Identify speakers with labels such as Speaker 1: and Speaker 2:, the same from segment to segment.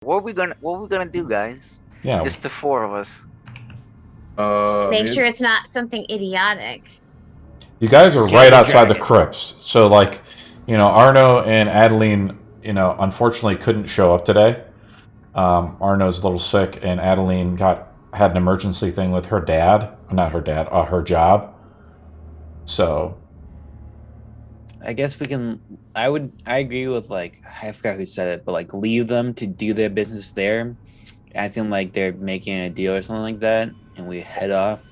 Speaker 1: What we gonna do, guys?
Speaker 2: Yeah.
Speaker 1: Just the four of us.
Speaker 3: Make sure it's not something idiotic.
Speaker 2: You guys are right outside the
Speaker 1: dragon.
Speaker 2: crypts. So, like, Arno and Adeline, unfortunately couldn't show up today. Arno's a little sick, and Adeline had an emergency thing with her dad. Not her dad, her job. So,
Speaker 4: I guess we can. I agree with I forgot who said it, but leave them to do their business there, acting like they're making a deal or something like that, and we head off.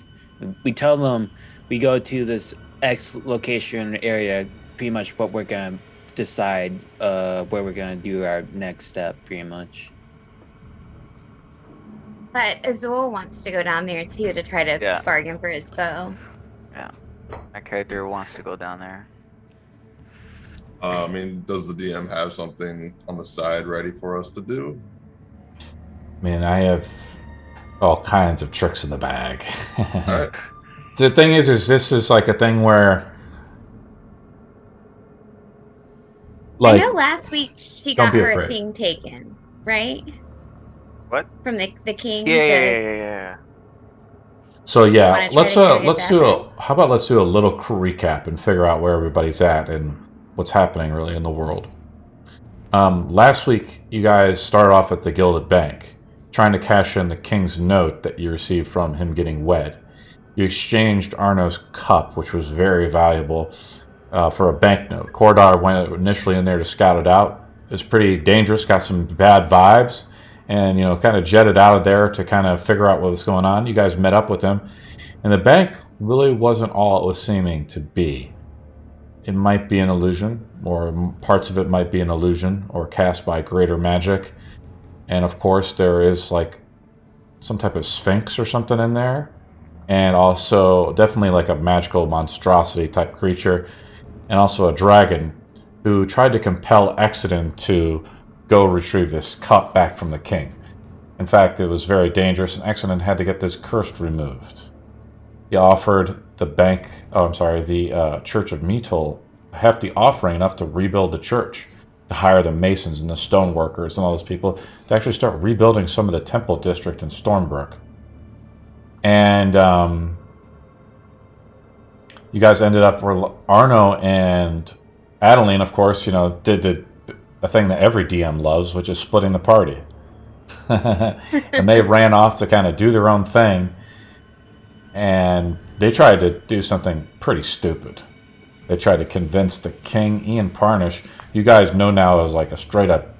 Speaker 4: We tell them we go to this X location area, pretty much what we're gonna decide where we're gonna do our next step, pretty much.
Speaker 3: But Azul wants to go down there too to try to bargain for his bow.
Speaker 1: Yeah, my character wants to go down there.
Speaker 5: Does the DM have something on the side ready for us to do?
Speaker 2: I have all kinds of tricks in the bag.
Speaker 5: All right.
Speaker 2: The thing is this is like a thing where,
Speaker 3: I know last week she got her thing taken, right?
Speaker 1: What?
Speaker 3: From the king.
Speaker 1: Yeah.
Speaker 2: So yeah, let's do a little crew recap and figure out where everybody's at and what's happening really in the world. Last week you guys started off at the Gilded Bank, trying to cash in the king's note that you received from him getting wed. You exchanged Arno's cup, which was very valuable, for a banknote. Cordar went initially in there to scout it out. It was pretty dangerous, got some bad vibes, and kind of jetted out of there to kind of figure out what was going on. You guys met up with him, and the bank really wasn't all it was seeming to be. It might be an illusion, or parts of it might be an illusion, or cast by greater magic. And of course, there is some type of sphinx or something in there. And also definitely a magical monstrosity type creature. And also a dragon who tried to compel Exodin to go retrieve this cup back from the king. In fact, it was very dangerous, and Exodin had to get this curse removed. He offered the Church of Meatol a hefty offering, enough to rebuild the church, to hire the masons and the stoneworkers and all those people to actually start rebuilding some of the temple district in Stormbrook. And you guys ended up where Arno and Adeline, of course, did a thing that every DM loves, which is splitting the party. And they ran off to kind of do their own thing. And they tried to do something pretty stupid. They tried to convince the king, Ian Parnish, you guys know now as a straight up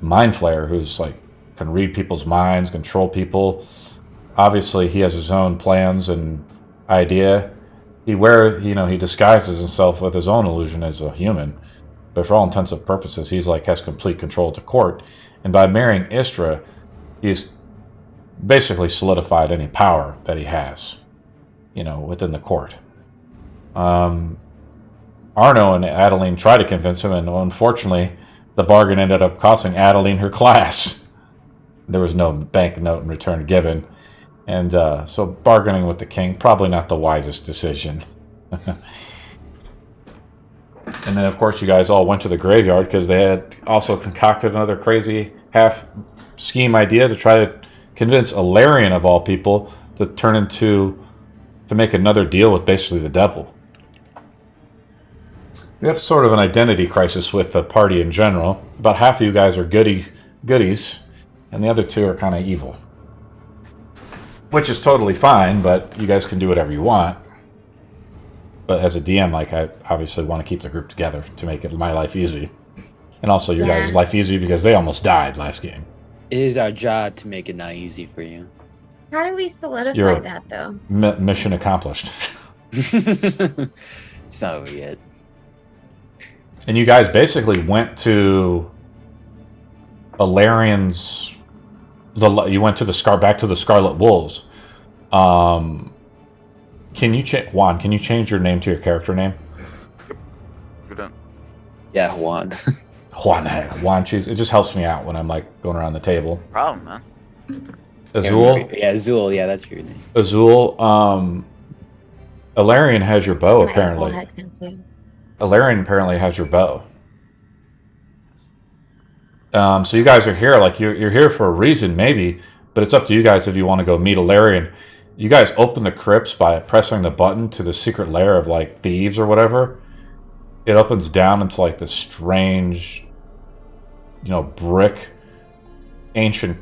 Speaker 2: mind flayer who's can read people's minds, control people. Obviously, he has his own plans and idea. He disguises himself with his own illusion as a human, but for all intents and purposes, he's has complete control of the court. And by marrying Istra, he's basically solidified any power that he has, within the court. Arno and Adeline tried to convince him, and unfortunately, the bargain ended up costing Adeline her class. There was no banknote in return given. And so bargaining with the king, probably not the wisest decision. And then, of course, you guys all went to the graveyard because they had also concocted another crazy half-scheme idea to try to convince Ellarian, of all people, to make another deal with basically the devil. We have sort of an identity crisis with the party in general. About half of you guys are goodies, and the other two are kind of evil. Which is totally fine, but you guys can do whatever you want. But as a DM, I obviously want to keep the group together to make my life easy. And also your guys' life easy because they almost died last game.
Speaker 4: It is our job to make it not easy for you.
Speaker 3: How do we solidify that, though?
Speaker 2: Mission accomplished.
Speaker 4: It's not over yet.
Speaker 2: And you guys basically went to Ellarian's... You went to back to the Scarlet Wolves. Juan, can you change your name to your character name?
Speaker 4: Yeah, Juan.
Speaker 2: Juan, cheese. It just helps me out when I'm going around the table.
Speaker 1: Problem, man.
Speaker 2: Azul?
Speaker 4: Yeah, Azul. Yeah, that's your name.
Speaker 2: Azul, Ellarian has your bow, apparently. Ellarian apparently has your bow. So you guys are here, like you're here for a reason, maybe, but it's up to you guys if you want to go meet Ellarian. You guys open the crypts by pressing the button to the secret lair of like thieves or whatever. It opens down into like this strange, brick, ancient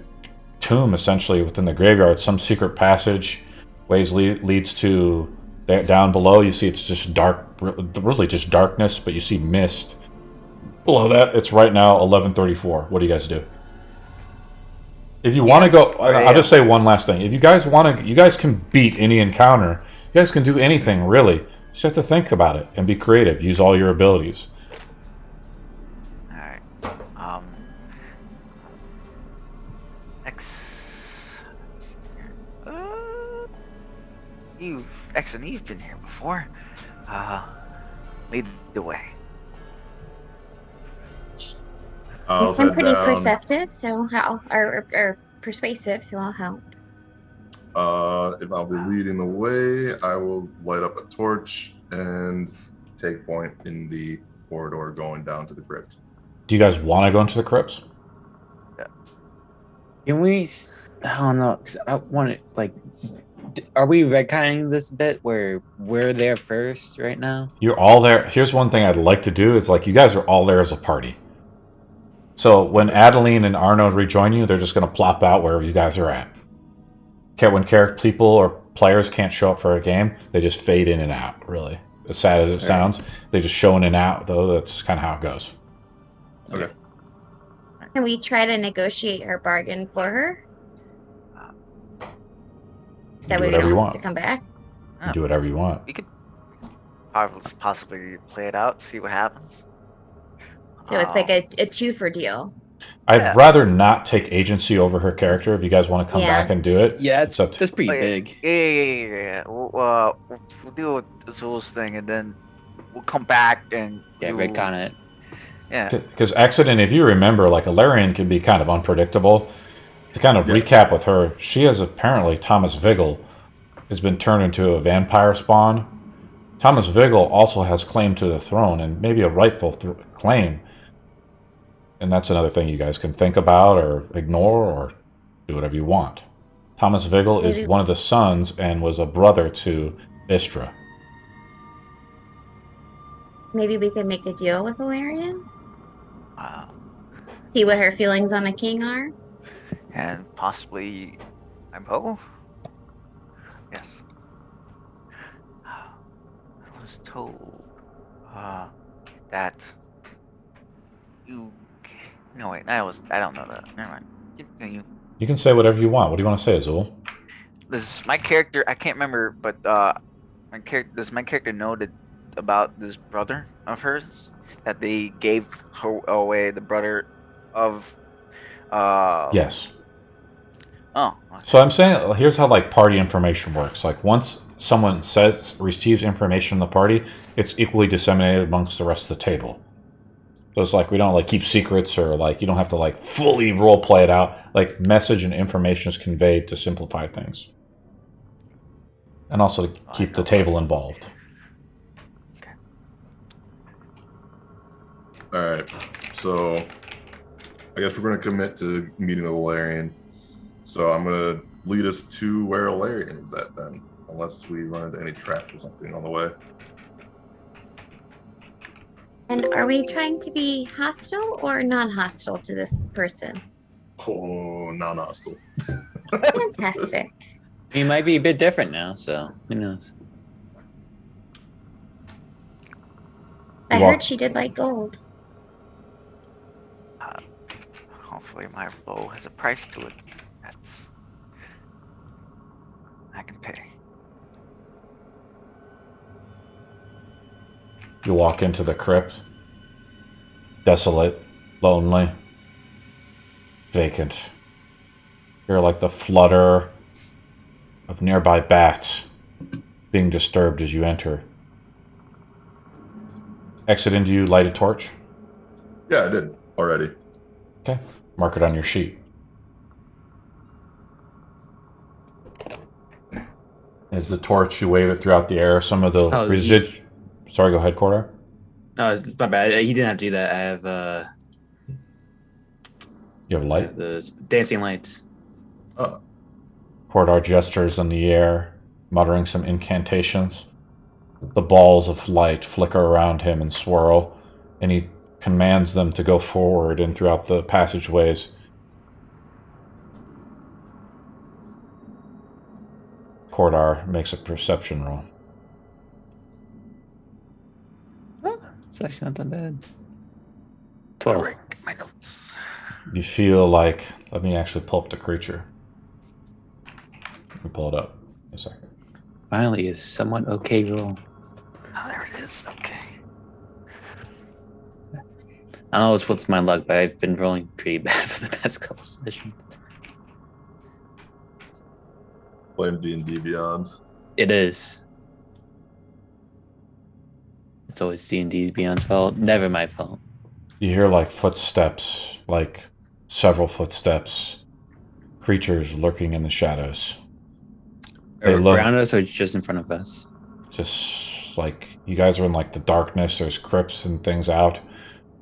Speaker 2: tomb essentially within the graveyard. Some secret passage leads to down below. You see it's just dark, really just darkness, but you see mist. Below that, it's right now 11:34. What do you guys do? If you want to go, I'll just say one last thing. If you guys want to, you guys can beat any encounter. You guys can do anything, really. You just have to think about it and be creative. Use all your abilities.
Speaker 1: Alright. X and Eve's been here before. Lead the way.
Speaker 3: I'm pretty perceptive, so or persuasive, so I'll help.
Speaker 5: If I'll be leading the way, I will light up a torch and take point in the corridor going down to the crypt.
Speaker 2: Do you guys want to go into the crypts?
Speaker 1: Yeah.
Speaker 4: Can we? I don't know. I want to like. Are we retconning this bit where we're there first right now?
Speaker 2: You're all there. Here's one thing I'd like to do is like you guys are all there as a party. So when Adeline and Arno rejoin you, they're just going to plop out wherever you guys are at. When people or players can't show up for a game, they just fade in and out, really. As sad as it sounds, they just show in and out, though. That's kind of how it goes.
Speaker 5: Okay.
Speaker 3: Can we try to negotiate her bargain for her? That way we don't have to come back?
Speaker 2: You do whatever you want.
Speaker 1: We could possibly play it out, see what happens.
Speaker 3: So it's like a 2-for deal.
Speaker 2: I'd rather not take agency over her character if you guys want to come back and do it.
Speaker 4: Yeah, that's pretty big.
Speaker 1: Yeah. We'll deal with Zul's thing and then we'll come back and
Speaker 4: retcon it.
Speaker 1: Yeah.
Speaker 2: Because Accident, if you remember, like Ellarian can be kind of unpredictable. To kind of recap with her, she has apparently Thomas Vigil has been turned into a vampire spawn. Thomas Vigil also has claim to the throne and maybe a rightful claim. And that's another thing you guys can think about or ignore or do whatever you want. Thomas Vigil is one of the sons and was a brother to Istra.
Speaker 3: Maybe we could make a deal with Ellarian? See what her feelings on the king are?
Speaker 1: And possibly my bow? Yes. I was told that you... No, wait, I don't know that. Never mind. Continue.
Speaker 2: You can say whatever you want. What do you want to say, Azul?
Speaker 1: This is my character. I can't remember, but does my character know about this brother of hers that they gave her away? The brother of.
Speaker 2: Yes.
Speaker 1: Oh. Okay.
Speaker 2: So I'm saying here's how like party information works. Like once someone receives information in the party, it's equally disseminated amongst the rest of the table. So it's like we don't like keep secrets or like you don't have to like fully role play it out. Like message and information is conveyed to simplify things. And also to keep the table involved.
Speaker 1: Okay.
Speaker 5: Alright. So I guess we're gonna commit to meeting with Ellarian. So I'm gonna lead us to where Ellarian is at then. Unless we run into any traps or something on the way.
Speaker 3: And are we trying to be hostile or non-hostile to this person?
Speaker 5: Oh, non-hostile.
Speaker 3: Fantastic.
Speaker 4: He might be a bit different now, so who knows?
Speaker 3: I heard she did like gold.
Speaker 1: Hopefully my bow has a price to it. I can pay.
Speaker 2: You walk into the crypt. Desolate, lonely, vacant. You're like the flutter of nearby bats being disturbed as you enter. Exiting, do you light a torch?
Speaker 5: Yeah, I did already.
Speaker 2: Okay. Mark it on your sheet. As the torch, you wave it throughout the air. Some of the Sorry, go ahead, Cordar.
Speaker 4: No, it's my bad. He didn't have to do that. I have
Speaker 2: You have light?
Speaker 4: The dancing lights.
Speaker 5: Oh.
Speaker 2: Cordar gestures in the air, muttering some incantations. The balls of light flicker around him and swirl, and he commands them to go forward and throughout the passageways. Cordar makes a perception roll.
Speaker 4: It's actually not that bad. 12.
Speaker 1: My notes.
Speaker 2: You feel like... Let me actually pull up the creature. Let me pull it up in a second.
Speaker 4: Finally, is somewhat okay roll.
Speaker 1: Oh, there it is. Okay.
Speaker 4: I don't know what's my luck, but I've been rolling pretty bad for the past couple sessions.
Speaker 5: Blame D&D Beyond.
Speaker 4: It is. It's always D&D Beyond's fault. Never my fault.
Speaker 2: You hear like footsteps, like several footsteps. Creatures lurking in the shadows.
Speaker 4: Around us or just in front of us?
Speaker 2: Just like you guys are in like the darkness. There's crypts and things out.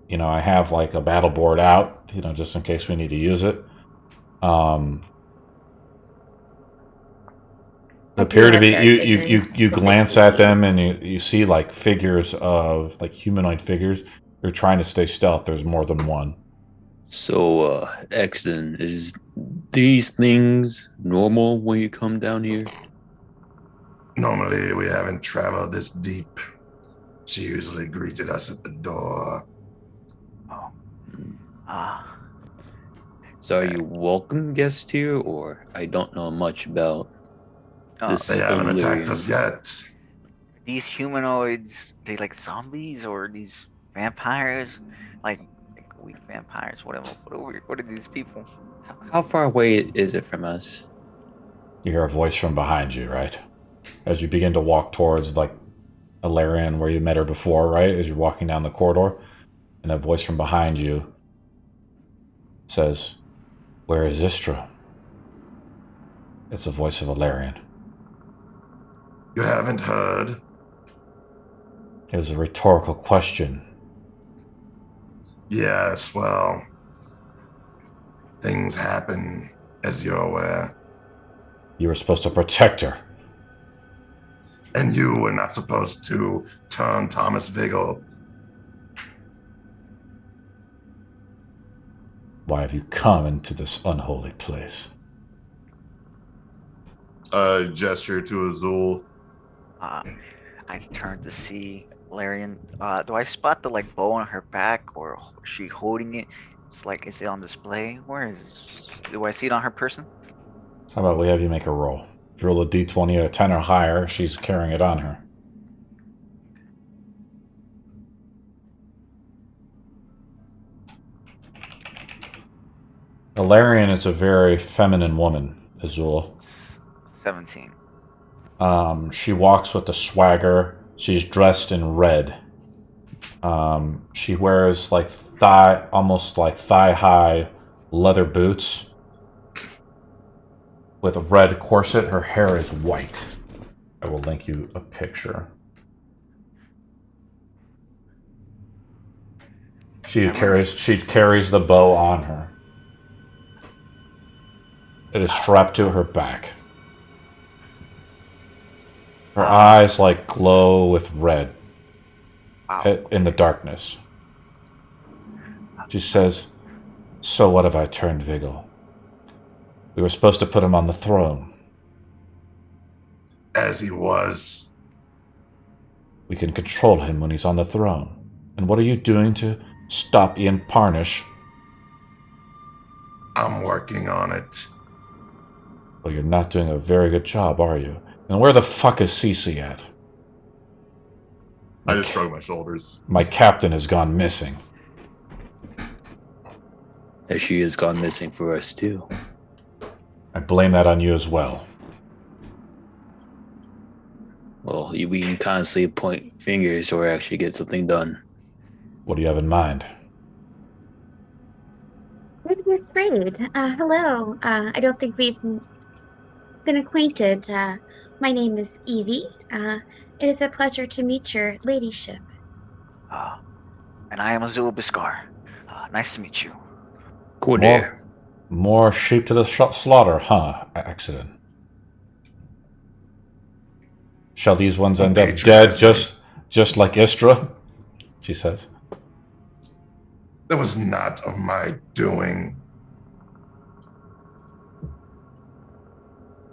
Speaker 2: You know, I have like a battle board out, you know, just in case we need to use it. Appear to be you glance at them and you see like figures of like humanoid figures. They're trying to stay stealth. There's more than one.
Speaker 4: So, Exton, is these things normal when you come down here?
Speaker 5: Normally, we haven't traveled this deep. She usually greeted us at the door.
Speaker 1: Oh.
Speaker 4: So are you welcome guests here, or I don't know much about this?
Speaker 5: They haven't attacked us yet.
Speaker 1: These humanoids, they like zombies or these vampires? Like weak vampires, whatever. What are these people?
Speaker 4: How far away is it from us?
Speaker 2: You hear a voice from behind you, right? As you begin to walk towards like Ellarian, where you met her before, right? As you're walking down the corridor, and a voice from behind you says, "Where is Istra?" It's the voice of Ellarian.
Speaker 5: You haven't heard?
Speaker 2: It was a rhetorical question.
Speaker 5: Yes, well, things happen, as you're aware.
Speaker 2: You were supposed to protect her.
Speaker 5: And you were not supposed to turn Thomas Vigil.
Speaker 2: Why have you come into this unholy place?
Speaker 5: Gesture to Azul.
Speaker 1: I turned to see Larian. Do I spot the like bow on her back, or is she holding it? It's like, is it on display? Where is it? Do I see it on her person?
Speaker 2: How about we have you make a roll? If you roll a d20 or a 10 or higher, she's carrying it on her. Ellarian is a very feminine woman, Azul.
Speaker 1: 17.
Speaker 2: She walks with a swagger. She's dressed in red. She wears like almost like thigh-high leather boots with a red corset. Her hair is white. I will link you a picture. She carries the bow on her. It is strapped to her back. Her eyes like glow with red in the darkness. She says, "So what have I turned Vigil? We were supposed to put him on the throne.
Speaker 5: As he was.
Speaker 2: We can control him when he's on the throne. And what are you doing to stop Ian Parnish?"
Speaker 5: I'm working on it.
Speaker 2: Well, you're not doing a very good job, are you? And where the fuck is Cece at?
Speaker 5: I just shrug my shoulders.
Speaker 2: My captain has gone missing.
Speaker 4: As she has gone missing for us too.
Speaker 2: I blame that on you as well.
Speaker 4: Well, we can constantly point fingers or actually get something done.
Speaker 2: What do you have in mind?
Speaker 3: We're afraid. Hello. I don't think we've been acquainted. My name is Evie. It is a pleasure to meet your ladyship.
Speaker 1: And I am Azul Biscar. Nice to meet you.
Speaker 2: More sheep to the slaughter, huh? Accident. Shall these ones end up dead just like Istra? She says.
Speaker 5: That was not of my doing.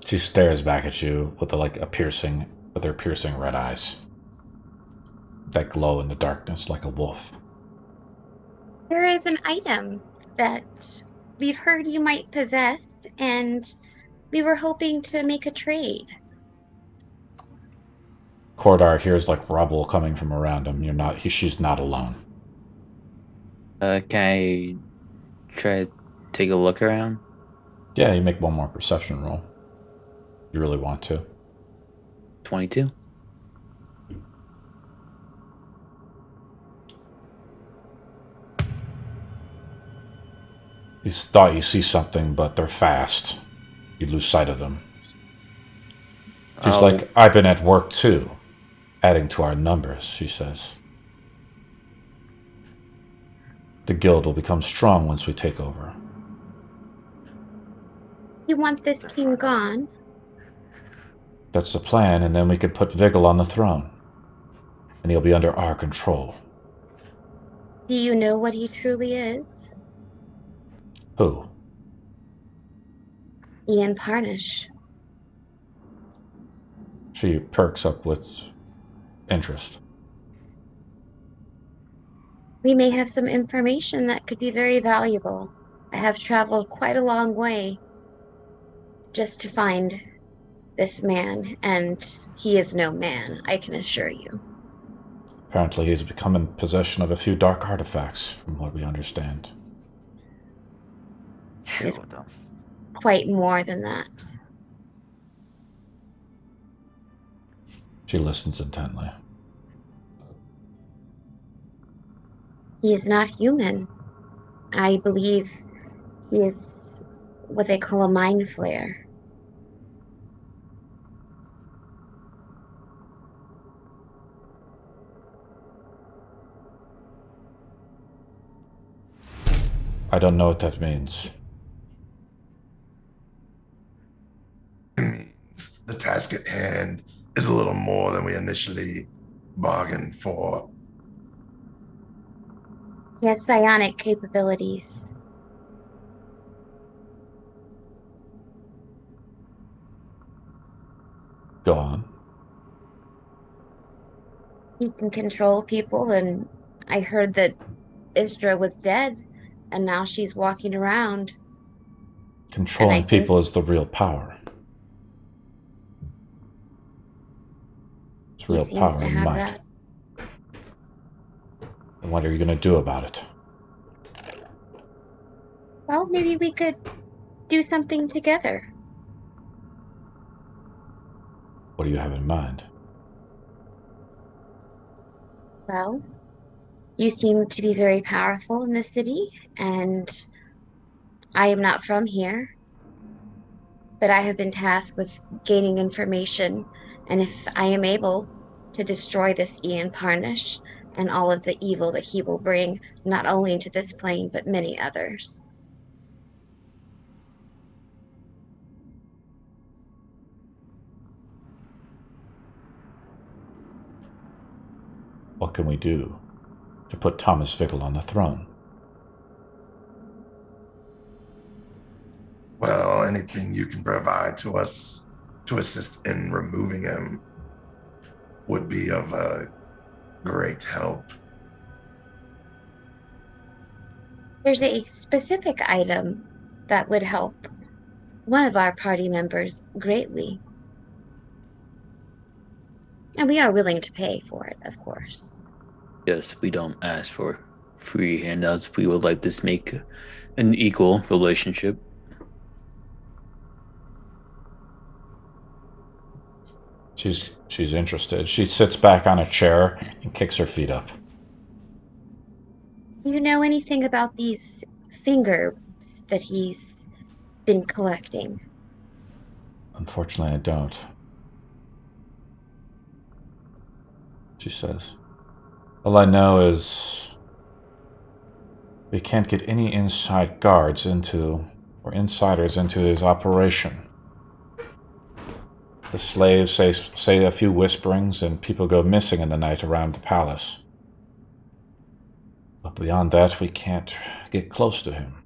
Speaker 2: She stares back at you with with her piercing red eyes that glow in the darkness like a wolf.
Speaker 3: There is an item that we've heard you might possess, and we were hoping to make a trade.
Speaker 2: Cordar hears like rubble coming from around him. She's not alone.
Speaker 4: Can I try to take a look around?
Speaker 2: Yeah, you make one more perception roll. If you really want to.
Speaker 4: 22.
Speaker 2: You thought you see something, but they're fast. You lose sight of them. She's like, I've been at work too, adding to our numbers, she says. The guild will become strong once we take over.
Speaker 3: You want this king gone?
Speaker 2: That's the plan, and then we could put Vigil on the throne. And he'll be under our control.
Speaker 3: Do you know what he truly is?
Speaker 2: Who?
Speaker 3: Ian Parnish.
Speaker 2: She perks up with interest.
Speaker 3: We may have some information that could be very valuable. I have traveled quite a long way just to find this man, and he is no man, I can assure you.
Speaker 2: Apparently he's become in possession of a few dark artifacts, from what we understand.
Speaker 3: It's quite more than that.
Speaker 2: She listens intently.
Speaker 3: He is not human. I believe he is what they call a mind flayer.
Speaker 2: I don't know what that means.
Speaker 5: It means the task at hand is a little more than we initially bargained for.
Speaker 3: He has psionic capabilities.
Speaker 2: Go on.
Speaker 3: He can control people, and I heard that Istra was dead, and now she's walking around.
Speaker 2: Controlling people is the real power. It's real power and might. And what are you going to do about it?
Speaker 3: Well, maybe we could do something together.
Speaker 2: What do you have in mind?
Speaker 3: Well, you seem to be very powerful in the city, and I am not from here, but I have been tasked with gaining information, and if I am able to destroy this Ian Parnish and all of the evil that he will bring, not only into this plane, but many others.
Speaker 2: What can we do to put Thomas Vigil on the throne?
Speaker 5: Well, anything you can provide to us to assist in removing him would be of great help.
Speaker 3: There's a specific item that would help one of our party members greatly. And we are willing to pay for it, of course.
Speaker 4: Yes, we don't ask for free handouts. We would like to make an equal relationship.
Speaker 2: She's interested. She sits back on a chair and kicks her feet up.
Speaker 3: Do you know anything about these fingers that he's been collecting?
Speaker 2: Unfortunately, I don't. She says. All I know is We can't get any inside guards into, or insiders into his operation. The slaves say a few whisperings, and people go missing in the night around the palace. But beyond that, we can't get close to him.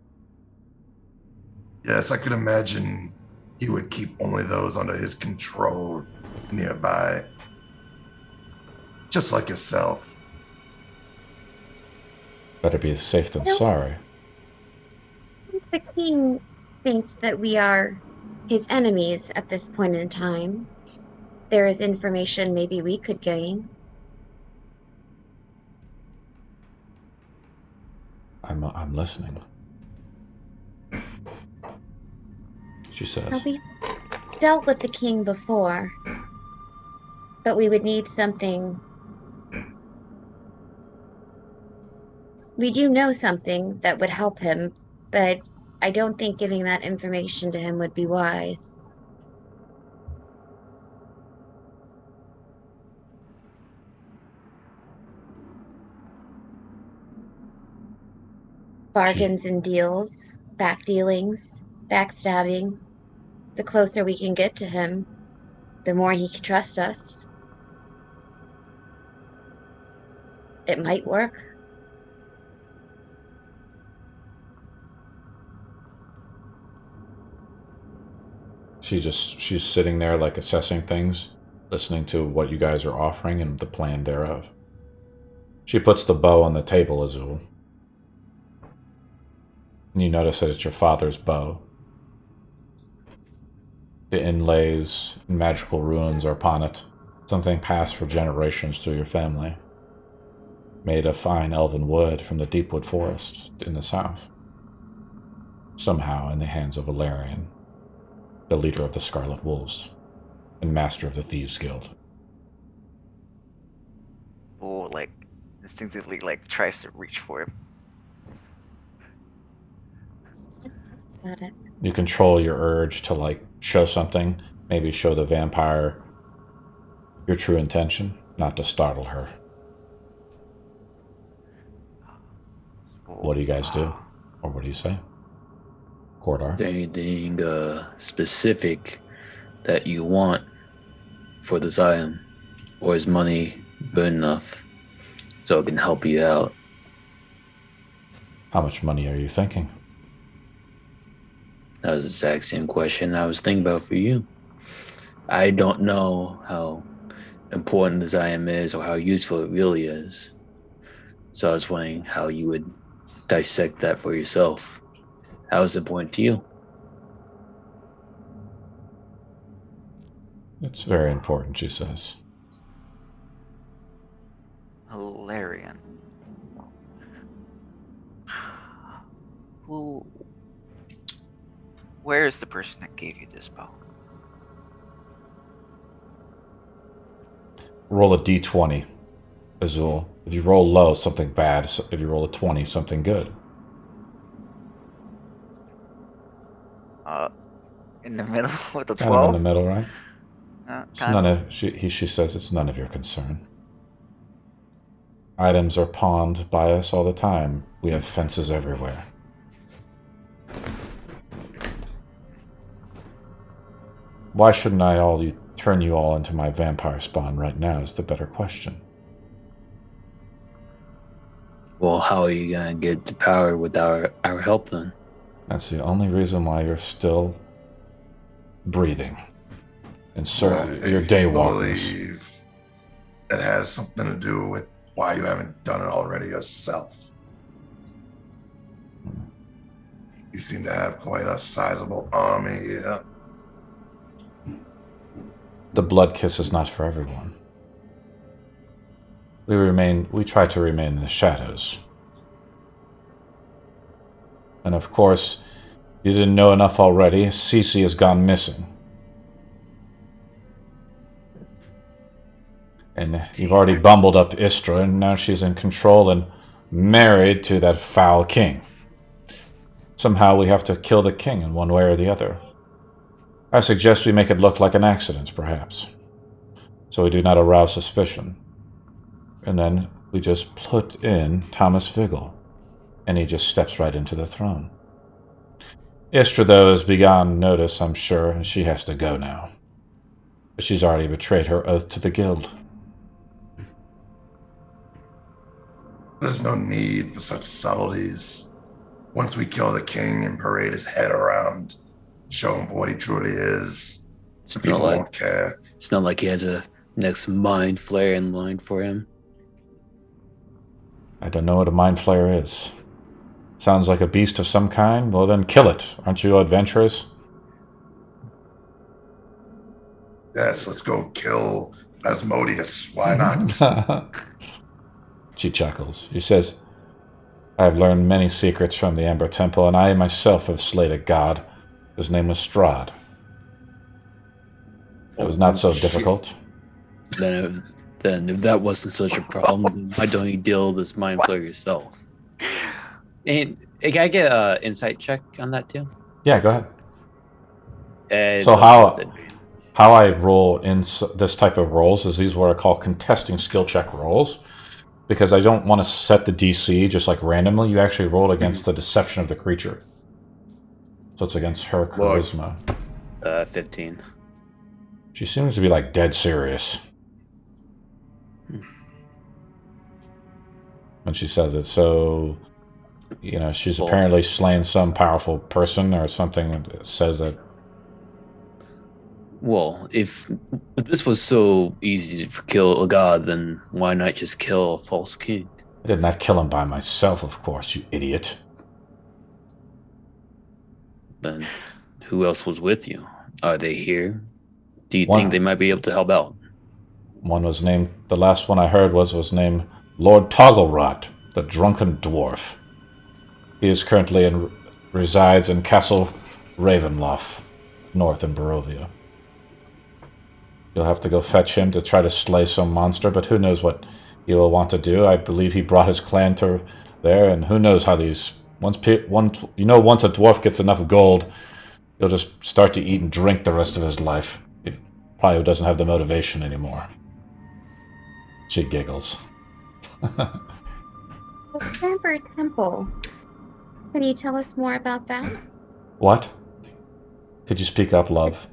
Speaker 5: Yes, I could imagine he would keep only those under his control nearby. Just like yourself.
Speaker 2: Better be safe than sorry.
Speaker 3: The king thinks that we are his enemies at this point in time. There is information maybe we could gain.
Speaker 2: I'm listening. She says.
Speaker 3: Now, we've dealt with the king before, but we would need something. We do know something that would help him, but I don't think giving that information to him would be wise. Bargains and deals, back dealings, backstabbing. The closer we can get to him, the more he can trust us. It might work.
Speaker 2: She's sitting there like assessing things, listening to what you guys are offering and the plan thereof. She puts the bow on the table, Azul. And you notice that it's your father's bow. The inlays and magical runes are upon it, something passed for generations through your family. Made of fine elven wood from the deepwood forest in the south. Somehow in the hands of Ellarian, the leader of the Scarlet Wolves, and master of the Thieves Guild.
Speaker 1: Bull, instinctively, tries to reach for it.
Speaker 3: Got it.
Speaker 2: You control your urge to, show something, maybe show the vampire your true intention, not to startle her. What do you guys do? Or what do you say? Cordar?
Speaker 4: Anything specific that you want for this item? Or is money good enough so it can help you out?
Speaker 2: How much money are you thinking?
Speaker 4: That was the exact same question I was thinking about for you. I don't know how important this item is or how useful it really is. So I was wondering how you would dissect that for yourself. How is it important to you?
Speaker 2: It's very important, she says.
Speaker 1: Ellarian. Where is the person that gave you this bow?
Speaker 2: Roll a d20, Azul. If you roll low, something bad. If you roll a 20, something good.
Speaker 1: In the middle with the 12?
Speaker 2: Kind of in the middle, right?
Speaker 1: Kind
Speaker 2: She says it's none of your concern. Items are pawned by us all the time. We have fences everywhere. Why shouldn't I turn you all into my vampire spawn right now is the better question.
Speaker 4: Well, how are you going to get to power without our help then?
Speaker 2: That's the only reason why you're still breathing. And certainly your daywalkers.
Speaker 5: I believe it has something to do with why you haven't done it already yourself. You seem to have quite a sizable army, yeah.
Speaker 2: The blood kiss is not for everyone. We try to remain in the shadows. And of course, you didn't know enough already, Cece has gone missing. And you've already bumbled up Istra, and now she's in control and married to that foul king. Somehow we have to kill the king in one way or the other. I suggest we make it look like an accident, perhaps, so we do not arouse suspicion. And then we just put in Thomas Vigil. And he just steps right into the throne. Istra, though, is beyond notice, I'm sure, and she has to go now. But she's already betrayed her oath to the guild.
Speaker 5: There's no need for such subtleties. Once we kill the king and parade his head around, show him for what he truly is, so people won't care.
Speaker 4: It's not like he has a next mind flare in line for him.
Speaker 2: I don't know what a mind flayer is. Sounds like a beast of some kind? Well, then kill it. Aren't you adventurers?
Speaker 5: Yes, let's go kill Asmodeus. Why not?
Speaker 2: She chuckles. She says, I have learned many secrets from the Ember Temple, and I myself have slayed a god. His name was Strahd. It was not so difficult.
Speaker 4: Then if that wasn't such a problem, why don't you deal with this mind flare yourself? And can I get an insight check on that too?
Speaker 2: Yeah, go ahead. So how I roll in this type of rolls is these what are called contesting skill check rolls, because I don't want to set the DC just like randomly. You actually roll against the deception of the creature. So it's against her charisma.
Speaker 4: 15.
Speaker 2: She seems to be like dead serious when she says it. So, you know, she's apparently slain some powerful person or something that says that.
Speaker 4: Well, if this was so easy to kill a god, then why not just kill a false king?
Speaker 2: I did not kill him by myself, of course, you idiot.
Speaker 4: Then who else was with you? Are they here? Do you think they might be able to help out?
Speaker 2: One was named, the last one I heard was named Lord Togglerot, the drunken dwarf. He is currently resides in Castle Ravenloft, north in Barovia. You'll have to go fetch him to try to slay some monster, but who knows what he will want to do. I believe he brought his clan to there, and who knows how these... Once a dwarf gets enough gold, he'll just start to eat and drink the rest of his life. He probably doesn't have the motivation anymore. She giggles.
Speaker 3: The Vampire Temple. Can you tell us more about that?
Speaker 2: What? Could you speak up, love?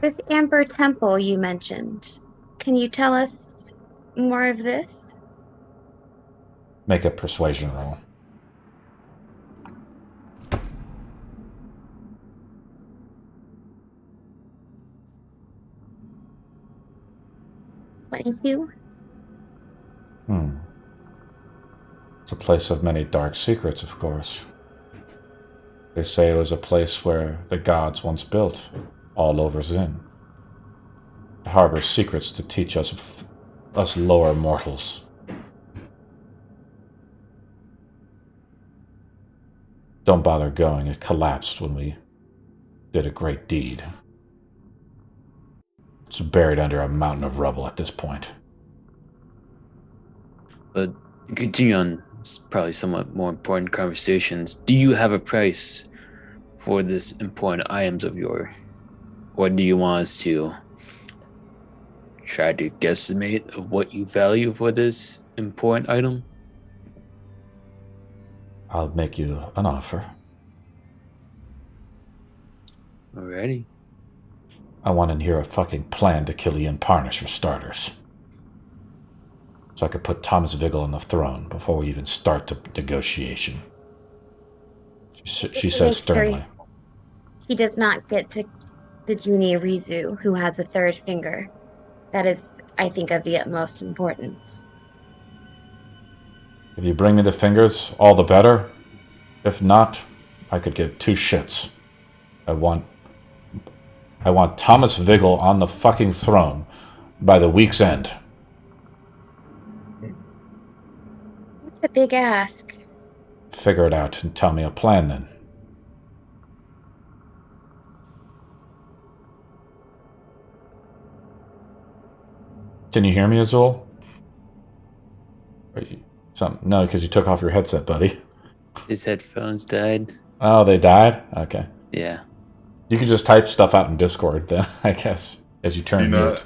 Speaker 3: This Amber Temple you mentioned. Can you tell us more of this?
Speaker 2: Make a persuasion roll.
Speaker 3: 22.
Speaker 2: It's a place of many dark secrets, of course. They say it was a place where the gods once built, all over Zin. It harbors secrets to teach us lower mortals. Don't bother going, it collapsed when we did a great deed. It's buried under a mountain of rubble at this point.
Speaker 4: But continue on probably somewhat more important conversations. Do you have a price for this important items of yours? Or do you want us to try to guesstimate of what you value for this important item?
Speaker 2: I'll make you an offer.
Speaker 4: Alrighty.
Speaker 2: I want to hear a fucking plan to kill Ian Parnish for starters. So I could put Thomas Vigil on the throne before we even start the negotiation. She says sternly.
Speaker 3: He does not get to the Junie Rizu, who has a third finger. That is, I think, of the utmost importance.
Speaker 2: If you bring me the fingers, all the better. If not, I could give two shits. I want Thomas Vigil on the fucking throne by the week's end.
Speaker 3: That's a big ask.
Speaker 2: Figure it out and tell me a plan then. Can you hear me, Azul? No, because you took off your headset, buddy.
Speaker 4: His headphones died.
Speaker 2: Oh, they died? Okay.
Speaker 4: Yeah.
Speaker 2: You can just type stuff out in Discord then, I guess, as you turn mute.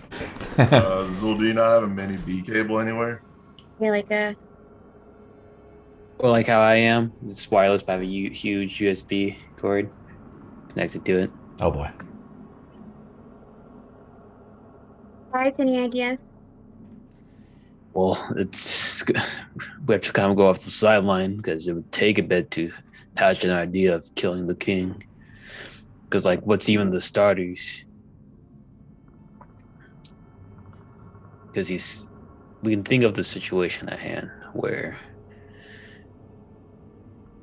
Speaker 5: Zul, do you not have a mini B cable anywhere?
Speaker 3: Yeah, like a...
Speaker 4: Or like how I am. It's wireless, but I have a huge USB cord connected to it.
Speaker 2: Oh boy.
Speaker 3: Guys, any ideas?
Speaker 4: Well, we have to kind of go off the sideline because it would take a bit to hatch an idea of killing the king. Because, like, what's even the starters? Because we can think of the situation at hand where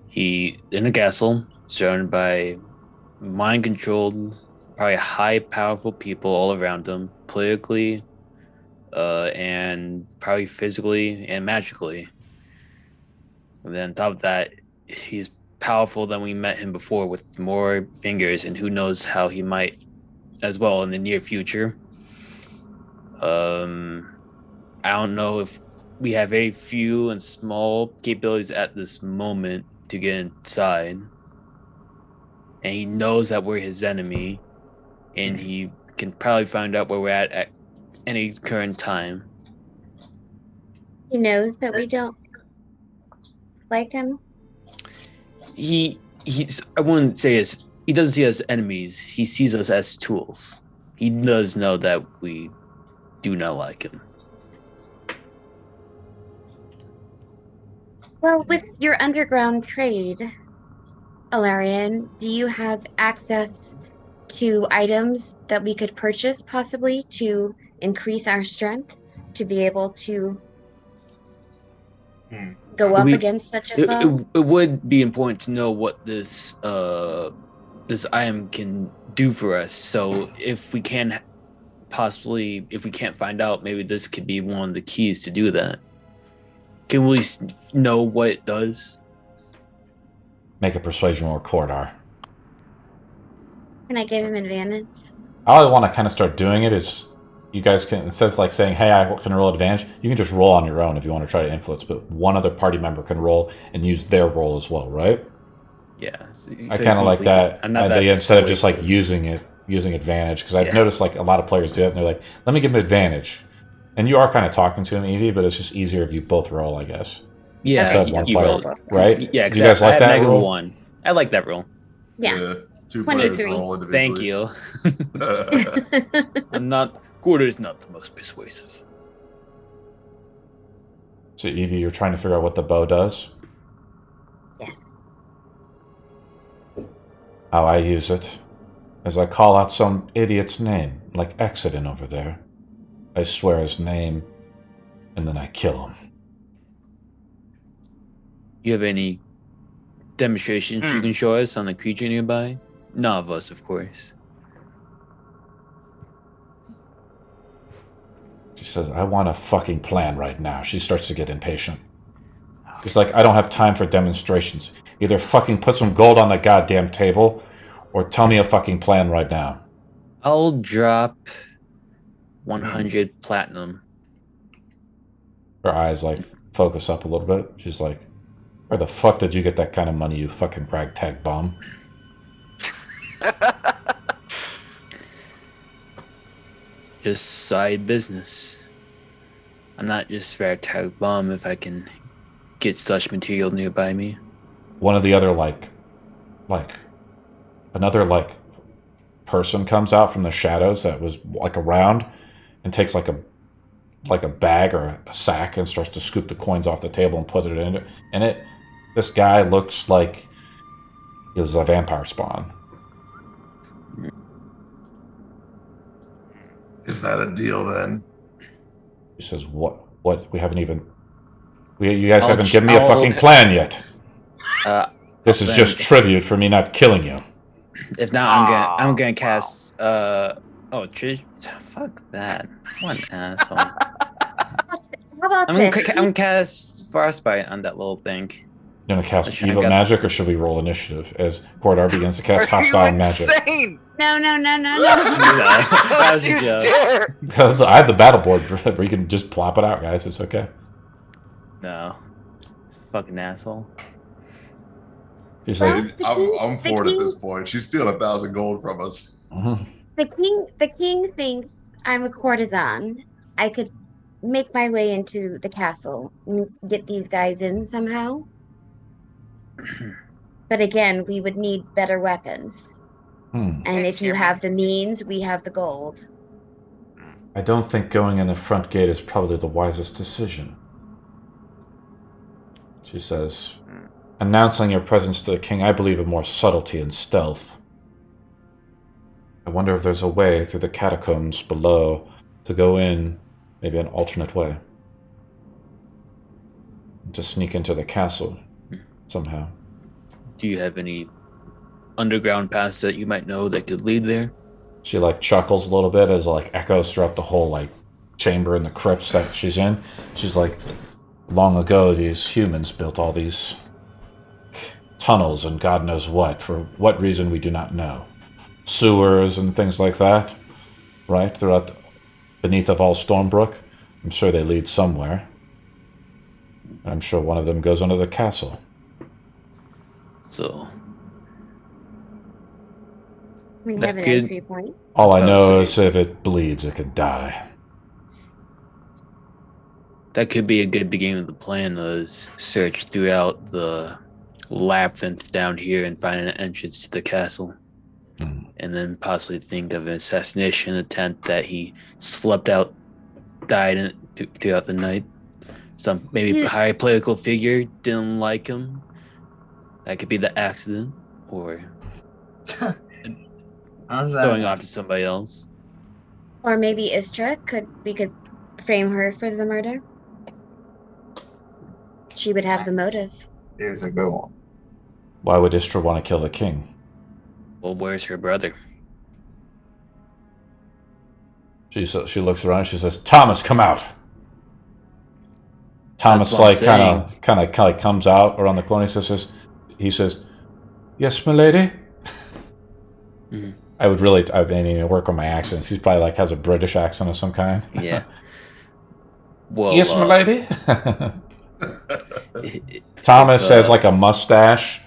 Speaker 4: he in a castle surrounded by mind-controlled, probably high, powerful people all around him, politically, and probably physically and magically. And then on top of that, he's powerful than we met him before with more fingers, and who knows how he might as well in the near future. I don't know if we have very few and small capabilities at this moment to get inside. And he knows that we're his enemy, and he can probably find out where we're at any current time.
Speaker 3: He knows that we don't like him.
Speaker 4: I wouldn't say he doesn't see us as enemies. He sees us as tools. He does know that we do not like him.
Speaker 3: Well, with your underground trade, Ellarian, do you have access to items that we could purchase possibly to increase our strength to be able to go up against such a foe?
Speaker 4: It would be important to know what this item can do for us. So if we can't find out, maybe this could be one of the keys to do that. Can we know what it does?
Speaker 2: Make a persuasion roll, Cordar.
Speaker 3: Can I give him advantage?
Speaker 2: All I want to kind of start doing it is, you guys can, instead of like saying, hey, I can roll advantage, you can just roll on your own if you want to try to influence, but one other party member can roll and use their roll as well, right?
Speaker 4: Yeah.
Speaker 2: I kind of like that idea instead of just like using advantage, because I've noticed like a lot of players do it and they're like, let me give him advantage. And you are kind of talking to him, Evie, but it's just easier if you both roll, I guess.
Speaker 4: Yeah,
Speaker 2: right?
Speaker 4: Yeah, exactly.
Speaker 2: You guys like that rule?
Speaker 4: One. I like that rule.
Speaker 3: Yeah.
Speaker 5: 2 players
Speaker 3: 23.
Speaker 5: roll individually.
Speaker 4: Thank you. Quarter is not the most persuasive.
Speaker 2: So Evie, you're trying to figure out what the bow does?
Speaker 3: Yes.
Speaker 2: How I use it is I call out some idiot's name, like Exodin over there. I swear his name, and then I kill him.
Speaker 4: You have any demonstrations you can show us on the creature nearby? None of us, of course.
Speaker 2: She says, I want a fucking plan right now. She starts to get impatient. She's like, I don't have time for demonstrations. Either fucking put some gold on the goddamn table, or tell me a fucking plan right now.
Speaker 4: I'll drop 100 platinum.
Speaker 2: Her eyes like focus up a little bit. She's like, where the fuck did you get that kind of money, you fucking ragtag bum?
Speaker 4: Just side business. I'm not just ragtag bum if I can get such material nearby me.
Speaker 2: One of the other another person comes out from the shadows that was like around and takes like a bag or a sack and starts to scoop the coins off the table and put it in it. This guy looks like he's a vampire spawn.
Speaker 5: Is that a deal then?
Speaker 2: He says, what? We haven't even... You guys haven't given me a fucking plan yet. This is just tribute for me not killing you.
Speaker 4: If not, I'm gonna cast... fuck that. What an asshole.
Speaker 3: How about
Speaker 4: I'm gonna cast Frostbite on that little thing.
Speaker 2: You're gonna cast evil magic, or should we roll initiative as Cordar begins to cast hostile magic?
Speaker 3: No.
Speaker 4: That was a joke.
Speaker 2: I have the battle board where you can just plop it out, guys. It's okay.
Speaker 4: No. Fucking asshole.
Speaker 2: She's like,
Speaker 5: I'm for it at this point. She's stealing 1,000 gold from us.
Speaker 3: The king thinks I'm a courtesan. I could make my way into the castle and get these guys in somehow. But again, we would need better weapons. And if you have the means, we have the gold.
Speaker 2: I don't think going in the front gate is probably the wisest decision. She says, announcing your presence to the king, I believe in more subtlety and stealth. I wonder if there's a way through the catacombs below to go in, maybe an alternate way. To sneak into the castle somehow.
Speaker 4: Do you have any underground paths that you might know that could lead there?
Speaker 2: She chuckles a little bit as echoes throughout the whole chamber in the crypts that she's in. She's like, long ago these humans built all these tunnels and God knows what, for what reason we do not know. Sewers and things like that, right? Throughout, beneath of all Stormbrook. I'm sure they lead somewhere. I'm sure one of them goes under the castle.
Speaker 4: So...
Speaker 3: We have an entry point.
Speaker 2: All I know is if it bleeds, it can die.
Speaker 4: That could be a good beginning of the plan, is search throughout the labyrinth down here and find an entrance to the castle. And then possibly think of an assassination attempt that he slept out, died throughout the night. Some maybe high political figure didn't like him. That could be the accident, or going off to somebody else.
Speaker 3: Or maybe Istra we could frame her for the murder. She would have the motive.
Speaker 6: Here's a good one.
Speaker 2: Why would Istra want to kill the king?
Speaker 4: Well, where's her brother?
Speaker 2: She looks around and she says, Thomas, come out. Thomas kind of comes out around the corner. He says, yes, milady.
Speaker 4: Mm-hmm.
Speaker 2: I didn't even work on my accents. He's probably has a British accent of some kind.
Speaker 4: Yeah. Well,
Speaker 2: yes, milady. Thomas has a mustache,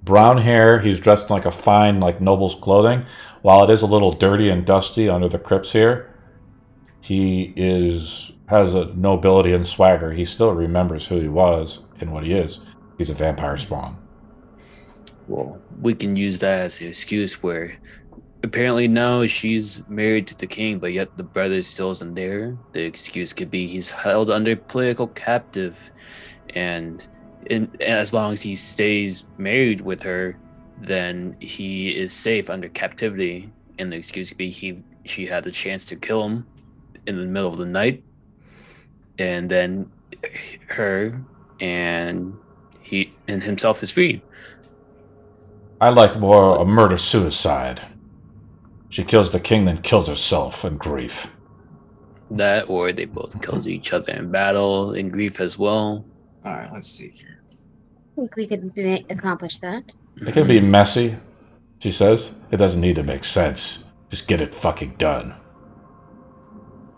Speaker 2: brown hair. He's dressed in a fine noble's clothing. While it is a little dirty and dusty under the crypts here, he has a nobility and swagger. He still remembers who he was and what he is. He's a vampire spawn.
Speaker 4: Well, we can use that as an excuse where apparently now she's married to the king, but yet the brother still isn't there. The excuse could be he's held under political captive, and as long as he stays married with her, then he is safe under captivity. And the excuse could be she had the chance to kill him in the middle of the night, and then her and himself is freed.
Speaker 2: I like more a murder-suicide. She kills the king, then kills herself in grief.
Speaker 4: That, or they both killed each other in battle, in grief as well.
Speaker 6: All right, let's see here.
Speaker 3: I think we could accomplish that.
Speaker 2: It can be messy, she says. It doesn't need to make sense. Just get it fucking done.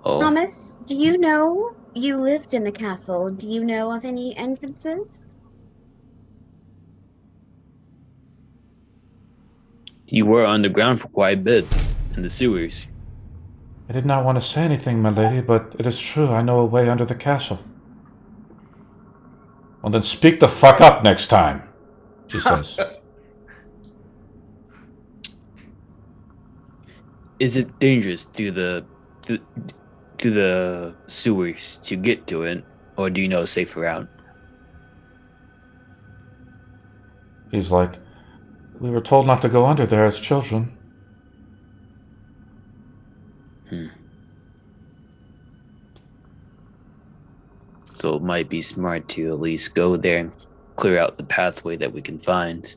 Speaker 4: Oh.
Speaker 3: Thomas, do you know you lived in the castle? Do you know of any entrances?
Speaker 4: You were underground for quite a bit, in the sewers.
Speaker 2: I did not want to say anything, my lady, but it is true. I know a way under the castle. Well, then speak the fuck up next time, she says.
Speaker 4: Is it dangerous through the sewers to get to it, or do you know a safer route?
Speaker 2: He's like, we were told not to go under there as children.
Speaker 4: So it might be smart to at least go there and clear out the pathway that we can find.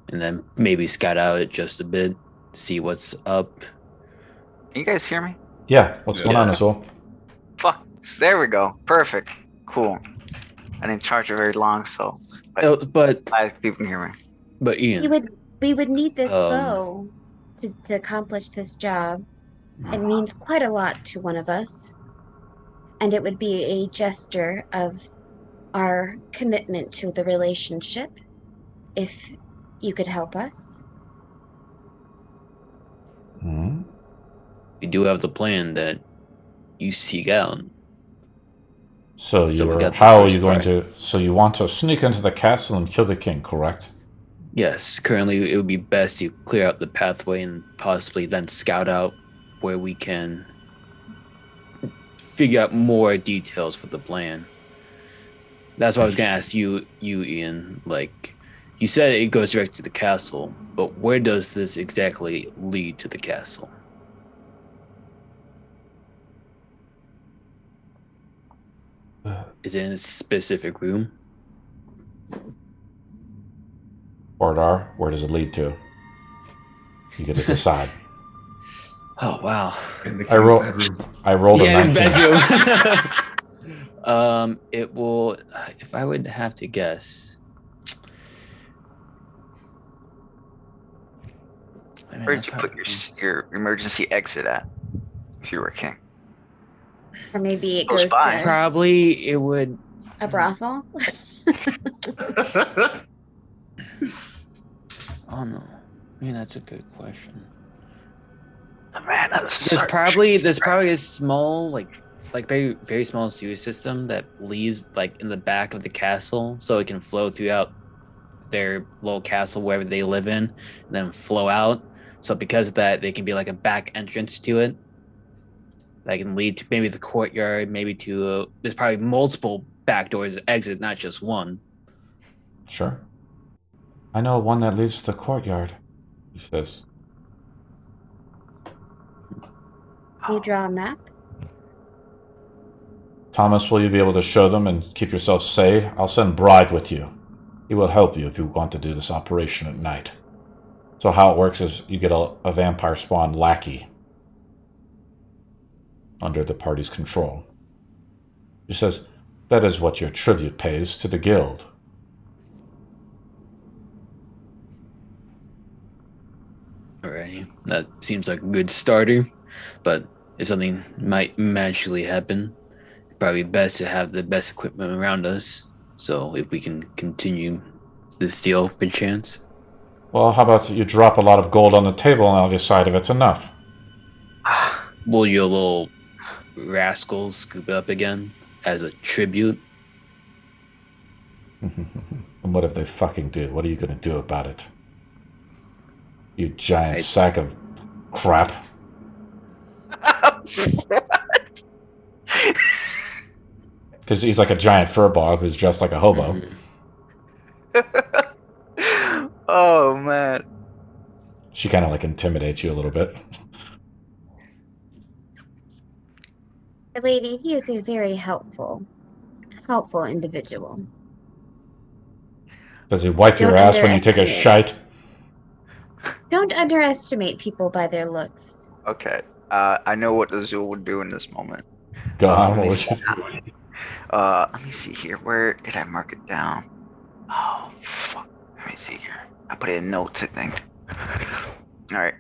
Speaker 4: And then maybe scout out it just a bit, see what's up.
Speaker 1: Can you guys hear me?
Speaker 2: Yeah, what's going on as well?
Speaker 1: Fuck, there we go. Perfect. Cool. I didn't charge it very long, so...
Speaker 4: But
Speaker 1: people can hear me.
Speaker 4: But Ian...
Speaker 3: We would need this bow to accomplish this job. It means quite a lot to one of us. And it would be a gesture of our commitment to the relationship, if you could help us.
Speaker 4: We do have the plan that you seek out.
Speaker 2: So So you want to sneak into the castle and kill the king, correct?
Speaker 4: Yes. Currently, it would be best to clear out the pathway and possibly then scout out where we can figure out more details for the plan. That's what I was gonna ask you, Ian. Like, you said it goes direct to the castle, but where does this exactly lead to the castle? Is it in a specific room?
Speaker 2: Bardar, where does it lead to? You get to decide.
Speaker 4: Oh wow!
Speaker 5: In the
Speaker 2: I rolled a 19.
Speaker 4: Bedroom. It will. If I would have to guess,
Speaker 1: Where'd you put your emergency exit at? If you were king.
Speaker 3: Or maybe it goes
Speaker 1: by.
Speaker 3: to
Speaker 4: Probably it would.
Speaker 3: a brothel.
Speaker 4: Oh no! I mean, that's a good question.
Speaker 1: Man,
Speaker 4: There's probably a small, like very very small sewer system that leaves like in the back of the castle, so it can flow throughout their little castle wherever they live in, and then flow out. So because of that, there can be like a back entrance to it that can lead to maybe the courtyard, maybe to there's probably multiple back doors to exit, not just one.
Speaker 2: Sure. I know one that leads to the courtyard, he says.
Speaker 3: Can you draw a map?
Speaker 2: Thomas, will you be able to show them and keep yourself safe? I'll send Bride with you. He will help you if you want to do this operation at night. So how it works is you get a vampire spawn lackey under the party's control. He says, that is what your tribute pays to the guild.
Speaker 4: Alrighty, that seems like a good starter, but if something might magically happen, it'd probably be best to have the best equipment around us, so if we can continue this deal, perchance.
Speaker 2: Well, how about you drop a lot of gold on the table and I'll decide if it's enough.
Speaker 4: Will your little rascals scoop it up again as a tribute?
Speaker 2: And what if they fucking do? What are you going to do about it? You giant sack of crap. Because he's like a giant furball who's dressed like a hobo.
Speaker 1: Oh, man.
Speaker 2: She kind of like intimidates you a little bit.
Speaker 3: Lady, he is a very helpful individual.
Speaker 2: Does he wipe your ass when you take a shite?
Speaker 3: Don't underestimate people by their looks.
Speaker 1: Okay. I know what Azul would do in this moment.
Speaker 2: Go on.
Speaker 1: Let me see here. Where did I mark it down? Oh, fuck. Let me see here. I put it in notes, I think. Alright.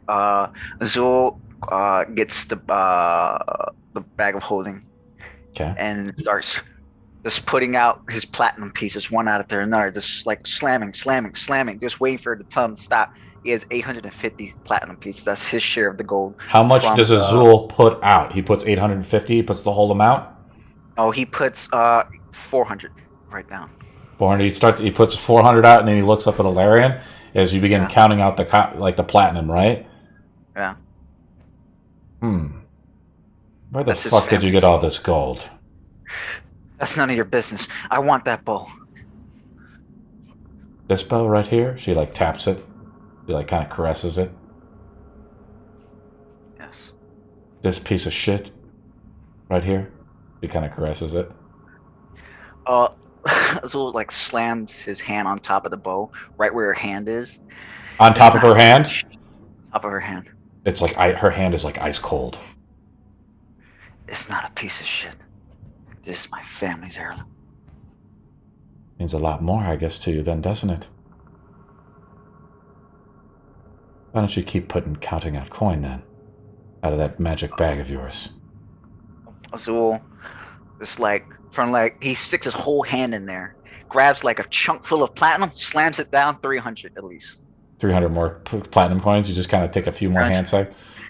Speaker 1: Azul gets the bag of holding.
Speaker 2: Okay.
Speaker 1: And starts just putting out his platinum pieces one after another. Just like slamming. Just waiting for the tongue to stop. He has 850 platinum pieces. That's his share of the gold.
Speaker 2: How much does Azul put out? He puts 850. He puts the whole amount.
Speaker 1: Oh, he puts 400 right down.
Speaker 2: 400. He puts 400 out, and then he looks up at Ellarian as you begin counting out the platinum, right?
Speaker 1: Yeah.
Speaker 2: Where the fuck did you get all this gold?
Speaker 1: That's none of your business. I want that bow.
Speaker 2: This bow right here. She like taps it. She like kind of caresses it.
Speaker 1: Yes.
Speaker 2: This piece of shit right here. She kind of caresses it.
Speaker 1: Azul like slams his hand on top of the bow, right where her hand is.
Speaker 2: On top of her hand?
Speaker 1: Top of her hand.
Speaker 2: It's like her hand is like ice cold.
Speaker 1: It's not a piece of shit. This is my family's heirloom.
Speaker 2: Means a lot more, I guess, to you then, doesn't it? Why don't you keep counting out coin then? Out of that magic bag of yours.
Speaker 1: Azul, just he sticks his whole hand in there, grabs like a chunk full of platinum, slams it down, 300 at least.
Speaker 2: 300 more platinum coins? You just kind of take a few more hand size?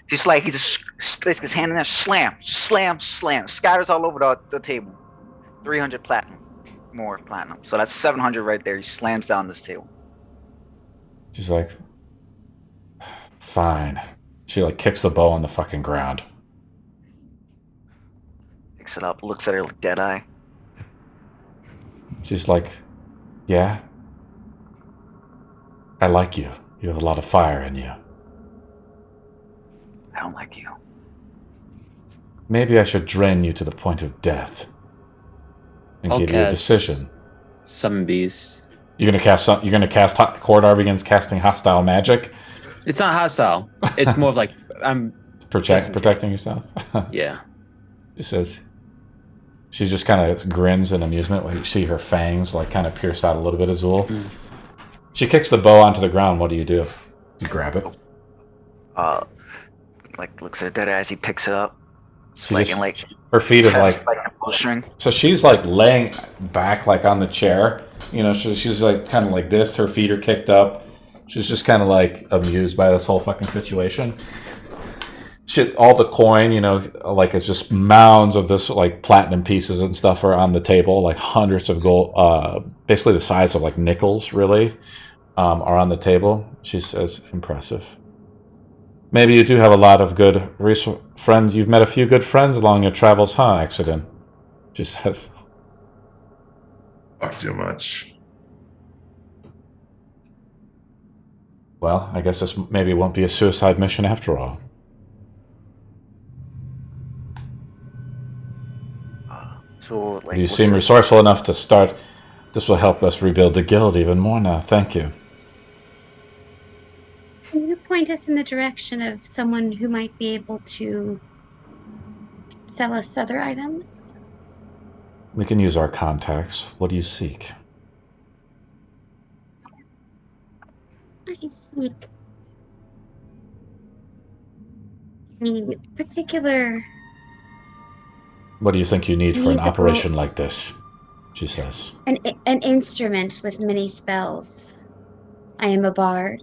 Speaker 1: He just sticks his hand in there, slam, scatters all over the table. 300 platinum. More platinum. So that's 700 right there. He slams down this table.
Speaker 2: She's like, fine. She like kicks the bow on the fucking ground.
Speaker 1: Picks it up, looks at her like dead eye.
Speaker 2: She's like, yeah? I like you. You have a lot of fire in you.
Speaker 1: I don't like you.
Speaker 2: Maybe I should drain you to the point of death. And give you a decision.
Speaker 4: Summon beast.
Speaker 2: You're gonna cast Corridor begins casting hostile magic.
Speaker 4: It's not hostile. It's more of like I'm
Speaker 2: protecting yourself.
Speaker 4: Yeah.
Speaker 2: She just kind of grins in amusement when you see her fangs like kind of pierce out a little bit, Azul. She kicks the bow onto the ground. What do? You grab it.
Speaker 1: Like looks at dead as he picks it up.
Speaker 2: Her feet are like
Speaker 1: a bowstring.
Speaker 2: So she's like laying back like on the chair. You know, she's like kind of like this. Her feet are kicked up. She's just kind of like amused by this whole fucking situation. All the coin, you know, like it's just mounds of this like platinum pieces and stuff are on the table, like hundreds of gold, basically the size of like nickels, really, are on the table. She says, impressive. Maybe you do have a lot of good friends. You've met a few good friends along your travels, huh, Accident? She says.
Speaker 5: Not too much.
Speaker 2: Well, I guess this maybe won't be a suicide mission after all.
Speaker 1: So, like,
Speaker 2: you seem resourceful enough to start. This will help us rebuild the guild even more now. Thank you.
Speaker 3: Can you point us in the direction of someone who might be able to sell us other items?
Speaker 2: We can use our contacts. What do you seek?
Speaker 3: I seek a particular...
Speaker 2: What do you think you need for an operation like this? She says.
Speaker 3: An instrument with many spells. I am a bard.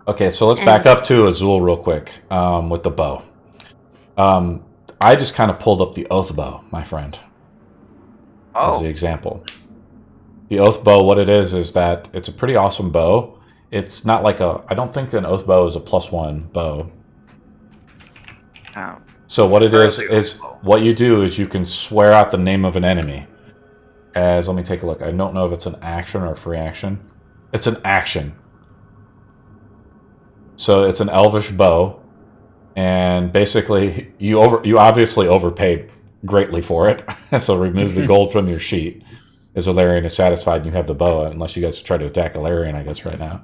Speaker 2: Okay, so let's back up to Azul real quick with the bow. I just kind of pulled up the oath bow, my friend. As the example. The oath bow, what it is that it's a pretty awesome bow. It's not like I don't think an oath bow is a +1 bow.
Speaker 1: Oh.
Speaker 2: So what it is what you do is you can swear out the name of an enemy. Let me take a look. I don't know if it's an action or a free action. It's an action. So it's an elvish bow, and basically you obviously overpaid greatly for it. So remove the gold from your sheet. As Ellarian is satisfied and you have the bow, unless you guys try to attack Ellarian, I guess, right now.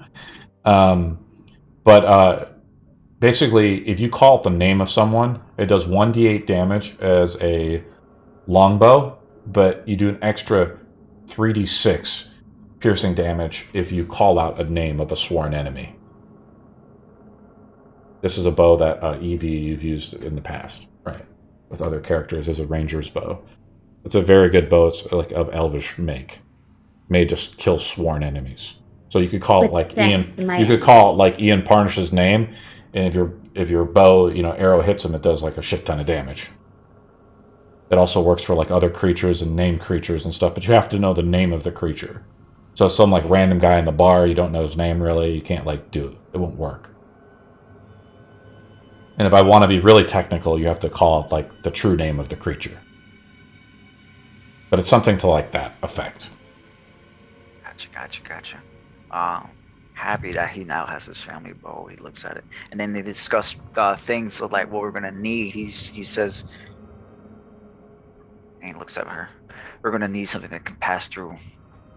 Speaker 2: Basically, if you call it the name of someone, it does 1d8 damage as a longbow, but you do an extra 3d6 piercing damage if you call out a name of a sworn enemy. This is a bow that Evie you've used in the past, right? With other characters as a ranger's bow. It's a very good bow. It's like of elvish make, made to kill sworn enemies. So you could call it like Ian. You could call it like Ian Parnish's name. And if your bow, arrow hits him, it does like a shit ton of damage. It also works for like other creatures and named creatures and stuff, but you have to know the name of the creature. So some like random guy in the bar, you don't know his name really, you can't like do it. It won't work. And if I want to be really technical, you have to call it like the true name of the creature. But it's something to like that effect.
Speaker 1: Gotcha. Happy that he now has his family bow. He looks at it, and then they discuss things of like what we're gonna need. He says, and he looks at her. We're gonna need something that can pass through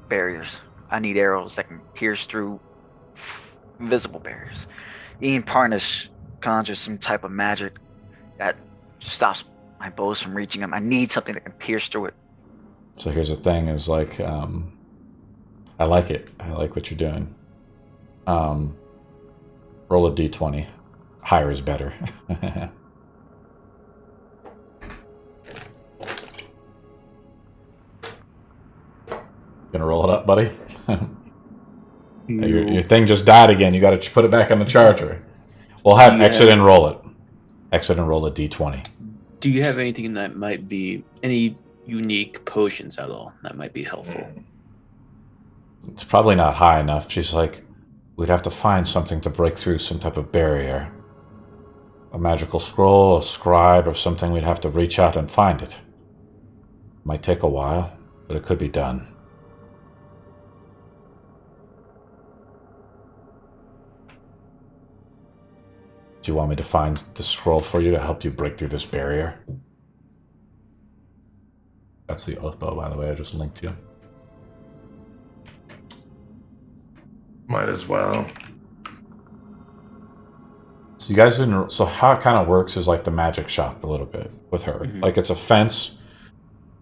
Speaker 1: barriers. I need arrows that can pierce through invisible barriers. Ian Parnish conjures some type of magic that stops my bows from reaching him. I need something that can pierce through it.
Speaker 2: So here's the thing: is like, I like it. I like what you're doing. Roll a d20. Higher is better. Gonna roll it up, buddy? Your thing just died again. You gotta put it back on the charger. We'll have Exit and roll it. Exit and roll a d20.
Speaker 4: Do you have anything that might be any unique potions at all that might be helpful?
Speaker 2: It's probably not high enough. She's like, we'd have to find something to break through some type of barrier. A magical scroll, a scribe, or something. We'd have to reach out and find it. Might take a while, but it could be done. Do you want me to find the scroll for you to help you break through this barrier? That's the oath bow, by the way. I just linked you.
Speaker 5: Might as well.
Speaker 2: So you guys didn't. So how it kind of works is like the magic shop a little bit with her.
Speaker 4: Mhm.
Speaker 2: Like it's a fence.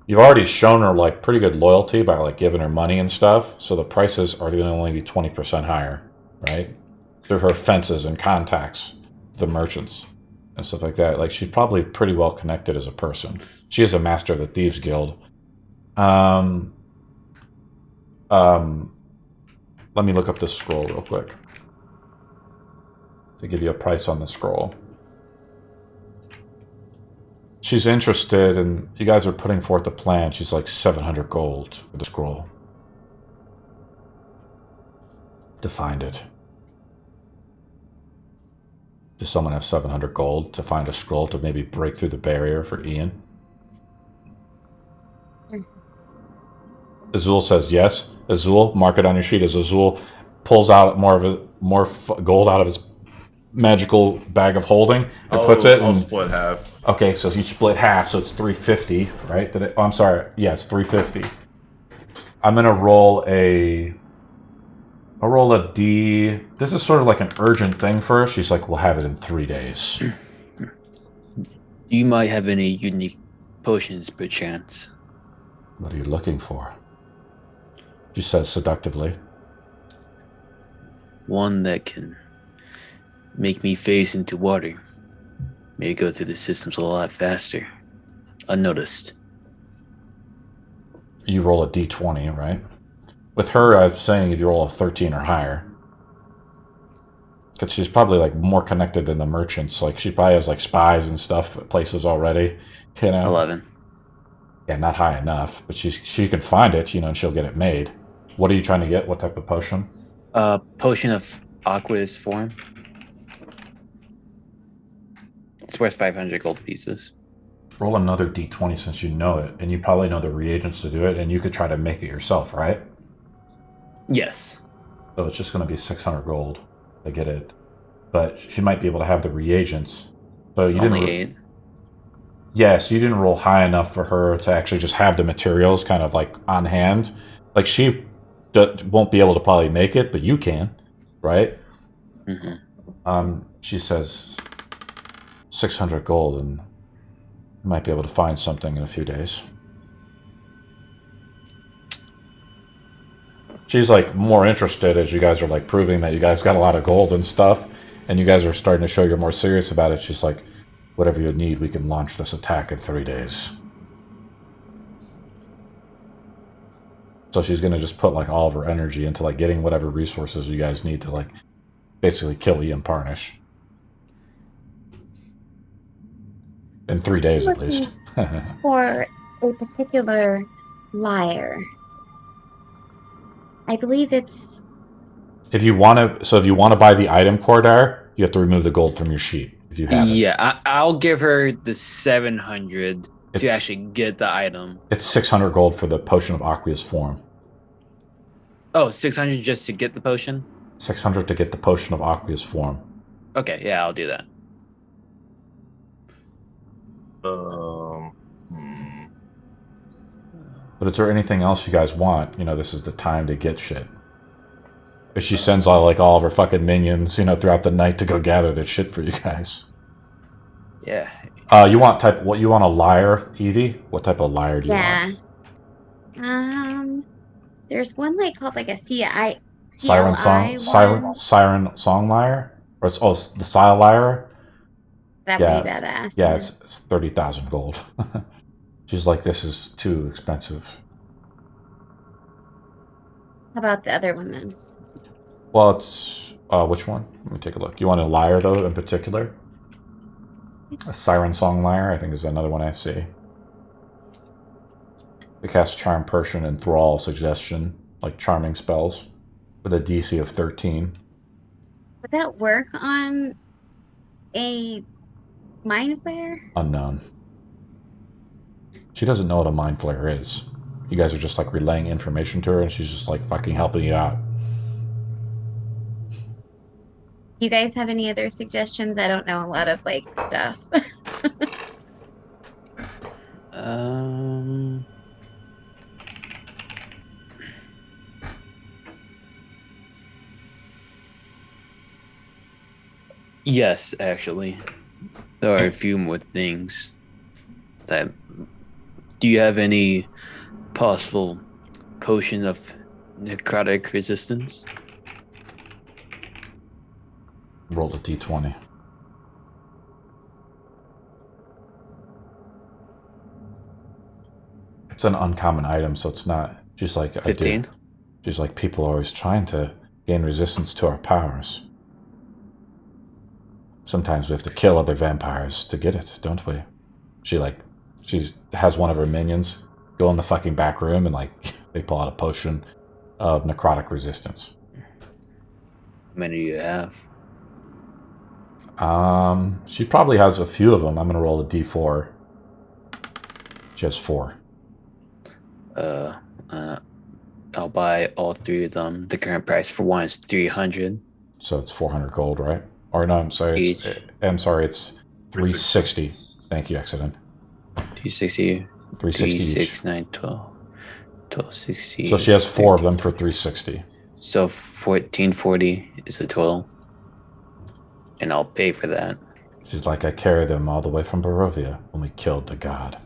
Speaker 2: You've already shown her like pretty good loyalty by like giving her money and stuff. So the prices are going to only be 20% higher, right? Through her fences and contacts, the merchants and stuff like that. Like she's probably pretty well connected as a person. She is a master of the Thieves Guild. Let me look up this scroll real quick to give you a price on the scroll. She's interested, and you guys are putting forth a plan. She's like 700 gold for the scroll to find it. Does someone have 700 gold to find a scroll to maybe break through the barrier for Ian? Azul says yes. Azul, mark it on your sheet as Azul pulls out more gold out of his magical bag of holding and puts it.
Speaker 5: I'll split half.
Speaker 2: Okay, so you split half, so it's 350, right? Oh, I'm sorry. Yeah, it's 350. I'm gonna roll a. I'll roll a D. This is sort of like an urgent thing for her. She's like, we'll have it in 3 days.
Speaker 4: You might have any unique potions, perchance.
Speaker 2: What are you looking for? She says seductively.
Speaker 4: One that can make me phase into water. Maybe go through the systems a lot faster. Unnoticed.
Speaker 2: You roll a D20, right? With her, I'm saying if you roll a 13 or higher. Because she's probably like more connected than the merchants. Like she probably has like spies and stuff at places already. You know?
Speaker 4: 11.
Speaker 2: Yeah, not high enough. But she can find it, and she'll get it made. What are you trying to get? What type of potion?
Speaker 4: Potion of aqueous form. It's worth 500 gold pieces.
Speaker 2: Roll another D20 since you know it, and you probably know the reagents to do it, and you could try to make it yourself, right?
Speaker 4: Yes.
Speaker 2: So it's just going to be 600 gold to get it. But she might be able to have the reagents. So you
Speaker 4: Only
Speaker 2: didn't.
Speaker 4: 8.
Speaker 2: Yeah, so you didn't roll high enough for her to actually just have the materials kind of like on hand. Like she won't be able to probably make it, but you can, right?
Speaker 4: Mm-hmm.
Speaker 2: She says 600 gold, and you might be able to find something in a few days. She's like more interested as you guys are like proving that you guys got a lot of gold and stuff, and you guys are starting to show you're more serious about it. She's like, whatever you need, we can launch this attack in 3 days. So she's going to just put like all of her energy into like getting whatever resources you guys need to like basically kill Ian Parnish. In 3 days at least.
Speaker 3: For a particular lyre. I believe it's...
Speaker 2: If you want to buy the item Cordar, you have to remove the gold from your sheet if you have it.
Speaker 4: Yeah, I'll give her the 700 to actually get the item.
Speaker 2: It's 600 gold for the potion of aqueous form.
Speaker 4: Oh, 600 just to get the potion?
Speaker 2: 600 to get the potion of aqueous form.
Speaker 4: Okay, yeah, I'll do that.
Speaker 2: But is there anything else you guys want? This is the time to get shit. If she sends all of her fucking minions, throughout the night to go gather that shit for you guys.
Speaker 4: Yeah.
Speaker 2: You want a lyre, Evie? What type of lyre do you want?
Speaker 3: There's one called a
Speaker 2: Siren song lyre? Or it's the Sile lyre?
Speaker 3: That would be badass.
Speaker 2: Yeah, it's 30,000 gold. She's like, this is too expensive.
Speaker 3: How about the other one then?
Speaker 2: Well, it's which one? Let me take a look. You want a lyre though in particular? A Siren Song Lyre, I think, is another one I see. They cast Charm, Person, Enthrall, Suggestion, like charming spells, with a DC of 13.
Speaker 3: Would that work on a Mind Flare?
Speaker 2: Unknown. She doesn't know what a Mind Flare is. You guys are just like relaying information to her, and she's just like fucking helping you out.
Speaker 3: You guys have any other suggestions? I don't know a lot of like stuff.
Speaker 4: Yes, actually. There are a few more things that... Do you have any possible potion of necrotic resistance?
Speaker 2: Roll a d20. It's an uncommon item, so it's not... She's like...
Speaker 4: 15?
Speaker 2: She's like, people are always trying to gain resistance to our powers. Sometimes we have to kill other vampires to get it, don't we? She has one of her minions go in the fucking back room and like they pull out a potion of necrotic resistance.
Speaker 4: How many do you have?
Speaker 2: She probably has a few of them. I'm gonna roll a d4. She has 4.
Speaker 4: I'll buy all 3 of them. The current price for one is 300.
Speaker 2: So it's 400 gold, right? Or no, I'm sorry. It's 360. Thank you, accident.
Speaker 4: 260.
Speaker 2: 360
Speaker 4: 3,
Speaker 2: each.
Speaker 4: 6, 9, 12. 1260.
Speaker 2: So she has 4 of them for 360.
Speaker 4: So 1440 is the total. And I'll pay for that.
Speaker 2: She's like, I carried them all the way from Barovia when we killed the god.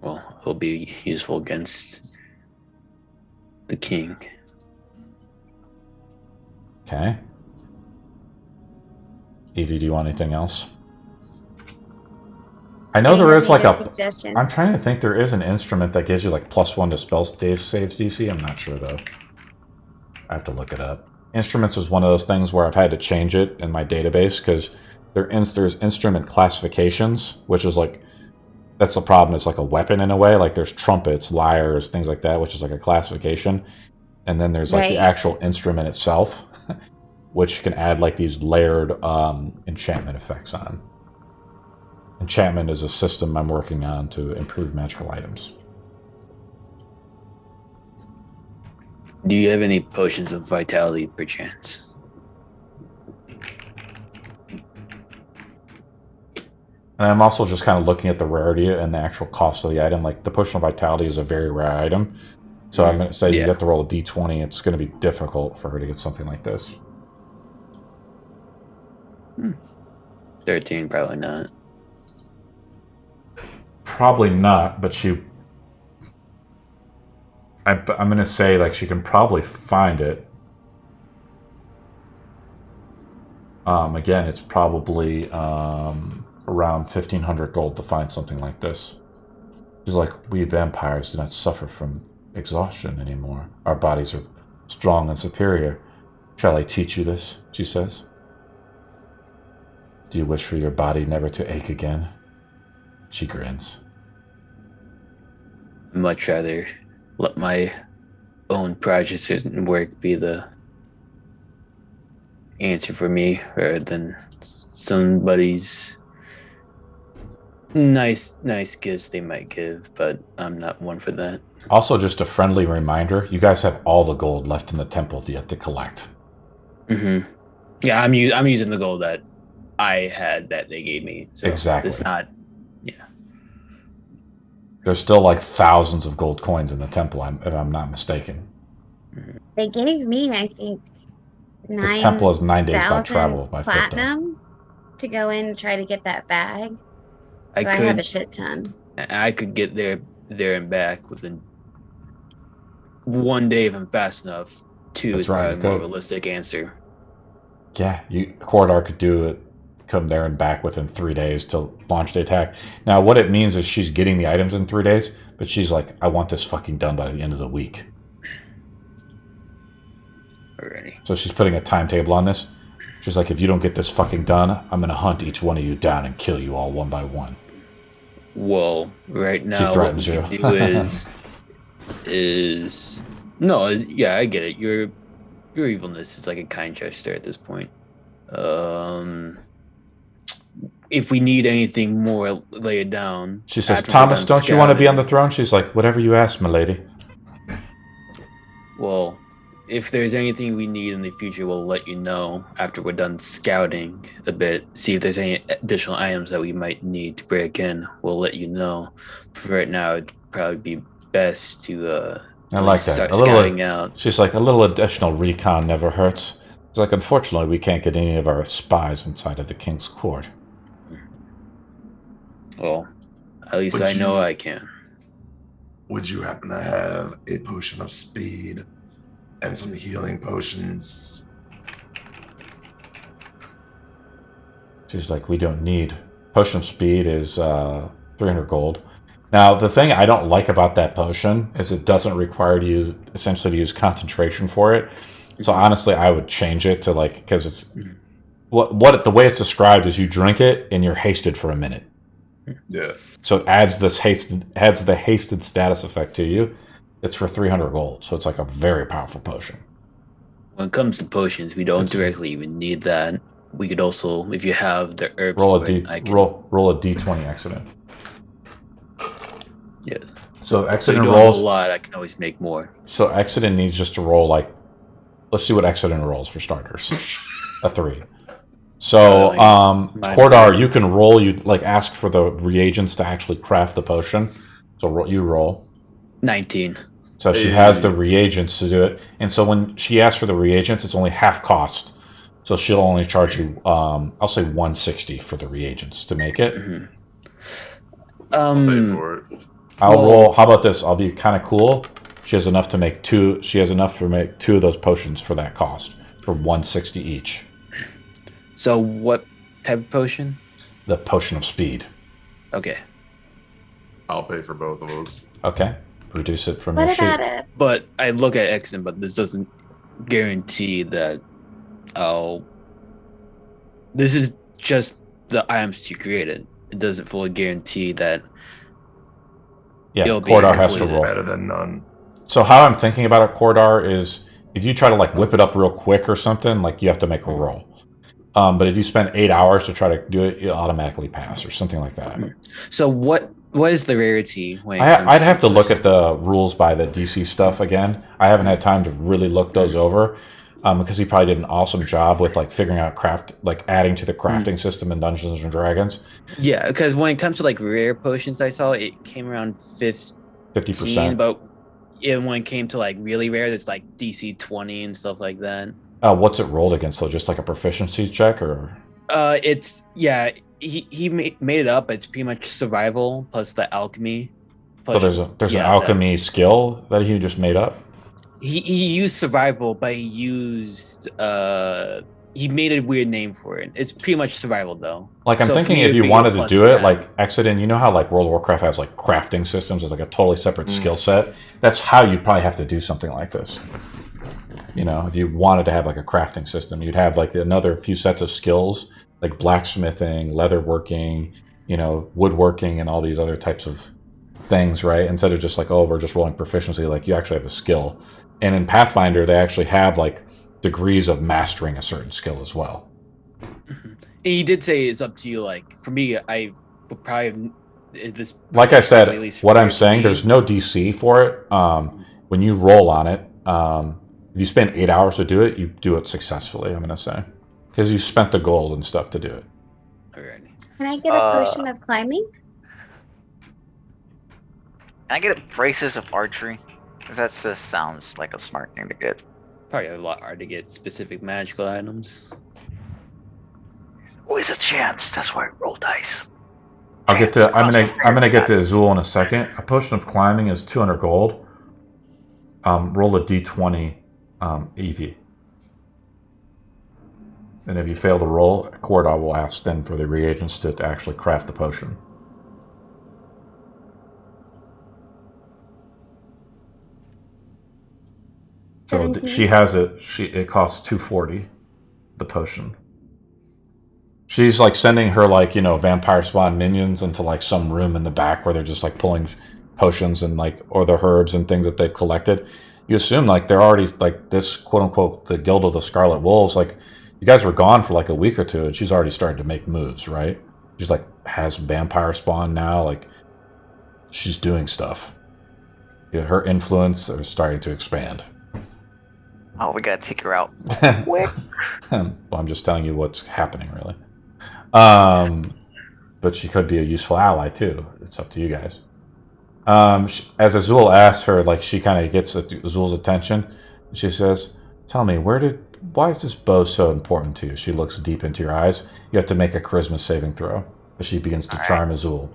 Speaker 4: Well, it'll be useful against the king.
Speaker 2: Okay. Evie, do you want anything else? I know there is like a...
Speaker 3: suggestion.
Speaker 2: I'm trying to think, there is an instrument that gives you like +1 to spell saves DC. I'm not sure though. I have to look it up. Instruments is one of those things where I've had to change it in my database because there's instrument classifications, which is like... That's the problem. It's like a weapon in a way. Like there's trumpets, lyres, things like that, which is like a classification. And then there's like the actual instrument itself, which can add like these layered enchantment effects on. Enchantment is a system I'm working on to improve magical items.
Speaker 4: Do you have any potions of vitality, perchance?
Speaker 2: And I'm also just kind of looking at the rarity and the actual cost of the item. Like the potion of vitality is a very rare item. So I'm going to say you have to roll a d20. It's going to be difficult for her to get something like this.
Speaker 4: 13, probably not.
Speaker 2: Probably not, but I'm going to say like she can probably find it. Again, it's probably around 1,500 gold to find something like this. It's like, we vampires do not suffer from exhaustion anymore. Our bodies are strong and superior. Shall I teach you this? She says. Do you wish for your body never to ache again? She grins.
Speaker 4: I'd much rather let my own projects and work be the answer for me rather than somebody's nice gifts they might give, but I'm not one for that.
Speaker 2: Also, just a friendly reminder, you guys have all the gold left in the temple yet to collect.
Speaker 4: Mm-hmm. Yeah, I'm using the gold that I had that they gave me. So
Speaker 2: exactly.
Speaker 4: It's not...
Speaker 2: There's still like thousands of gold coins in the temple, if I'm not mistaken.
Speaker 3: They gave me, I think,
Speaker 2: the temple is 9 days by travel by
Speaker 3: platinum to go in and try to get that bag. So I have a shit ton.
Speaker 4: I could get there and back within 1 day if I'm fast enough. 2 is probably a more realistic answer.
Speaker 2: Yeah, Corridor could do it. Come there and back within 3 days to launch the attack. Now, what it means is she's getting the items in 3 days, but she's like, I want this fucking done by the end of the week.
Speaker 4: Alrighty.
Speaker 2: So she's putting a timetable on this. She's like, if you don't get this fucking done, I'm going to hunt each one of you down and kill you all one by one.
Speaker 4: Well, right now,
Speaker 2: She
Speaker 4: what we
Speaker 2: threatens
Speaker 4: can
Speaker 2: you.
Speaker 4: do no, yeah, I get it. Your evilness is like a kind gesture at this point. If we need anything more, lay it down.
Speaker 2: She says, Thomas, don't you want to be on the
Speaker 4: scouting.
Speaker 2: throne? She's like, whatever you ask, milady.
Speaker 4: Well, if there's anything we need in the future, we'll let you know after we're done scouting a bit. See if there's any additional items that we might need to break in. We'll let you know. For right now, it'd probably be best to
Speaker 2: I like that.
Speaker 4: start
Speaker 2: A little,
Speaker 4: scouting out.
Speaker 2: she's like, a little additional recon never hurts. She's like, unfortunately, we can't get any of our spies inside of the king's court.
Speaker 4: Well, at least I know I can.
Speaker 5: Would you happen to have a potion of speed and some healing potions?
Speaker 2: She's like, we don't need. Potion of speed is 300 gold. Now, the thing I don't like about that potion is it doesn't require to use, essentially, to use concentration for it. So honestly, I would change it to like, because it's the way it's described is you drink it and you're hasted for a minute.
Speaker 5: Yeah.
Speaker 2: So it adds the hasted status effect to you. It's for 300 gold, so it's like a very powerful potion.
Speaker 4: When it comes to potions, we don't directly even need that. We could also, if you have the herbs,
Speaker 2: roll a d20 accident.
Speaker 4: Yes.
Speaker 2: So
Speaker 4: So
Speaker 2: accident
Speaker 4: you
Speaker 2: rolls
Speaker 4: a lot. I can always make more.
Speaker 2: So accident needs just to roll like, let's see what accident rolls for starters. A 3. So Cordar, you can roll. You like ask for the reagents to actually craft the potion. So you roll
Speaker 4: 19.
Speaker 2: So she has the reagents to do it, and so when she asks for the reagents, it's only half cost. So she'll only charge you, I'll say 160 for the reagents to make it.
Speaker 5: I'll pay for it.
Speaker 2: I'll roll. How about this? I'll be kind of cool. She has enough to make 2. She has enough to make 2 of those potions for that cost, for 160 each.
Speaker 4: So what type of potion?
Speaker 2: The potion of speed.
Speaker 4: Okay.
Speaker 5: I'll pay for both of those.
Speaker 2: Okay. Reduce it from
Speaker 3: What
Speaker 2: your
Speaker 3: about
Speaker 2: sheet.
Speaker 3: it?
Speaker 4: But I look at accident, but this doesn't guarantee that this is just the items you created. It doesn't fully guarantee that.
Speaker 2: Yeah,
Speaker 4: it'll be
Speaker 2: Cordar has to
Speaker 4: completed.
Speaker 2: roll.
Speaker 5: Better than none.
Speaker 2: So how I'm thinking about it, Cordar, is if you try to like whip it up real quick or something, like you have to make a roll. But if you spend 8 hours to try to do it, you'll automatically pass or something like that.
Speaker 4: So what is the rarity? When
Speaker 2: I'd have to look at the rules by the DC stuff again. I haven't had time to really look those over because he probably did an awesome job with like figuring out adding to the crafting system in Dungeons and Dragons.
Speaker 4: Yeah, because when it comes to like rare potions, I saw it came around
Speaker 2: 50%.
Speaker 4: But when it came to like really rare, it's like DC 20 and stuff like that.
Speaker 2: What's it rolled against? So just like a proficiency check, or?
Speaker 4: It's He made it up. It's pretty much survival plus the alchemy.
Speaker 2: So there's an alchemy skill that he just made up.
Speaker 4: He used survival, but he used he made a weird name for it. It's pretty much survival though.
Speaker 2: Like I'm thinking if you wanted to do it, like Exodus, you know how like World of Warcraft has like crafting systems, it's like a totally separate skill set. That's how you probably have to do something like this. You know, if you wanted to have like a crafting system, you'd have like another few sets of skills, like blacksmithing, leatherworking, woodworking, and all these other types of things, right? Instead of just like, oh, we're just rolling proficiency, like you actually have a skill. And in Pathfinder, they actually have like degrees of mastering a certain skill as well.
Speaker 4: And he did say it's up to you. Like for me, I would probably this.
Speaker 2: Like I said, what I'm saying, there's no DC for it. When you roll on it, if you spend 8 hours to do it, you do it successfully. I'm gonna say because you spent the gold and stuff to do it.
Speaker 4: Alrighty.
Speaker 3: Can I get a potion of climbing?
Speaker 1: Can I get braces of archery? Because that just sounds like a smart thing to get.
Speaker 4: Probably a lot hard to get specific magical items.
Speaker 1: Always a chance. That's why I roll dice.
Speaker 2: I'm gonna get to Azul in a second. A potion of climbing is 200 gold. Roll a d20 EV. And if you fail to roll, Cordar will ask then for the reagents to actually craft the potion. So she has it. It costs 240, the potion. She's like sending her like, vampire spawn minions into like some room in the back where they're just like pulling potions and like, or the herbs and things that they've collected. You assume like they're already like this quote unquote the Guild of the Scarlet Wolves. Like you guys were gone for like a week or two, and she's already started to make moves, right? She's like has vampire spawn now. Like she's doing stuff. Her influence is starting to expand.
Speaker 1: Oh, we gotta take her out.
Speaker 2: Well, I'm just telling you what's happening, really. But she could be a useful ally too. It's up to you guys. As Azul asks her, like she kind of gets Azul's attention. She says, "Tell me, why is this bow so important to you?" She looks deep into your eyes. You have to make a charisma saving throw as she begins to charm Azul.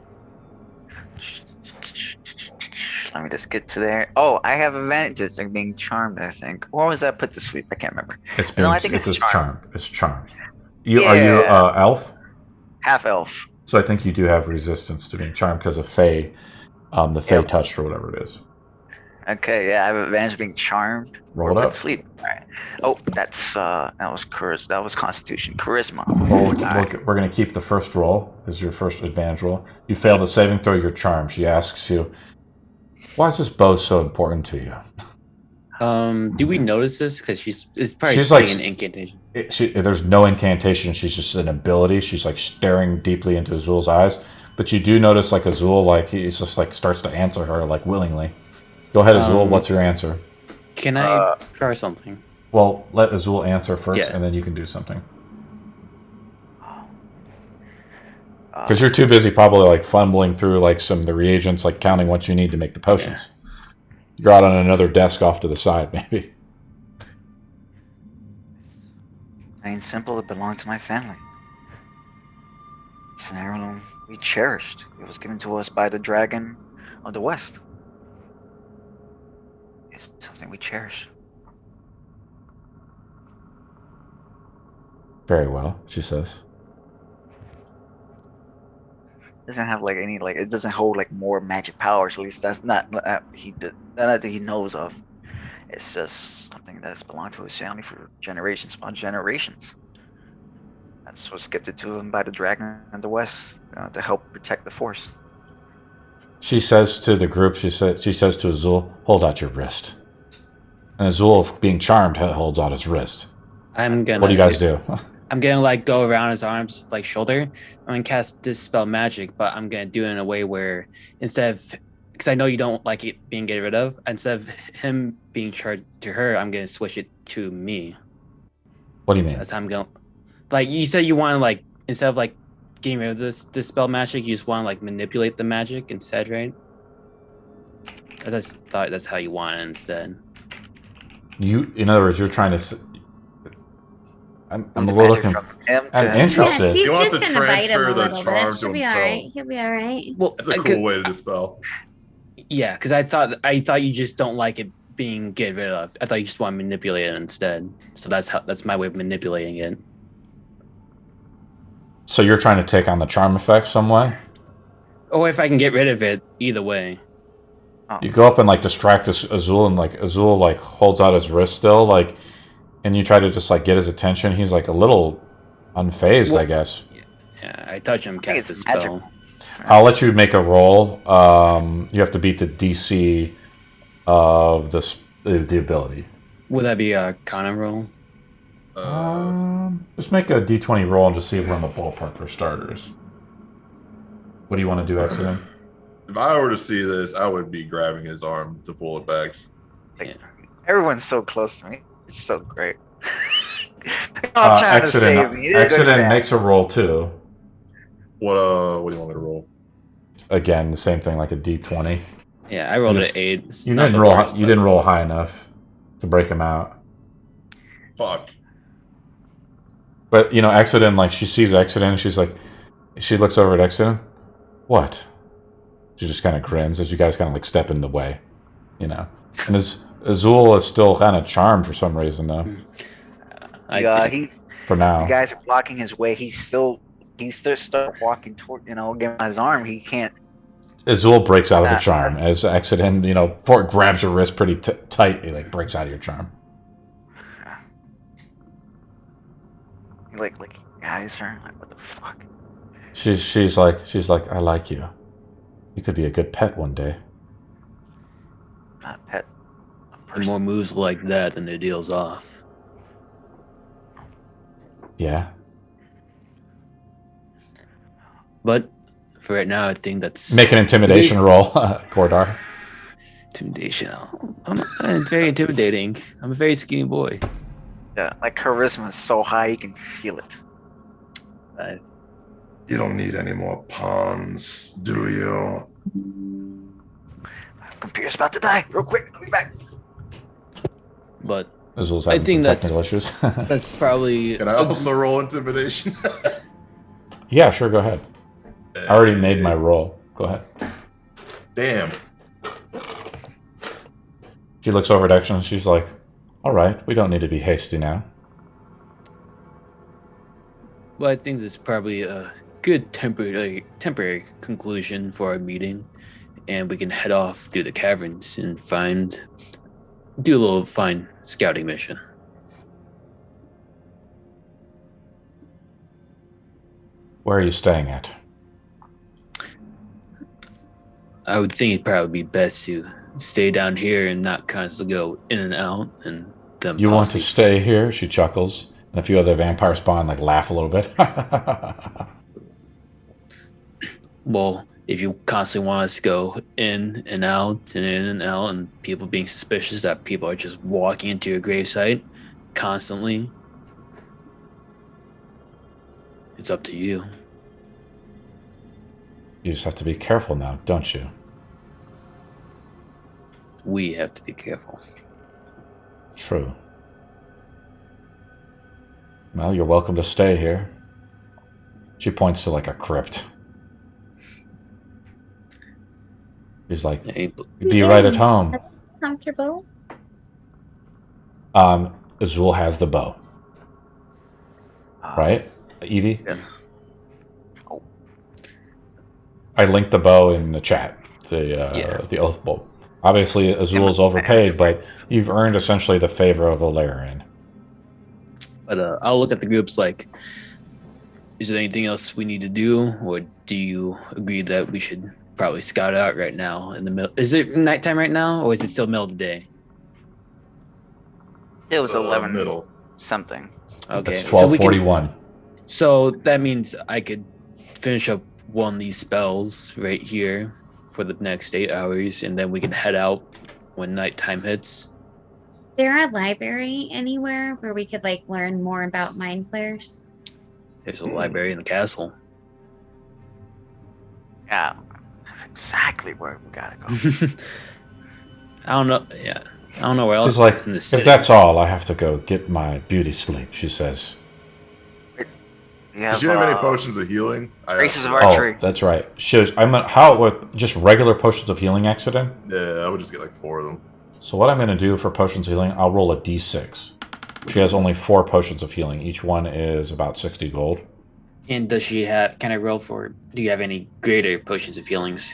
Speaker 1: Let me just get to there. Oh, I have advantages of being charmed, I think. Or was that put to sleep? I can't remember.
Speaker 2: I think it's charm. It's charm. Are you elf?
Speaker 1: Half elf.
Speaker 2: So I think you do have resistance to being charmed because of Fey, the Fey touch or whatever it is.
Speaker 1: Okay, yeah, I have advantage of being charmed.
Speaker 2: Roll it up.
Speaker 1: Sleep. All right. Oh, that was charisma. That was Constitution. Charisma.
Speaker 2: We're going to keep the first roll as your first advantage roll. You fail the saving throw. You're charmed. She asks you, "Why is this bow so important to you?"
Speaker 4: Do we notice this? Because it's probably
Speaker 2: like
Speaker 4: an incantation.
Speaker 2: There's no incantation. She's just an ability. She's like staring deeply into Azul's eyes. But you do notice like Azul, like he's just like starts to answer her like willingly. Go ahead, Azul. What's your answer?
Speaker 4: Can I try something?
Speaker 2: Well, let Azul answer first, and then you can do something. Because you're too busy probably like fumbling through like some of the reagents, like counting what you need to make the potions. You're out on another desk off to the side, maybe.
Speaker 1: Plain simple, it belonged to my family. It's an heirloom we cherished. It was given to us by the Dragon of the West. It's something we cherish.
Speaker 2: Very well, she says.
Speaker 1: Doesn't have like any it doesn't hold like more magic powers. At least that's not that he knows of. It's just something that's belonged to his family for generations upon generations. That's what's gifted to him by the Dragon of the West to help protect the Force.
Speaker 2: She says to the group, she says to Azul, "Hold out your wrist." And Azul, being charmed, holds out his wrist.
Speaker 4: What
Speaker 2: do you guys do?
Speaker 4: I'm gonna like go around his arms, like shoulder. I'm gonna cast Dispel Magic, but I'm gonna do it in a way where instead of, because I know you don't like it being get rid of, instead of him being charged to her, I'm gonna switch it to me.
Speaker 2: What do you mean?
Speaker 4: That's how I'm going. Like you said, you want to like instead of like getting rid of this Dispel Magic, you just want to like manipulate the magic instead, right? That's how you want it instead.
Speaker 2: In other words, you're trying to. I'm a little I'm interested.
Speaker 5: He wants to transfer the charm to
Speaker 3: He'll be
Speaker 5: himself.
Speaker 3: all right. He'll be all right.
Speaker 4: Well,
Speaker 5: that's a cool way to dispel.
Speaker 4: Yeah, because I thought you just don't like it being get rid of. I thought you just want to manipulate it instead. So that's my way of manipulating it.
Speaker 2: So you're trying to take on the charm effect some way?
Speaker 4: Or if I can get rid of it, either way.
Speaker 2: You go up and like distract Azul, and like Azul like holds out his wrist still, like, and you try to just like get his attention. He's like a little unfazed, I guess.
Speaker 4: Yeah, I touch him, cast a spell.
Speaker 2: I'll let you make a roll. You have to beat the DC of the ability.
Speaker 4: Would that be a Kana roll?
Speaker 2: Just make a D20 roll and just see if we're in the ballpark for starters. What do you want to do, Accident?
Speaker 5: If I were to see this, I would be grabbing his arm to pull it back.
Speaker 1: Everyone's so close to me. It's so great. I'm trying to save me.
Speaker 2: Accident makes a roll too.
Speaker 5: What do you want me to roll?
Speaker 2: Again, the same thing, like a D20.
Speaker 4: Yeah, I rolled an 8.
Speaker 2: You didn't roll high enough to break him out.
Speaker 5: Fuck.
Speaker 2: But Accident, like she sees Accident, she's like, she looks over at Accident. What? She just kind of grins as you guys kind of like step in the way, And Azul is still kind of charmed for some reason, though. For now,
Speaker 1: you guys are blocking his way. He still start walking toward, getting his arm. He can't.
Speaker 2: Azul breaks out of the charm as Accident, before it grabs your wrist pretty tight. It like breaks out of your charm.
Speaker 1: Like Guys, her. Like, what the fuck?
Speaker 2: She's like, I like you. You could be a good pet one day.
Speaker 1: Not a pet. A
Speaker 4: And
Speaker 1: person.
Speaker 4: more moves like that, and the deal's off.
Speaker 2: Yeah.
Speaker 4: But for right now, I think that's
Speaker 2: Make an intimidation roll, Gordar.
Speaker 4: intimidation. I'm very intimidating. I'm a very skinny boy.
Speaker 1: Yeah, my charisma is so high you can feel it.
Speaker 5: You don't need any more pawns, do you?
Speaker 1: Computer's about to die. Real quick, I'll be back.
Speaker 4: But
Speaker 2: Azul's
Speaker 4: I
Speaker 2: having
Speaker 4: think
Speaker 2: some
Speaker 4: that's-
Speaker 2: technical issues.
Speaker 4: that's probably.
Speaker 5: Can I also roll intimidation?
Speaker 2: Yeah, sure, go ahead. I already made my roll. Go ahead.
Speaker 5: Damn.
Speaker 2: She looks over at Action and she's like, all right, we don't need to be hasty now.
Speaker 4: Well, I think this is probably a good temporary conclusion for our meeting, and we can head off through the caverns and do a little fine scouting mission.
Speaker 2: Where are you staying at?
Speaker 4: I would think it'd probably be best to stay down here and not constantly go in and out. And them
Speaker 2: You want to
Speaker 4: possibly-
Speaker 2: stay here? She chuckles. And a few other vampires spawn, like, laugh a little bit.
Speaker 4: Well, if you constantly want us to go in and out and in and out, and people being suspicious that people are just walking into your gravesite constantly, it's up to you.
Speaker 2: You just have to be careful now, don't you?
Speaker 4: We have to be careful.
Speaker 2: True. Well, you're welcome to stay here. She points to, like, a crypt. He's like,
Speaker 4: Ain't-
Speaker 2: you'd be right at home.
Speaker 3: That's comfortable.
Speaker 2: Azul has the bow, right? Evie?
Speaker 1: Yeah. Oh.
Speaker 2: I linked the bow in the chat. The oath bow. Obviously, Azul's overpaid, but you've earned essentially the favor of Ellarian.
Speaker 4: But I'll look at the groups like, is there anything else we need to do? Or do you agree that we should probably scout out right now in the middle? Is it nighttime right now, or is it still middle of the day?
Speaker 1: It was 11
Speaker 5: Middle.
Speaker 1: something.
Speaker 4: Okay,
Speaker 2: It's
Speaker 4: so we can.
Speaker 2: 12:41.
Speaker 4: So that means I could finish up one of these spells right here for the next 8 hours, and then we can head out when nighttime hits.
Speaker 3: Is there a library anywhere where we could like learn more about mind flayers?
Speaker 4: There's a library in the castle.
Speaker 1: Yeah, exactly where we gotta go.
Speaker 4: I don't know. Yeah, I don't know where else.
Speaker 2: She's like,
Speaker 4: in the
Speaker 2: if
Speaker 4: city.
Speaker 2: that's all, I have to go get my beauty sleep, she says.
Speaker 1: You have,
Speaker 5: Does she have any potions of healing?
Speaker 1: Graces of
Speaker 2: Oh,
Speaker 1: archery.
Speaker 2: that's right. How with just regular potions of healing accident?
Speaker 5: Yeah, I would just get like 4 of them.
Speaker 2: So what I'm going to do for potions of healing, I'll roll a d6. She has only 4 potions of healing. Each one is about 60 gold.
Speaker 4: And does she have? Can I roll for? Do you have any greater potions of healings?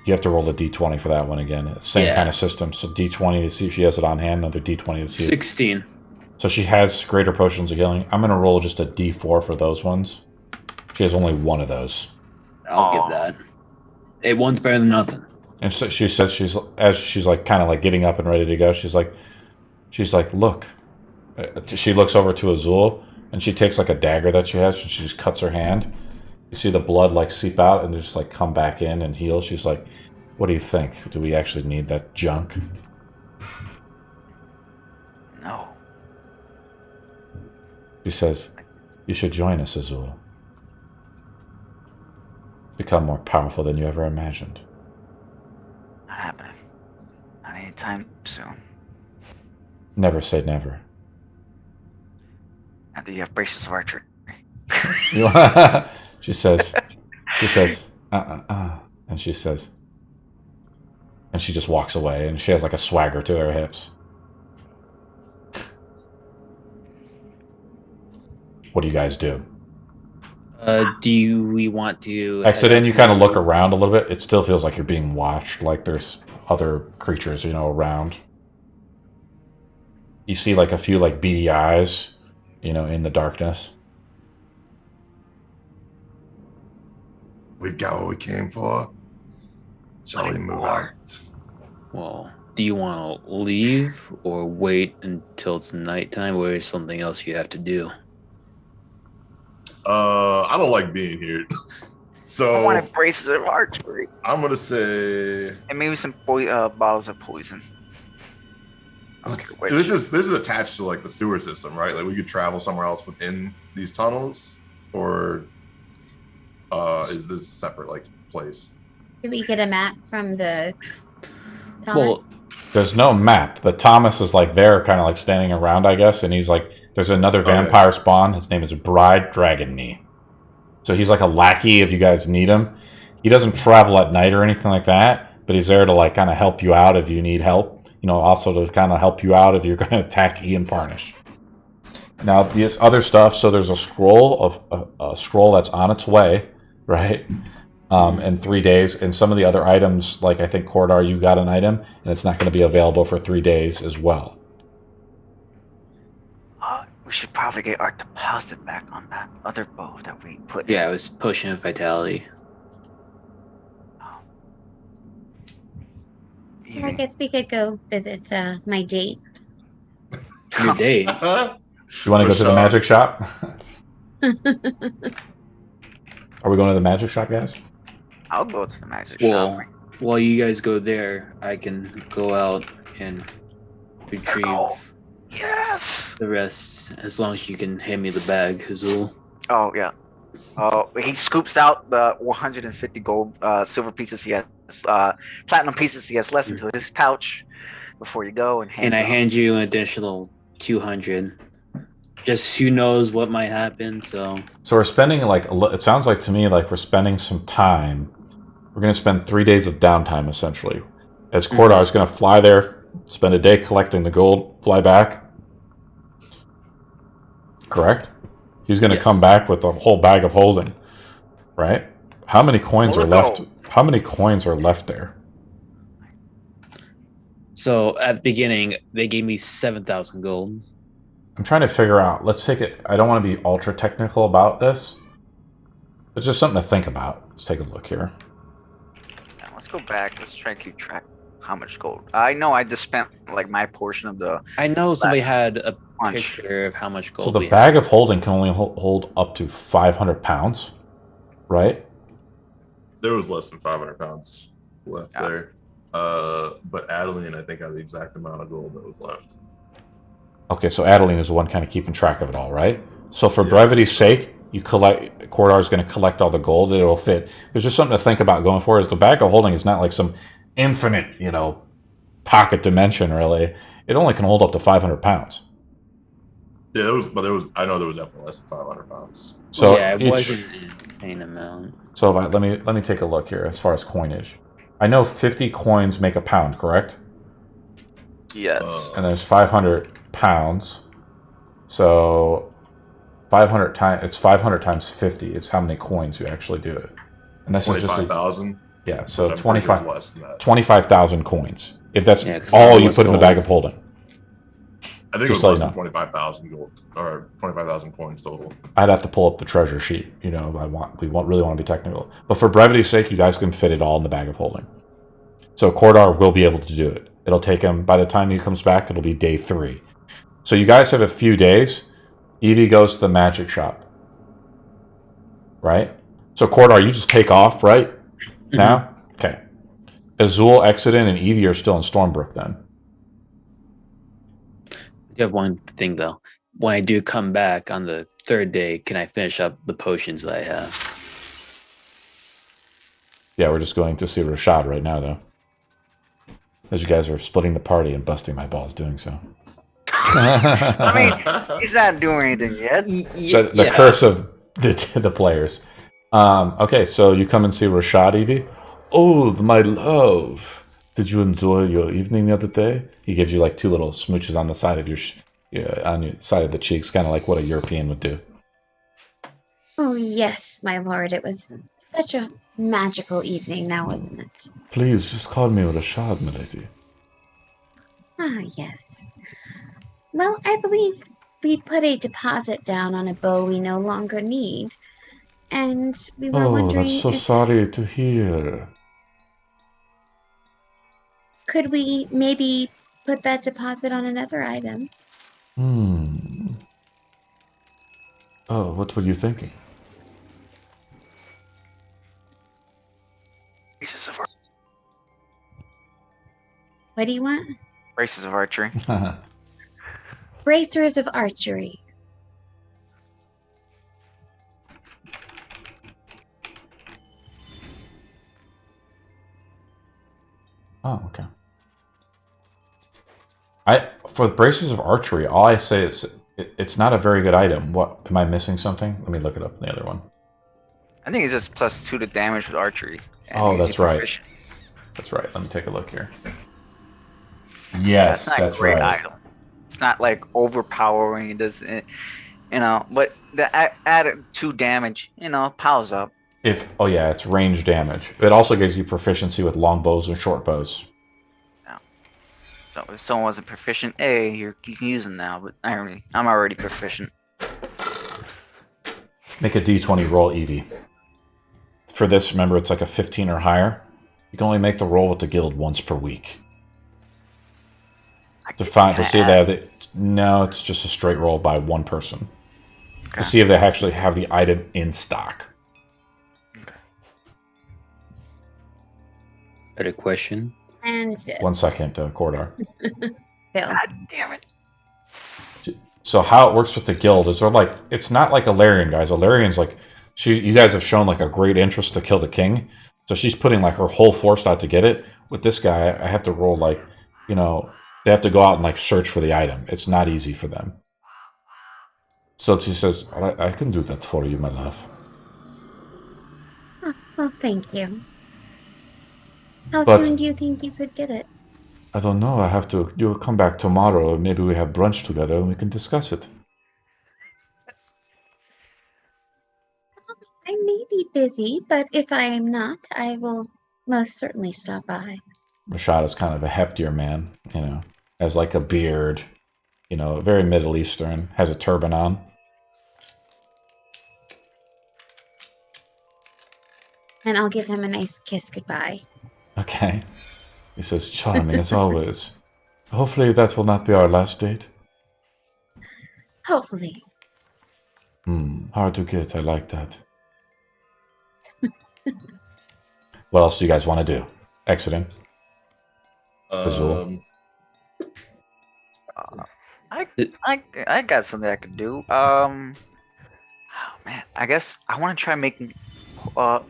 Speaker 2: You have to roll a d20 for that one again. Same
Speaker 4: Yeah.
Speaker 2: kind of system. So d20 to see if she has it on hand, another d20 to see.
Speaker 4: 16.
Speaker 2: So she has greater potions of healing. I'm going to roll just a d4 for those ones. She has only 1 of those.
Speaker 4: I'll
Speaker 1: Aw.
Speaker 4: give that. Hey, one's better than nothing.
Speaker 2: And so she says she's like kind of like getting up and ready to go. She's like, look. She looks over to Azul and she takes like a dagger that she has and she just cuts her hand. You see the blood like seep out and just like come back in and heal. She's like, what do you think? Do we actually need that junk?
Speaker 1: No.
Speaker 2: She says, you should join us, Azul. Become more powerful than you ever imagined.
Speaker 1: Not happening. Not anytime soon.
Speaker 2: Never say never.
Speaker 1: Now that you have braces of archery.
Speaker 2: You- she says, and she says, and she just walks away, and she has like a swagger to her hips. What do you guys do?
Speaker 4: Do we want to
Speaker 2: Exit in, you kind of look around a little bit. It still feels like you're being watched, like there's other creatures, around. You see like a few like beady eyes, in the darkness.
Speaker 5: We've got what we came for. Shall we move out?
Speaker 4: Well, do you want to leave or wait until it's nighttime, or is something else you have to do?
Speaker 5: I don't like being here. So
Speaker 1: I wanted braces of archery.
Speaker 5: I'm gonna say,
Speaker 1: and maybe some bottles of poison.
Speaker 5: this is attached to like the sewer system, right? Like we could travel somewhere else within these tunnels, or is this a separate like place?
Speaker 3: Did we get a map from the Thomas?
Speaker 4: Well,
Speaker 2: There's no map, but Thomas is like there, kind of like standing around, I guess, and he's like, there's another vampire spawn. His name is Bride Dragon Knee. So he's like a lackey if you guys need him. He doesn't travel at night or anything like that, but he's there to like kind of help you out if you need help. You know, also to kind of help you out if you're going to attack Ian Parnish. Now, this other stuff, so there's a scroll of a scroll that's on its way, right? In 3 days, and some of the other items, like I think Cordar, you got an item, and it's not going to be available for 3 days as well.
Speaker 1: We should probably get our deposit back on that other bow that we put.
Speaker 4: Yeah, it was potion of vitality.
Speaker 3: I guess we could go visit my date.
Speaker 4: Your date?
Speaker 2: You want to go to the magic shop? Are we going to the magic shop, guys?
Speaker 1: I'll go to the magic shop.
Speaker 4: While you guys go there, I can go out and retrieve the rest, as long as you can hand me the bag, Azul.
Speaker 1: Oh, yeah. He scoops out the 150 gold, silver pieces he has, platinum pieces he has left into his pouch before you go. And
Speaker 4: I hand you an additional 200. Just who knows what might happen, so
Speaker 2: we're spending it sounds like to me like we're spending some time. We're going to spend 3 days of downtime, essentially. As Cordar is going to fly there, spend a day collecting the gold, fly back. Correct? He's going to come back with a whole bag of holding, right? How many coins are left? How many coins are left there?
Speaker 4: So at the beginning, they gave me 7,000 gold.
Speaker 2: I'm trying to figure out. Let's take it. I don't want to be ultra technical about this. It's just something to think about. Let's take a look here.
Speaker 1: Yeah, let's go back. Let's try and keep track how much gold. I know I just spent like my portion of the.
Speaker 4: I know somebody had a picture of how much gold.
Speaker 2: So the bag of holding can only hold up to 500 pounds, right?
Speaker 5: There was less than 500 pounds left there. But Adeline, I think, has the exact amount of gold that was left.
Speaker 2: Okay, so Adeline is the one kind of keeping track of it all, right? So for brevity's sake, Cordar is going to collect all the gold. It'll fit. There's just something to think about going forward. Is the bag of holding is not like some infinite, pocket dimension, really. It only can hold up to 500 pounds.
Speaker 5: Yeah, I know there was definitely less than 500 pounds.
Speaker 2: So
Speaker 4: it wasn't an insane amount.
Speaker 2: So let me take a look here as far as coinage. I know 50 coins make a pound, correct?
Speaker 1: Yes.
Speaker 2: And there's 500 pounds. So 500 times, it's 500 times 50 is how many coins you actually do it. And that's
Speaker 5: 25,000.
Speaker 2: Yeah, so
Speaker 5: less than that.
Speaker 2: 25,000 coins. If that's all you put in the bag of holding.
Speaker 5: I think it was less than 25,000 gold or 25,000 coins total.
Speaker 2: I'd have to pull up the treasure sheet. We really want to be technical. But for brevity's sake, you guys can fit it all in the bag of holding. So Cordar will be able to do it. It'll take him, by the time he comes back, it'll be day 3. So you guys have a few days. Evie goes to the magic shop. Right? So Cordar, you just take off, right? Now? Okay. Azul, Exodus, and Evie are still in Stormbrook then.
Speaker 4: You have one thing, though. When I do come back on the 3rd day, can I finish up the potions that I have?
Speaker 2: Yeah, we're just going to see Rashad right now, though. As you guys are splitting the party and busting my balls doing so.
Speaker 1: I mean, he's not doing anything yet.
Speaker 2: The curse of the players. Okay, so you come and see Rashad, Evie. Oh, my love. Did you enjoy your evening the other day? He gives you like 2 little smooches on the side of your side of the cheeks, kind of like what a European would do.
Speaker 3: Oh yes, my lord. It was such a magical evening, now wasn't it?
Speaker 2: Please, just call me Rashad, milady.
Speaker 3: Ah, yes. Well, I believe we put a deposit down on a bow we no longer need. and we were
Speaker 2: Oh,
Speaker 3: wondering
Speaker 2: that's so
Speaker 3: if
Speaker 2: sorry to hear.
Speaker 3: could we maybe put that deposit on another item?
Speaker 2: Oh, what were you thinking?
Speaker 1: Braces of,
Speaker 3: What do you want?
Speaker 1: braces of archery.
Speaker 3: Bracers of archery.
Speaker 2: Oh, okay. For the braces of archery, all I say is it's not a very good item. What, am I missing something? Let me look it up in the other one.
Speaker 1: I think it's just +2 to damage with archery.
Speaker 2: Oh,
Speaker 1: it gives
Speaker 2: that's
Speaker 1: you
Speaker 2: right.
Speaker 1: proficient.
Speaker 2: That's right. Let me take a look here. Yes,
Speaker 1: That's not a great item. It's not like overpowering. It doesn't, but the added 2 damage, piles up.
Speaker 2: Oh yeah, it's range damage. It also gives you proficiency with long bows and short bows.
Speaker 1: So if someone wasn't proficient, you can use them now. But I'm already proficient.
Speaker 2: Make a d20 roll, Evie. For this, remember, it's like a 15 or higher. You can only make the roll with the guild once per week. To see if no, it's just a straight roll by one person. Okay. To see if they actually have the item in stock.
Speaker 4: I had a question.
Speaker 3: And
Speaker 2: 1 second, Cordar.
Speaker 3: Phil.
Speaker 1: God damn it.
Speaker 2: So how it works with the guild is it's not like Ellarian, guys. Ellarian's like, you guys have shown like a great interest to kill the king. So she's putting like her whole force out to get it. With this guy, I have to roll they have to go out and like search for the item. It's not easy for them. So she says, I can do that for you, my love.
Speaker 3: Oh, well, thank you. How soon do you think you could get it?
Speaker 2: I don't know. You'll come back tomorrow, and maybe we have brunch together and we can discuss it.
Speaker 3: I may be busy, but if I am not, I will most certainly stop by.
Speaker 2: Rashad is kind of a heftier man, has like a beard, very Middle Eastern, has a turban on.
Speaker 3: And I'll give him a nice kiss goodbye.
Speaker 2: Okay. He says, charming as always. Hopefully that will not be our last date.
Speaker 3: Hopefully.
Speaker 2: Hard to get. I like that. What else do you guys want to do? Exiting?
Speaker 1: I got something I could do. Oh man, I guess I want to try making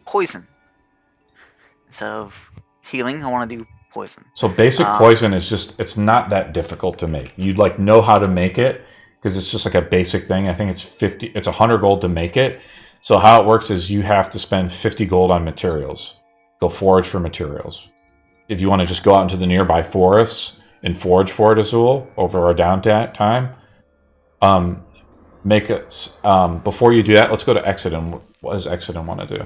Speaker 1: poison instead of healing. I want to do poison.
Speaker 2: So basic poison is it's not that difficult to make. You'd know how to make it because it's just like a basic thing. I think it's 100 gold to make it. So how it works is you have to spend 50 gold on materials. Go forage for materials. If you want to just go out into the nearby forests and forage for it, Azul, over our downtime, before you do that, let's go to Exodus. What does Exodus want to do?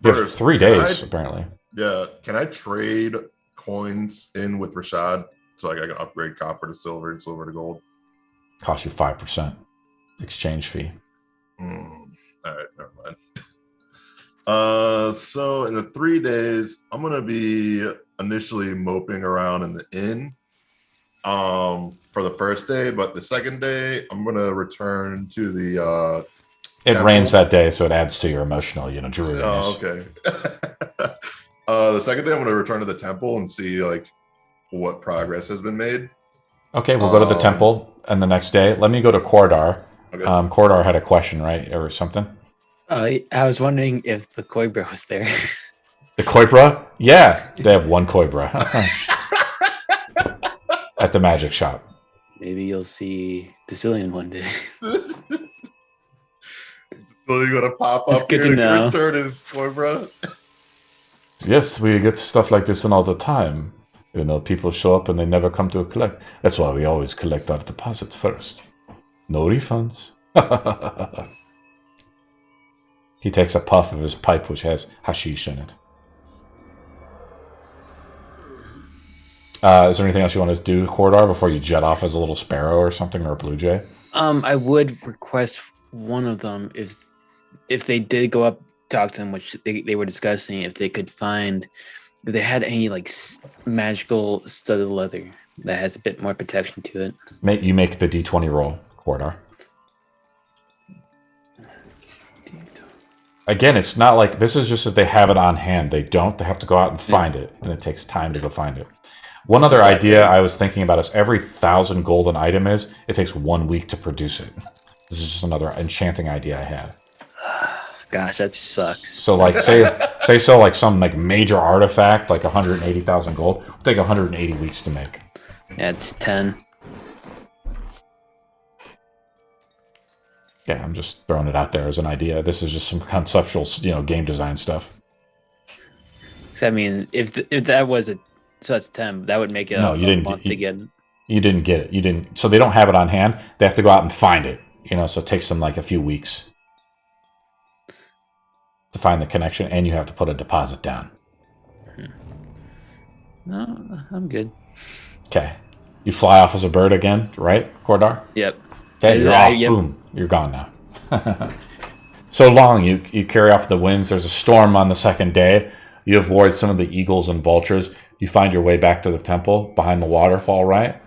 Speaker 2: You have 3 days, apparently.
Speaker 5: Yeah, can I trade coins in with Rashad so I can upgrade copper to silver and silver to gold?
Speaker 2: Cost you 5% exchange fee.
Speaker 5: All right, never mind. So in the 3 days, I'm gonna be initially moping around in the inn for the first day, but the second day I'm gonna return to the
Speaker 2: it
Speaker 5: temple.
Speaker 2: rains that day, so it adds to your emotional, druidiness.
Speaker 5: Oh, okay. The second day I'm gonna return to the temple and see what progress has been made.
Speaker 2: Okay, we'll go to the temple, and the next day, let me go to Cordar.
Speaker 5: Okay.
Speaker 2: Cordar had a question, right, or something?
Speaker 4: I was wondering if the Koibra was there.
Speaker 2: The Koibra? Yeah, they have one Koibra at the magic shop.
Speaker 4: Maybe you'll see Decillion one day.
Speaker 5: So you're gonna pop up.
Speaker 4: It's good to know.
Speaker 5: Return his Koibra.
Speaker 2: Yes, we get stuff like this in all the time. People show up and they never come to collect. That's why we always collect our deposits first. No refunds. He takes a puff of his pipe, which has hashish in it. Is there anything else you want to do, Cordar, before you jet off as a little sparrow or something, or a blue jay?
Speaker 4: I would request one of them, if they did go up, talk to them, which they were discussing, if they could find, if they had any like magical studded leather that has a bit more protection to it.
Speaker 2: You make the D20 roll, Cordar. Again, it's not like this is just that they have it on hand. They don't. They have to go out and find it, and it takes time to go find it. One other idea I was thinking about is every 1,000 gold an item is, it takes 1 week to produce it. This is just another enchanting idea I had.
Speaker 4: Gosh, that sucks.
Speaker 2: So, like, say so, like some like major artifact, like 180,000 gold, would take 180 weeks to make.
Speaker 4: Yeah, it's 10.
Speaker 2: Yeah, I'm just throwing it out there as an idea. This is just some conceptual, game design stuff.
Speaker 4: I mean, if that was so that's 10. That would make it
Speaker 2: no, you didn't
Speaker 4: month to get.
Speaker 2: You didn't get it. You didn't. So they don't have it on hand. They have to go out and find it. So it takes them like a few weeks to find the connection, and you have to put a deposit down.
Speaker 4: No, I'm good.
Speaker 2: Okay. You fly off as a bird again, right, Cordar?
Speaker 4: Yep.
Speaker 2: Okay, you're off. Yep. Boom. You're gone now. So long, you carry off the winds. There's a storm on the second day. You avoid some of the eagles and vultures. You find your way back to the temple behind the waterfall, right?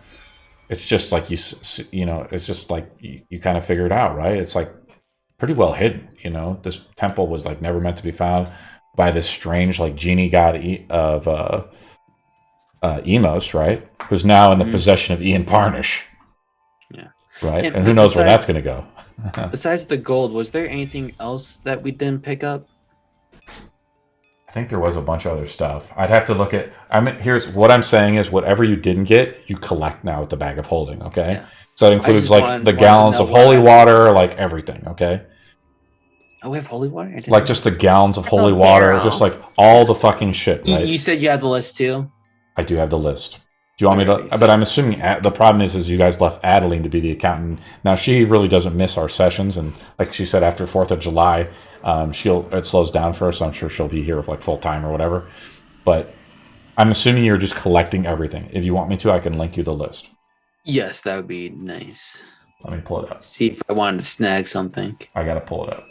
Speaker 2: It's just like it's just like you kind of figure it out, right? It's like pretty well hidden, This temple was like never meant to be found by this strange like genie god of Emos, right? Who's now in the possession of Ian Parnish.
Speaker 4: Yeah.
Speaker 2: Right? And who knows where that's going to go.
Speaker 4: Besides the gold, was there anything else that we didn't pick up?
Speaker 2: I think there was a bunch of other stuff. I'd have to look at... here's what I'm saying is whatever you didn't get, you collect now with the bag of holding, okay? Yeah. So that includes like the gallons of holy water, like everything, okay?
Speaker 4: Oh, we have holy water?
Speaker 2: Like just the gallons of holy water, just like all the fucking shit, right?
Speaker 4: You said you had the list too?
Speaker 2: I do have the list. Do you want me to... But I'm assuming the problem is you guys left Adeline to be the accountant. Now, she really doesn't miss our sessions, and like she said, after 4th of July, it slows down for her, so I'm sure she'll be here with like full time or whatever. But I'm assuming you're just collecting everything. If you want me to, I can link you the list.
Speaker 4: Yes, that would be nice.
Speaker 2: Let me pull it up.
Speaker 4: See if I wanted to snag something.
Speaker 2: I gotta pull it up.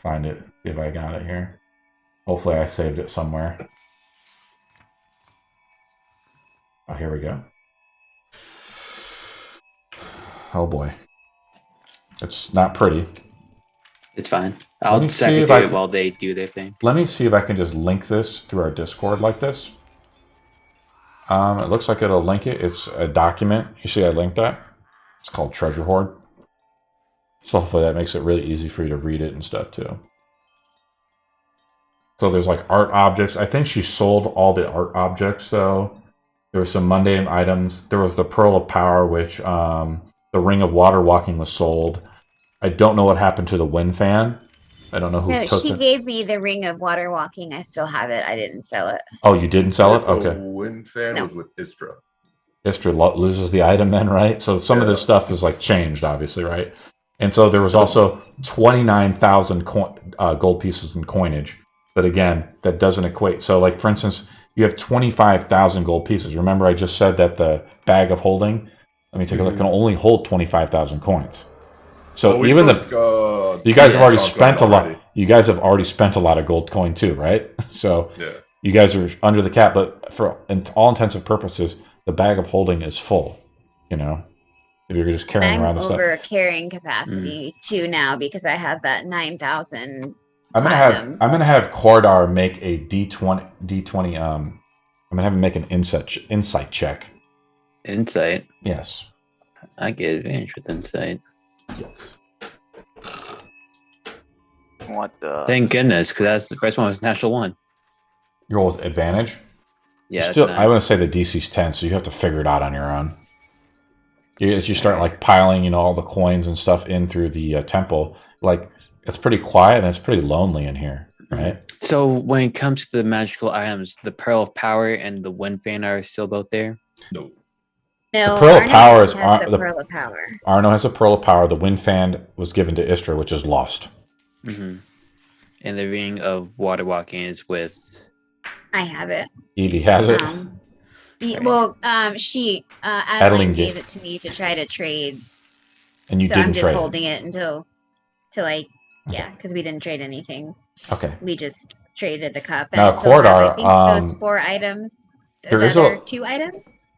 Speaker 2: Find it. See if I got it here. Hopefully I saved it somewhere. Oh, here we go. Oh boy. It's not pretty.
Speaker 4: It's fine. I'll secretary it while they do their thing.
Speaker 2: Let me see if I can just link this through our Discord like this. It looks like it'll link it. It's a document. You see I linked that? It's called Treasure Hoard. So hopefully that makes it really easy for you to read it and stuff too. So there's like art objects. I think she sold all the art objects though. There were some mundane items. There was the Pearl of Power, which the Ring of Water Walking was sold. I don't know what happened to the wind fan. I don't know who took it.
Speaker 3: She gave me the Ring of Water Walking. I still have it. I didn't sell it.
Speaker 2: Oh, you didn't sell it? Okay.
Speaker 5: The wind fan was with Istra.
Speaker 2: Istra loses the item then, right? So some of this stuff is like changed, obviously, right? And so there was also 29,000 gold pieces in coinage. But again, that doesn't equate. So like, for instance, you have 25,000 gold pieces. Remember I just said that the bag of holding, let me take a look, can only hold 25,000 coins. So even you guys have already spent a lot. You guys have already spent a lot of gold coin too, right? So you guys are under the cap, but for all intents and purposes, the bag of holding is full. If you're just carrying around the stuff.
Speaker 3: I'm over carrying capacity too now because I have that 9,000.
Speaker 2: I'm gonna have Cordar make a D20. I'm gonna have him make an insight check.
Speaker 4: Insight.
Speaker 2: Yes.
Speaker 4: I get advantage with insight.
Speaker 2: Yes.
Speaker 1: What the?
Speaker 4: Thank goodness, because that's the first one was natural 1.
Speaker 2: You roll with advantage.
Speaker 4: Yeah.
Speaker 2: Still, I want to say the DC's 10, so you have to figure it out on your own. As you start like piling, all the coins and stuff in through the temple, like it's pretty quiet and it's pretty lonely in here, right?
Speaker 4: So when it comes to the magical items, the Pearl of Power and the Wind Fan are still both there?
Speaker 5: No.
Speaker 3: No,
Speaker 2: the Pearl of Power is
Speaker 3: the Pearl of Power.
Speaker 2: Arno has a Pearl of Power. The Wind Fan was given to Istra, which is lost.
Speaker 4: Mm-hmm. And the Ring of Water Walking is with...
Speaker 3: I have it.
Speaker 2: Evie has it.
Speaker 3: Adeline gave it to me to try to trade
Speaker 2: And you
Speaker 3: so
Speaker 2: didn't
Speaker 3: I'm just
Speaker 2: trade
Speaker 3: holding it until,
Speaker 2: Okay.
Speaker 3: because we didn't trade anything.
Speaker 2: Okay.
Speaker 3: We just traded the cup, and
Speaker 2: Now,
Speaker 3: I still have, I
Speaker 2: Cordar,
Speaker 3: think, those 4 items.
Speaker 2: there
Speaker 3: The
Speaker 2: is
Speaker 3: other
Speaker 2: a
Speaker 3: 2 items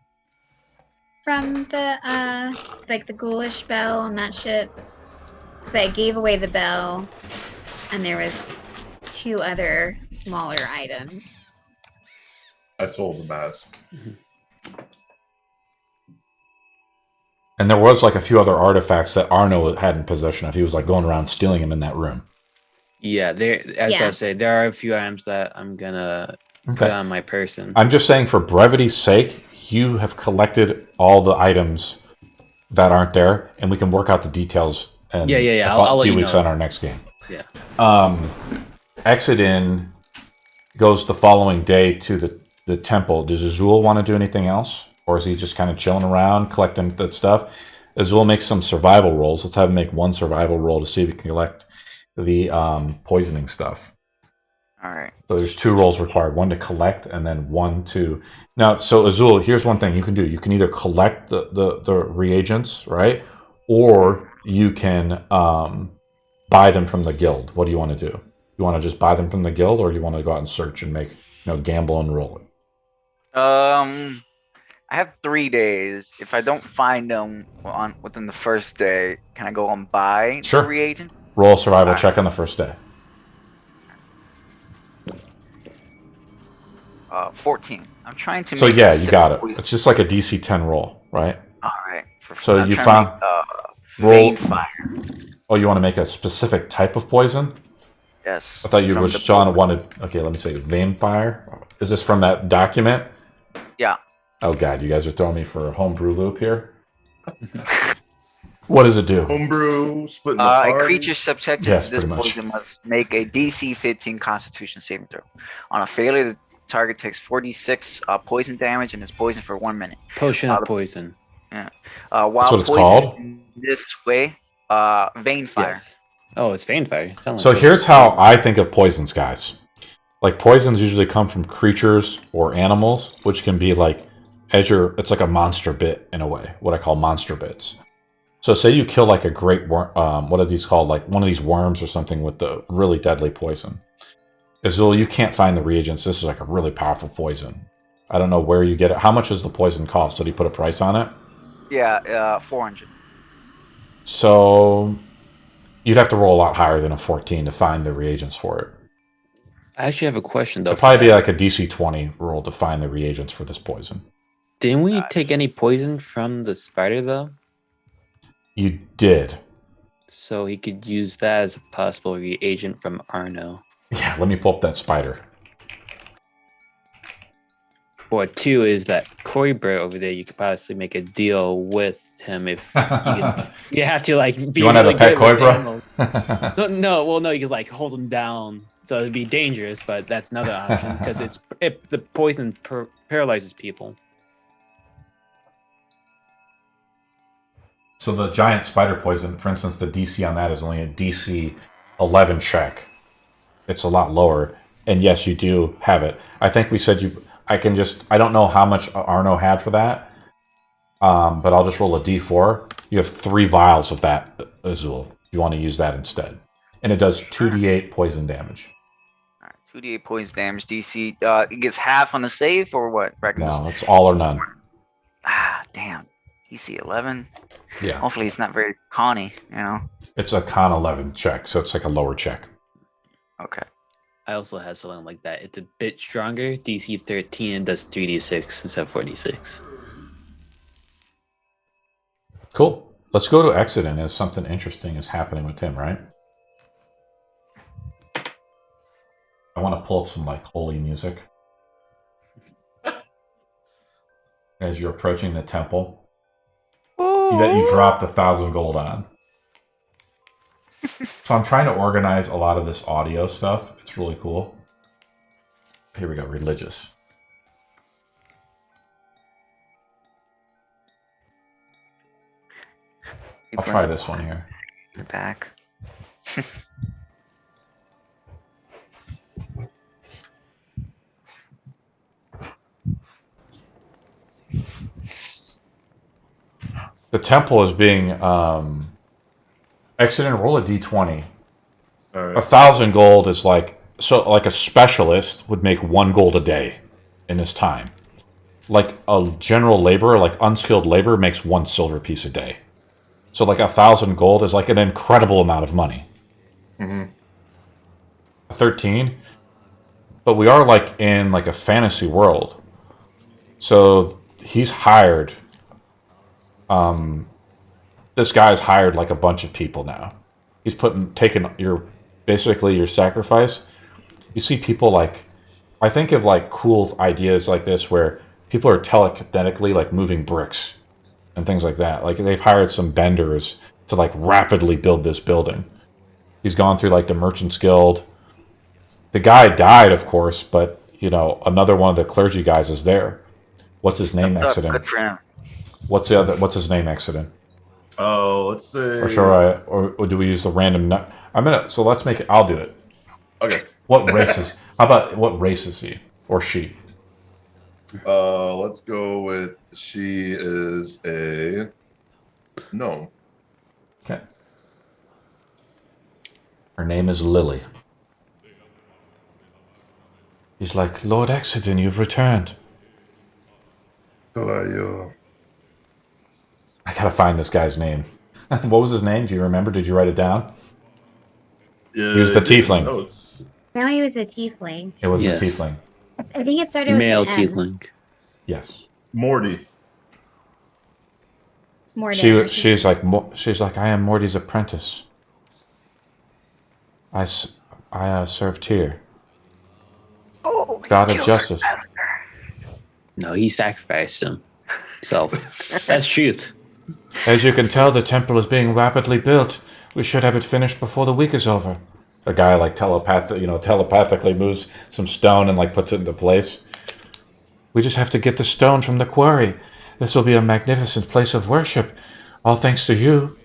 Speaker 3: from the like the ghoulish bell and that shit. So I gave away the bell, and there was 2 other smaller items.
Speaker 5: I sold the mask.
Speaker 2: And there was like a few other artifacts that Arno had in possession of. He was like going around stealing them in that room.
Speaker 4: Yeah, I was about to say there are a few items that I'm gonna put on my person.
Speaker 2: I'm just saying, for brevity's sake, you have collected all the items that aren't there, and we can work out the details. And
Speaker 4: I'll
Speaker 2: a few
Speaker 4: let you
Speaker 2: weeks
Speaker 4: know.
Speaker 2: on our next game.
Speaker 4: Yeah.
Speaker 2: Exit in goes the following day to the temple. Does Azul want to do anything else? Or is he just kind of chilling around, collecting that stuff? Azul makes some survival rolls. Let's have him make one survival roll to see if he can collect the poisoning stuff.
Speaker 1: All right.
Speaker 2: So there's 2 rolls required. One to collect, and then one to... Now, so Azul, here's one thing you can do. You can either collect the reagents, right? Or you can buy them from the guild. What do you want to do? You want to just buy them from the guild, or do you want to go out and search and make, gamble and roll it?
Speaker 1: I have 3 days. If I don't find them within the first day, can I go and buy
Speaker 2: Sure.
Speaker 1: the reagent?
Speaker 2: Roll a survival check on the first day.
Speaker 1: 14. I'm trying to.
Speaker 2: So
Speaker 1: make
Speaker 2: yeah, you got it.
Speaker 1: poison.
Speaker 2: It's just like a DC 10 roll, right?
Speaker 1: All right.
Speaker 2: So
Speaker 1: I'm
Speaker 2: you
Speaker 1: trying to
Speaker 2: found
Speaker 1: make,
Speaker 2: roll.
Speaker 1: Vampire.
Speaker 2: Oh, you want to make a specific type of poison?
Speaker 1: Yes.
Speaker 2: I thought you
Speaker 1: from
Speaker 2: were
Speaker 1: the
Speaker 2: John
Speaker 1: book.
Speaker 2: wanted. Okay, let me tell you. Vampire. Is this from that document?
Speaker 1: Yeah.
Speaker 2: Oh god, you guys are throwing me for a homebrew loop here. What does it do?
Speaker 5: Homebrew, splitting the
Speaker 1: A
Speaker 5: party.
Speaker 1: creature subjected
Speaker 2: Yes,
Speaker 1: to this
Speaker 2: pretty much.
Speaker 1: poison must make a DC 15 Constitution saving throw. On a failure, the target takes 46 poison damage and is poisoned for 1 minute.
Speaker 4: Potion of poison.
Speaker 1: While
Speaker 2: That's what it's
Speaker 1: poisoned
Speaker 2: called?
Speaker 1: in this way, vein fire.
Speaker 4: Yes. Oh, it's Vampire.
Speaker 2: So here's how I think of poisons, guys. Like, poisons usually come from creatures or animals, which can be like, it's like a monster bit in a way, what I call monster bits. So say you kill like a great worm, what are these called? Like one of these worms or something with the really deadly poison. Azul, you can't find the reagents. This is like a really powerful poison. I don't know where you get it. How much does the poison cost? Did he put a price on it?
Speaker 1: Yeah, 400.
Speaker 2: So you'd have to roll a lot higher than a 14 to find the reagents for it.
Speaker 4: I actually have a question though.
Speaker 2: It'd probably be like a DC 20 roll to find the reagents for this poison.
Speaker 4: Didn't we take any poison from the spider though?
Speaker 2: You did.
Speaker 4: So he could use that as a possible reagent from Arno.
Speaker 2: Yeah, let me pull up that spider.
Speaker 4: Or 2 is that Corbett over there. You could possibly make a deal with him if you could. You have to like be.
Speaker 2: You want to
Speaker 4: really
Speaker 2: have a pet
Speaker 4: good with
Speaker 2: cobra?
Speaker 4: animals. No, you could like hold him down, so it'd be dangerous. But that's another option because the poison paralyzes people.
Speaker 2: So the giant spider poison, for instance, the DC on that is only a DC 11 check. It's a lot lower. And yes, you do have it. I think we said I don't know how much Arno had for that. But I'll just roll a D4. You have 3 vials of that, Azul. You want to use that instead. And it does 2d8 poison damage.
Speaker 1: All right, 2d8 poison damage. DC. It gets half on the save or what?
Speaker 2: No, it's all or none.
Speaker 1: Damn. DC 11.
Speaker 2: Yeah.
Speaker 1: Hopefully it's not very conny,
Speaker 2: It's a con 11 check, so it's like a lower check.
Speaker 1: Okay.
Speaker 4: I also have something like that. It's a bit stronger. DC 13 and does 3d6 instead of 4d6.
Speaker 2: Cool. Let's go to Exodus as something interesting is happening with him, right? I want to pull up some like holy music. As you're approaching the temple. That you dropped 1,000 gold on. So I'm trying to organize a lot of this audio stuff. It's really cool. Here we go, religious. I'll try this one here.
Speaker 1: The back.
Speaker 2: The temple is being Accident, roll a d20.
Speaker 5: All right.
Speaker 2: 1,000 gold is like a specialist would make 1 gold a day in this time. Like a general laborer, like unskilled labor, makes 1 silver piece a day. So like 1,000 gold is like an incredible amount of money.
Speaker 5: Mm-hmm.
Speaker 2: 13, but we are like in like a fantasy world. So he's hired. This guy's hired like a bunch of people now. He's taken basically your sacrifice. You see people like, I think of like cool ideas like this where people are telekinetically like moving bricks and things like that. Like they've hired some benders to like rapidly build this building. He's gone through like the Merchants Guild. The guy died, of course, but you know another one of the clergy guys is there. What's his name? Accident.
Speaker 1: Good for him.
Speaker 2: What's the other? What's his name? Accident.
Speaker 5: Oh, let's say.
Speaker 2: Or do we use the random? So let's make it. I'll do it.
Speaker 5: Okay.
Speaker 2: What race is? How about what race is he or she?
Speaker 5: Let's go with she is a gnome.
Speaker 2: Okay. Her name is Lily. He's like, Lord Exodus, you've returned.
Speaker 5: Who are you?
Speaker 2: I gotta find this guy's name. What was his name? Do you remember? Did you write it down?
Speaker 5: Yeah,
Speaker 2: He was the tiefling.
Speaker 5: Notes.
Speaker 3: No, he was a tiefling.
Speaker 2: It was
Speaker 4: Yes.
Speaker 2: the tiefling.
Speaker 3: I think it started
Speaker 4: Male
Speaker 3: with an M.
Speaker 4: tiefling.
Speaker 2: Yes.
Speaker 5: Morty.
Speaker 3: Morden.
Speaker 2: She's like, I am Morty's apprentice. I served here.
Speaker 1: Oh,
Speaker 2: God of justice.
Speaker 4: No, he sacrificed himself. That's truth.
Speaker 2: As you can tell, the temple is being rapidly built. We should have it finished before the week is over. The guy like telepathically moves some stone and like puts it into place. We just have to get the stone from the quarry. This will be a magnificent place of worship. All thanks to you.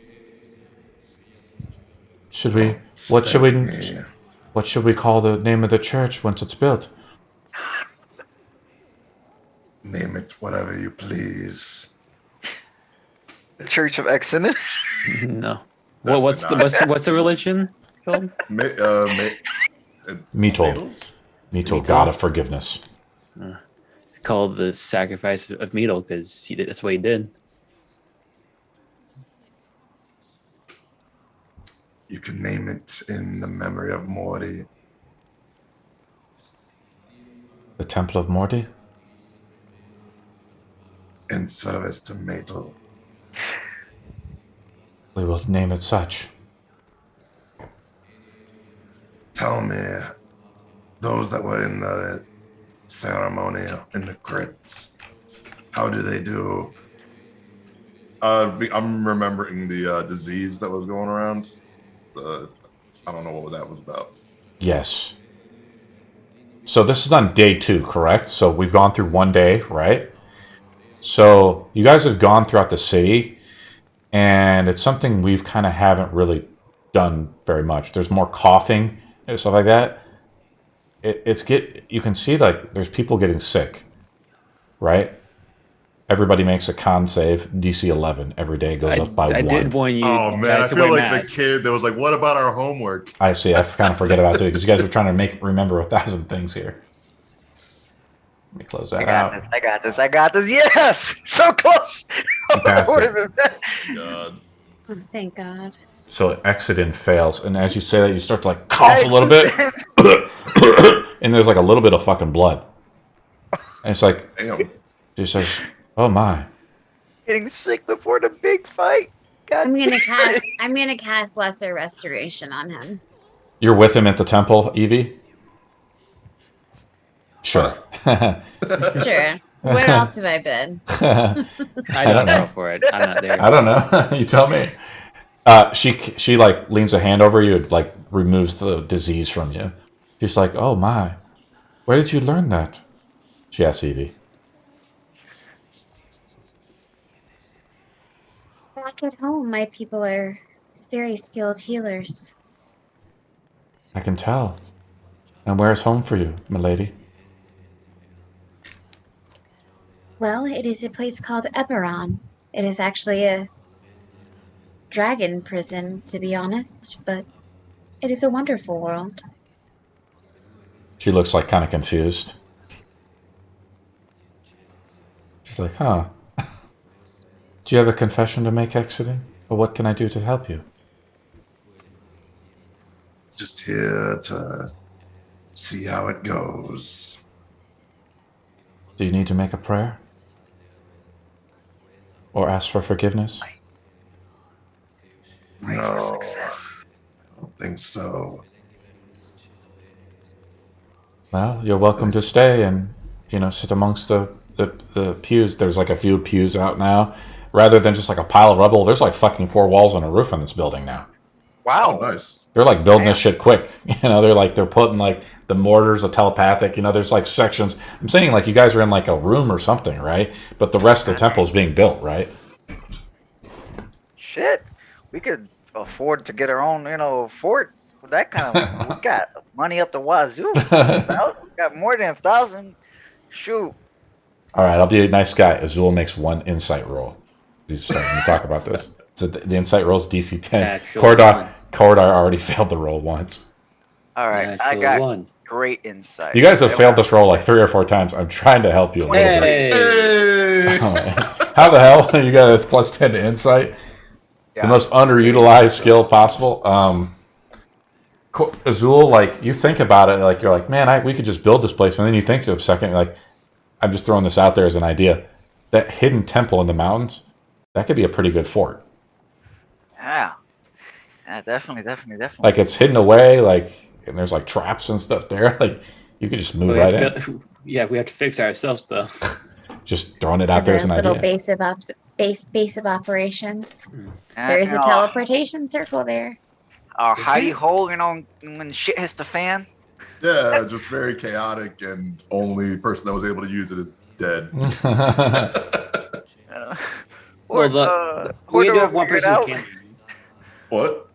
Speaker 2: What should we call the name of the church once it's built?
Speaker 5: Name it whatever you please.
Speaker 1: The Church of Exodus.
Speaker 4: No. Well, what's the religion called?
Speaker 2: Meetle, God of forgiveness.
Speaker 4: Called the sacrifice of Meetle because that's what he did.
Speaker 5: You can name it in the memory of Morty.
Speaker 2: The Temple of Morty?
Speaker 5: In service to Metal.
Speaker 2: We will name it such.
Speaker 5: Tell me, those that were in the ceremony in the crypts, how do they do? I'm remembering the disease that was going around. I don't know what that was about.
Speaker 2: Yes. So this is on day 2, correct? So we've gone through 1 day, right? So you guys have gone throughout the city, and it's something we've kind of haven't really done very much. There's more coughing and stuff like that. You can see like there's people getting sick, right? Everybody makes a con save, DC 11 every day goes up by 1.
Speaker 4: I did warn you.
Speaker 5: Oh man, I feel like the kid that was like, "What about our homework?"
Speaker 2: I see. I kind of forget about it too because you guys are trying to remember 1,000 things here. Let me close that out.
Speaker 1: I got this. Yes! So close!
Speaker 2: Fantastic.
Speaker 5: God.
Speaker 3: Thank God.
Speaker 2: So Exodus fails, and as you say that, you start to like cough a little bit, and there's like a little bit of fucking blood. And it's like,
Speaker 5: Damn.
Speaker 2: she says, "Oh my."
Speaker 1: Getting sick before the big fight. God.
Speaker 3: I'm gonna cast Lesser Restoration on him.
Speaker 2: You're with him at the temple, Evie? Sure.
Speaker 3: Sure. Where else have I been?
Speaker 4: I don't know for it. I'm not there.
Speaker 2: I don't know. You tell me. She like leans a hand over you, like removes the disease from you. She's like, "Oh my, where did you learn that?" She asks Evie.
Speaker 3: Back at home, my people are very skilled healers.
Speaker 2: I can tell. And where's home for you, milady?
Speaker 3: Well, it is a place called Eberron. It is actually dragon prison, to be honest, but it is a wonderful world.
Speaker 2: She looks like kind of confused. She's like, huh. Do you have a confession to make exiting? Or what can I do to help you?
Speaker 5: Just here to see how it goes.
Speaker 2: Do you need to make a prayer? Or ask for forgiveness?
Speaker 5: No, I don't think so.
Speaker 2: Well, you're welcome to stay and, sit amongst the pews. There's like a few pews out now. Rather than just like a pile of rubble, there's like fucking 4 walls and a roof in this building now.
Speaker 1: Wow.
Speaker 5: Oh, nice.
Speaker 2: They're like building this shit quick. They're putting like the mortars, the telepathic, there's like sections. I'm saying like you guys are in like a room or something, right? But the rest of the temple is being built, right?
Speaker 1: Shit. We could afford to get our own, fort with that kind of. We got money up the wazoo. We got more than 1,000. Shoot.
Speaker 2: All right, I'll be a nice guy. Azul makes 1 insight roll. He's starting to talk about this. So the insight roll is DC 10. Cordar already failed the roll once.
Speaker 1: All right, I got great insight.
Speaker 2: You guys have failed this roll like 3 or 4 times. I'm trying to help you a little bit.
Speaker 5: Hey!
Speaker 2: How the hell you got a plus 10 to insight? Yeah. The most underutilized skill possible. Azul, like you think about it, like you're like, man, we could just build this place, and then you think for a second, like, I'm just throwing this out there as an idea. That hidden temple in the mountains, that could be a pretty good fort.
Speaker 1: Yeah, definitely.
Speaker 2: Like it's hidden away, like, and there's like traps and stuff there. Like you could just move right in.
Speaker 4: Yeah, we have to fix it ourselves though.
Speaker 2: Just throwing it out there as an
Speaker 3: little
Speaker 2: idea.
Speaker 3: Base of operations. There is a teleportation circle there.
Speaker 1: Hidey hole, when shit hits the fan.
Speaker 5: Yeah, just very chaotic, and only person that was able to use it is dead.
Speaker 4: We do have one person who can.
Speaker 5: What?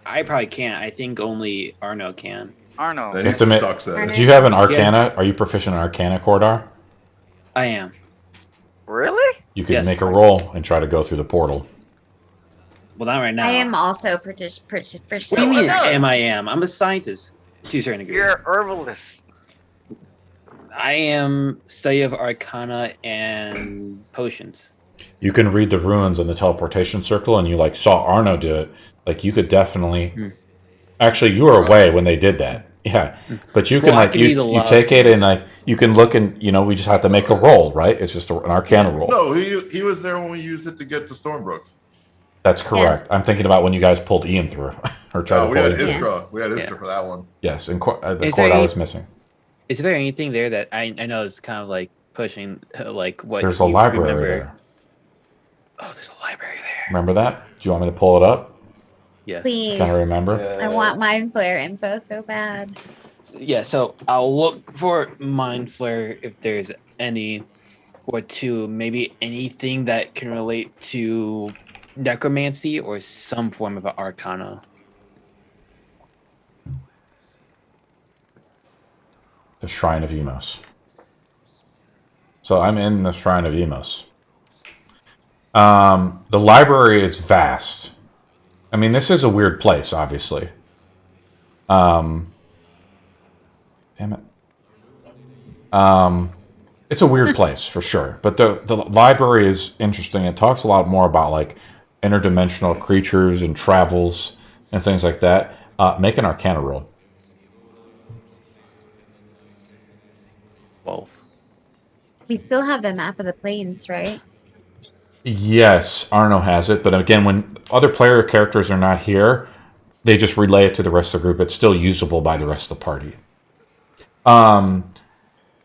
Speaker 4: I probably can't. I think only Arno can.
Speaker 1: Arno.
Speaker 5: Then he sucks at it.
Speaker 2: Do you have an Arcana? Are you proficient in Arcana, Cordar?
Speaker 4: I am.
Speaker 1: Really?
Speaker 2: You could make a roll and try to go through the portal.
Speaker 4: Well, not right now.
Speaker 3: I am also proficient.
Speaker 4: What do you mean I am? I'm a scientist to a certain degree.
Speaker 1: You're an herbalist.
Speaker 4: I am study of Arcana and potions.
Speaker 2: You can read the runes in the teleportation circle, and you like saw Arno do it. Like you could definitely. Actually, you were away when they did that. Yeah, but you can you take it and like you can look and we just have to make a roll, right? It's just an Arcana roll.
Speaker 5: No, he was there when we used it to get to Stormbrook.
Speaker 2: That's correct. Yeah. I'm thinking about when you guys pulled Ian through, or tried to pull Ian.
Speaker 5: We had Istra for that one.
Speaker 2: Yes, and the cord I was missing.
Speaker 4: Is there anything there that I know is kind of like pushing like what?
Speaker 2: There's a library there.
Speaker 4: Oh, there's a library there.
Speaker 2: Remember that? Do you want me to pull it up?
Speaker 4: Yes.
Speaker 3: Please.
Speaker 2: Can I remember?
Speaker 3: Yes. I want Mind Flare info so bad.
Speaker 4: So I'll look for Mind Flare if there's any, or maybe anything that can relate to necromancy or some form of an arcana.
Speaker 2: The Shrine of Emos. So I'm in the Shrine of Emos. The library is vast. I mean, this is a weird place, obviously. Damn it. It's a weird place, for sure. But the library is interesting. It talks a lot more about, like, interdimensional creatures and travels and things like that. Make an Arcana roll.
Speaker 4: 12.
Speaker 3: We still have the map of the plains, right?
Speaker 2: Yes, Arno has it, but again, when other player characters are not here, they just relay it to the rest of the group. It's still usable by the rest of the party.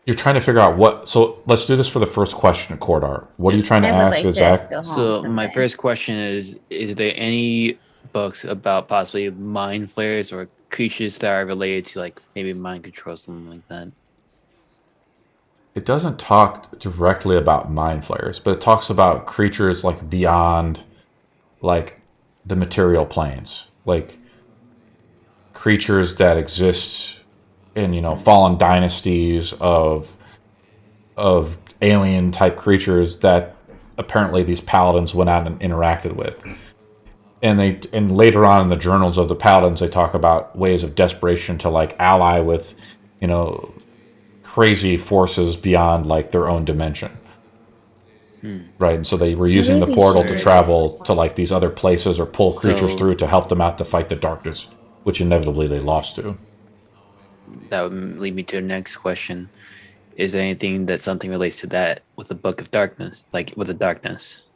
Speaker 2: You're trying to figure out what... So let's do this for the first question, Cordar. What are you trying to ask, Zach?
Speaker 4: So my first question is there any books about possibly mind flayers or creatures that are related to, like, maybe mind control, something like that?
Speaker 2: It doesn't talk directly about mind flayers, but it talks about creatures like beyond, like, the material planes, like creatures that exist in fallen dynasties of alien type creatures that apparently these paladins went out and interacted with. and later on in the journals of the paladins, they talk about ways of desperation to like ally with, crazy forces beyond like their own dimension. Right, and so they were using the
Speaker 3: Maybe
Speaker 2: portal to
Speaker 3: should.
Speaker 2: travel to like these other places or pull creatures through to help them out to fight the darkness, which inevitably they lost to.
Speaker 4: That would lead me to the next question. Is there anything that something relates to that with the Book of Darkness, like with the darkness?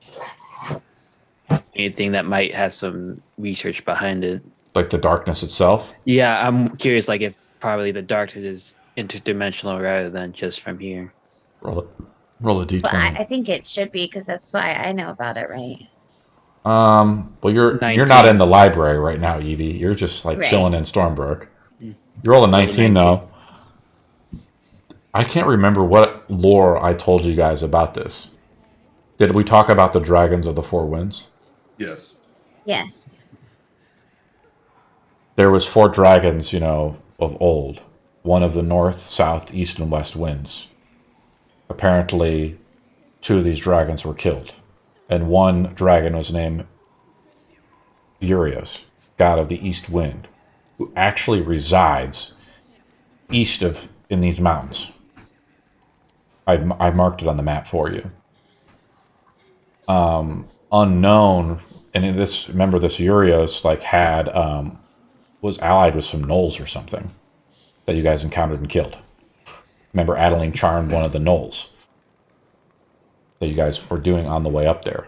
Speaker 4: Anything that might have some research behind it?
Speaker 2: Like the darkness itself?
Speaker 4: Yeah, I'm curious, like if probably the darkness is interdimensional rather than just from here.
Speaker 2: Roll a d20.
Speaker 3: But I think it should be because that's why I know about it, right?
Speaker 2: Well, you're
Speaker 4: 19.
Speaker 2: not in the library right now, Evie. You're just like
Speaker 3: Right.
Speaker 2: chilling in Stormbrook. You roll a 19 though. I can't remember what lore I told you guys about this. Did we talk about the dragons of the Four Winds?
Speaker 5: Yes.
Speaker 3: Yes.
Speaker 2: There was 4 dragons, of old. One of the north, south, east, and west winds. Apparently, 2 of these dragons were killed. And one dragon was named Urios, god of the east wind, who actually resides east of in these mountains. I marked it on the map for you. Unknown, and remember this Urios had was allied with some gnolls or something that you guys encountered and killed. Remember, Adeline charmed one of the gnolls that you guys were doing on the way up there.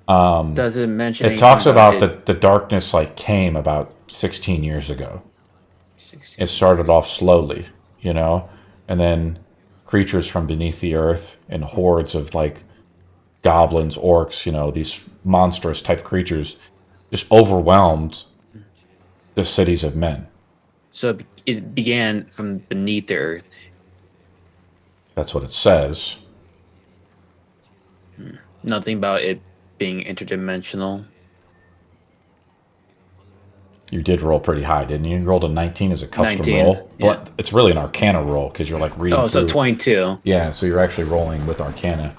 Speaker 4: Does it mention?
Speaker 2: It talks about the darkness came about 16 years ago.
Speaker 4: 16.
Speaker 2: It started off slowly, and then creatures from beneath the earth and hordes of goblins, orcs, these monstrous type creatures just overwhelmed the cities of men.
Speaker 4: So it began from beneath the earth.
Speaker 2: That's what it says.
Speaker 4: Nothing about it being interdimensional.
Speaker 2: You did roll pretty high, didn't you? You rolled a 19 as a custom
Speaker 4: 19,
Speaker 2: roll.
Speaker 4: yeah.
Speaker 2: But it's really an Arcana roll because you're reading
Speaker 4: Oh, so
Speaker 2: through.
Speaker 4: 22.
Speaker 2: Yeah, so you're actually rolling with Arcana.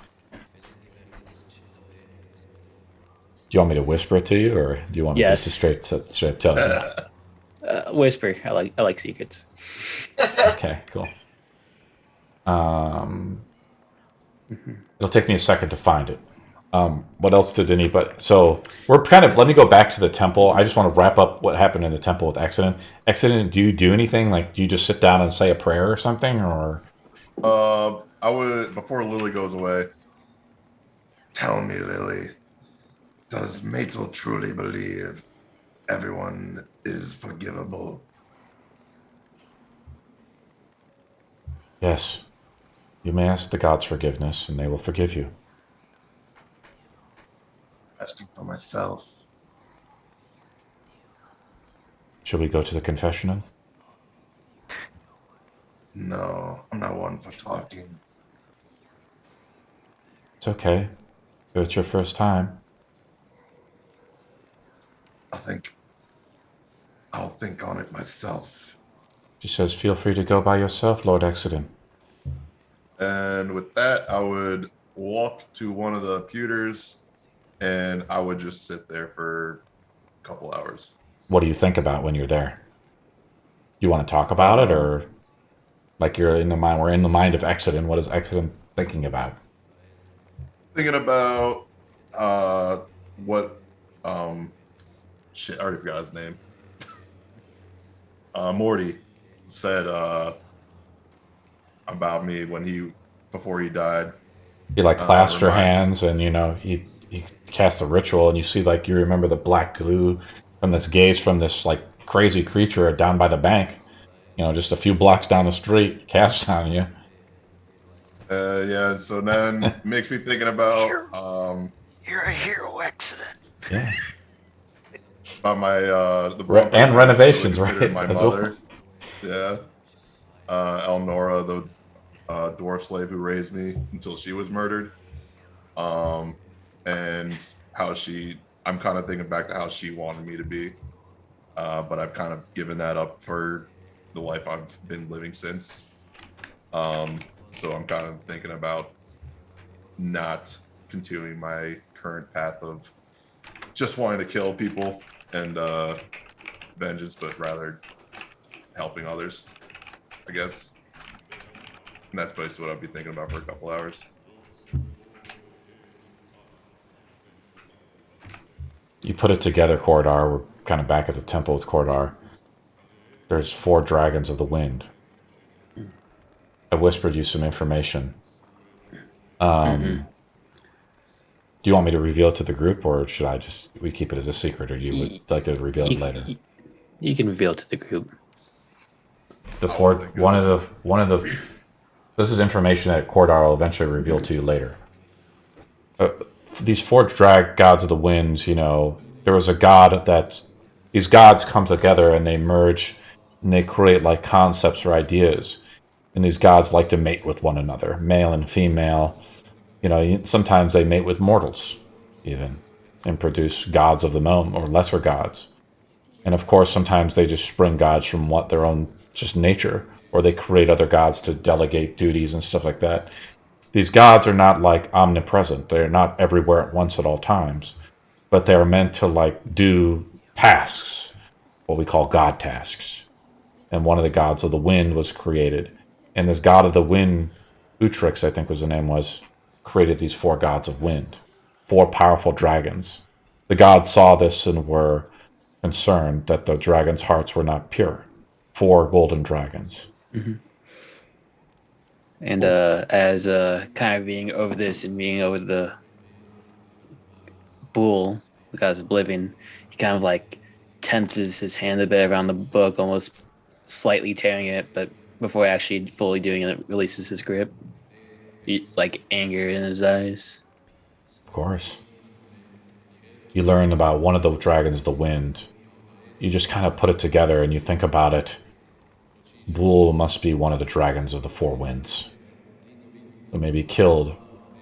Speaker 2: Do you want me to whisper it to you, or do you want me just to straight tell you?
Speaker 4: Whisper. I like secrets.
Speaker 2: Okay, cool. It'll take me a second to find it. What else did so we're let me go back to the temple. I just want to wrap up what happened in the temple with Accident. Accident, do you do anything? Do you just sit down and say a prayer or something, or?
Speaker 5: I would, before Lily goes away, tell me, Lily, does Matel truly believe everyone is forgivable?
Speaker 2: Yes. You may ask the gods forgiveness, and they will forgive you.
Speaker 5: Asking for myself.
Speaker 2: Shall we go to the confessional?
Speaker 5: No, I'm not one for talking.
Speaker 2: It's okay. If it's your first time.
Speaker 5: I'll think on it myself.
Speaker 2: She says, feel free to go by yourself, Lord Accident.
Speaker 5: And with that, I would walk to one of the pewters, and I would just sit there for a couple hours.
Speaker 2: What do you think about when you're there? Do you want to talk about it, or you're in the mind? We're in the mind of Accident. What is Accident thinking about?
Speaker 5: Thinking about what shit, I already forgot his name. Morty said about me before he died.
Speaker 2: He clasped her hands, and he cast a ritual, and you see you remember the black glue from this gaze from this crazy creature down by the bank, just a few blocks down the street, cast on you.
Speaker 5: Yeah. So then makes me thinking about
Speaker 1: You're a hero, Accident.
Speaker 2: Yeah.
Speaker 5: About my
Speaker 2: and renovations, right?
Speaker 5: My mother. Yeah. Elnora, the dwarf slave who raised me until she was murdered. And how I'm kind of thinking back to how she wanted me to be. But I've kind of given that up for the life I've been living since. So I'm kind of thinking about not continuing my current path of just wanting to kill people and vengeance, but rather helping others, I guess. And that's basically what I'd be thinking about for a couple hours.
Speaker 2: You put it together, Cordar. We're kind of back at the temple with Cordar. There's 4 dragons of the wind. I whispered you some information. Do you want me to reveal it to the group, or should we keep it as a secret, or you would like to reveal it later?
Speaker 4: You can reveal it to the group.
Speaker 2: This is information that Cordar will eventually reveal to you later. These 4 gods of the winds, there was a god these gods come together and they merge and they create like concepts or ideas. And these gods like to mate with one another, male and female. Sometimes they mate with mortals, even, and produce gods of the moment or lesser gods. And of course, sometimes they just spring gods from their own just nature, or they create other gods to delegate duties and stuff like that. These gods are not like omnipresent. They're not everywhere at once at all times, but they're meant to like do tasks, what we call god tasks. And one of the gods of the wind was created. And this god of the wind, Utrix, I think was the name was, created these 4 gods of wind, 4 powerful dragons. The gods saw this and were concerned that the dragons' hearts were not pure. 4 golden dragons.
Speaker 4: Mm-hmm. And as kind of being over this and being over the bull, the god's oblivion, he kind of like tenses his hand a bit around the book, almost slightly tearing it, but before actually fully doing it, releases his grip. It's like anger in his eyes.
Speaker 2: Of course. You learn about one of the dragons, the wind. You just kind of put it together and you think about it. Bull must be one of the dragons of the 4 winds, who maybe killed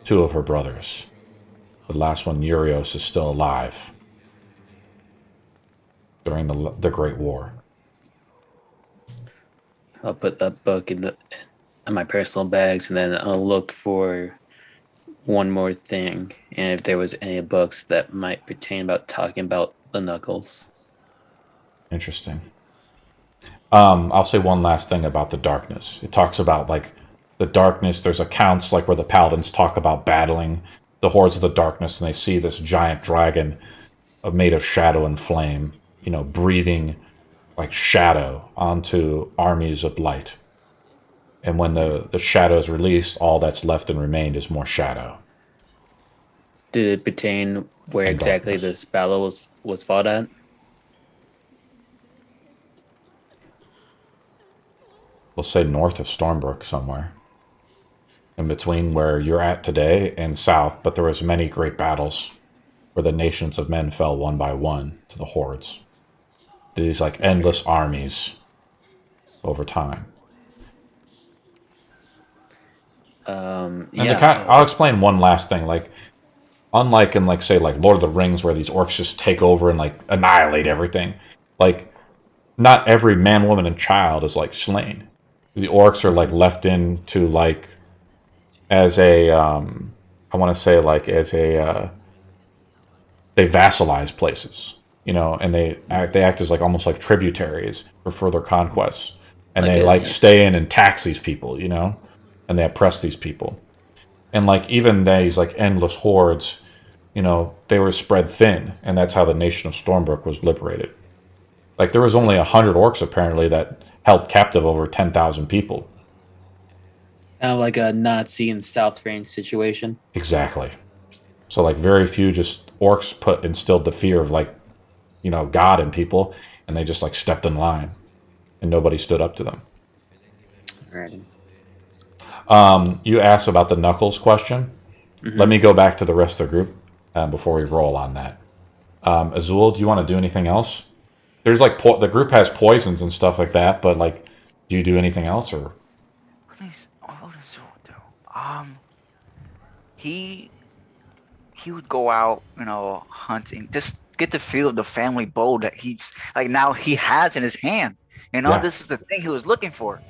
Speaker 2: 2 of her brothers. The last one, Urios, is still alive during the Great War.
Speaker 4: I'll put that book in my personal bags, and then I'll look for one more thing, and if there was any books that might pertain about talking about the Knuckles.
Speaker 2: Interesting. I'll say one last thing about the darkness. It talks about like the darkness. There's accounts like where the paladins talk about battling the hordes of the darkness, and they see this giant dragon made of shadow and flame, breathing like shadow onto armies of light. And when the shadow is released, all that's left and remained is more shadow.
Speaker 4: Did it pertain where
Speaker 2: And
Speaker 4: exactly
Speaker 2: darkness.
Speaker 4: this battle was fought at?
Speaker 2: We'll say north of Stormbrook somewhere. In between where you're at today and south, but there was many great battles where the nations of men fell one by one to the hordes. These like endless armies over time. I'll explain one last thing. Like, unlike in like say like Lord of the Rings, where these orcs just take over and like annihilate everything, like not every man, woman, and child is like slain. The orcs are like left into like as a I want to say like as a they vassalize places, and they act as like almost like tributaries for further conquests, and they stay in and tax these people, and they oppress these people, and like even these like endless hordes, they were spread thin, and that's how the nation of Stormbrook was liberated. Like there was only 100 orcs apparently that held captive over 10,000 people.
Speaker 4: Kind of like a Nazi and South Range situation.
Speaker 2: Exactly. So like very few just orcs instilled the fear of like, God in people, and they just like stepped in line, and nobody stood up to them.
Speaker 4: Alrighty.
Speaker 2: You asked about the Knuckles question. Mm-hmm. Let me go back to the rest of the group before we roll on that. Azul, do you want to do anything else? There's like the group has poisons and stuff like that, but like, do you do anything else or?
Speaker 1: What does Azul do? He would go out, hunting, just get the feel of the family bow that he's like now he has in his hand.
Speaker 2: Yeah.
Speaker 1: This is the thing he was looking for.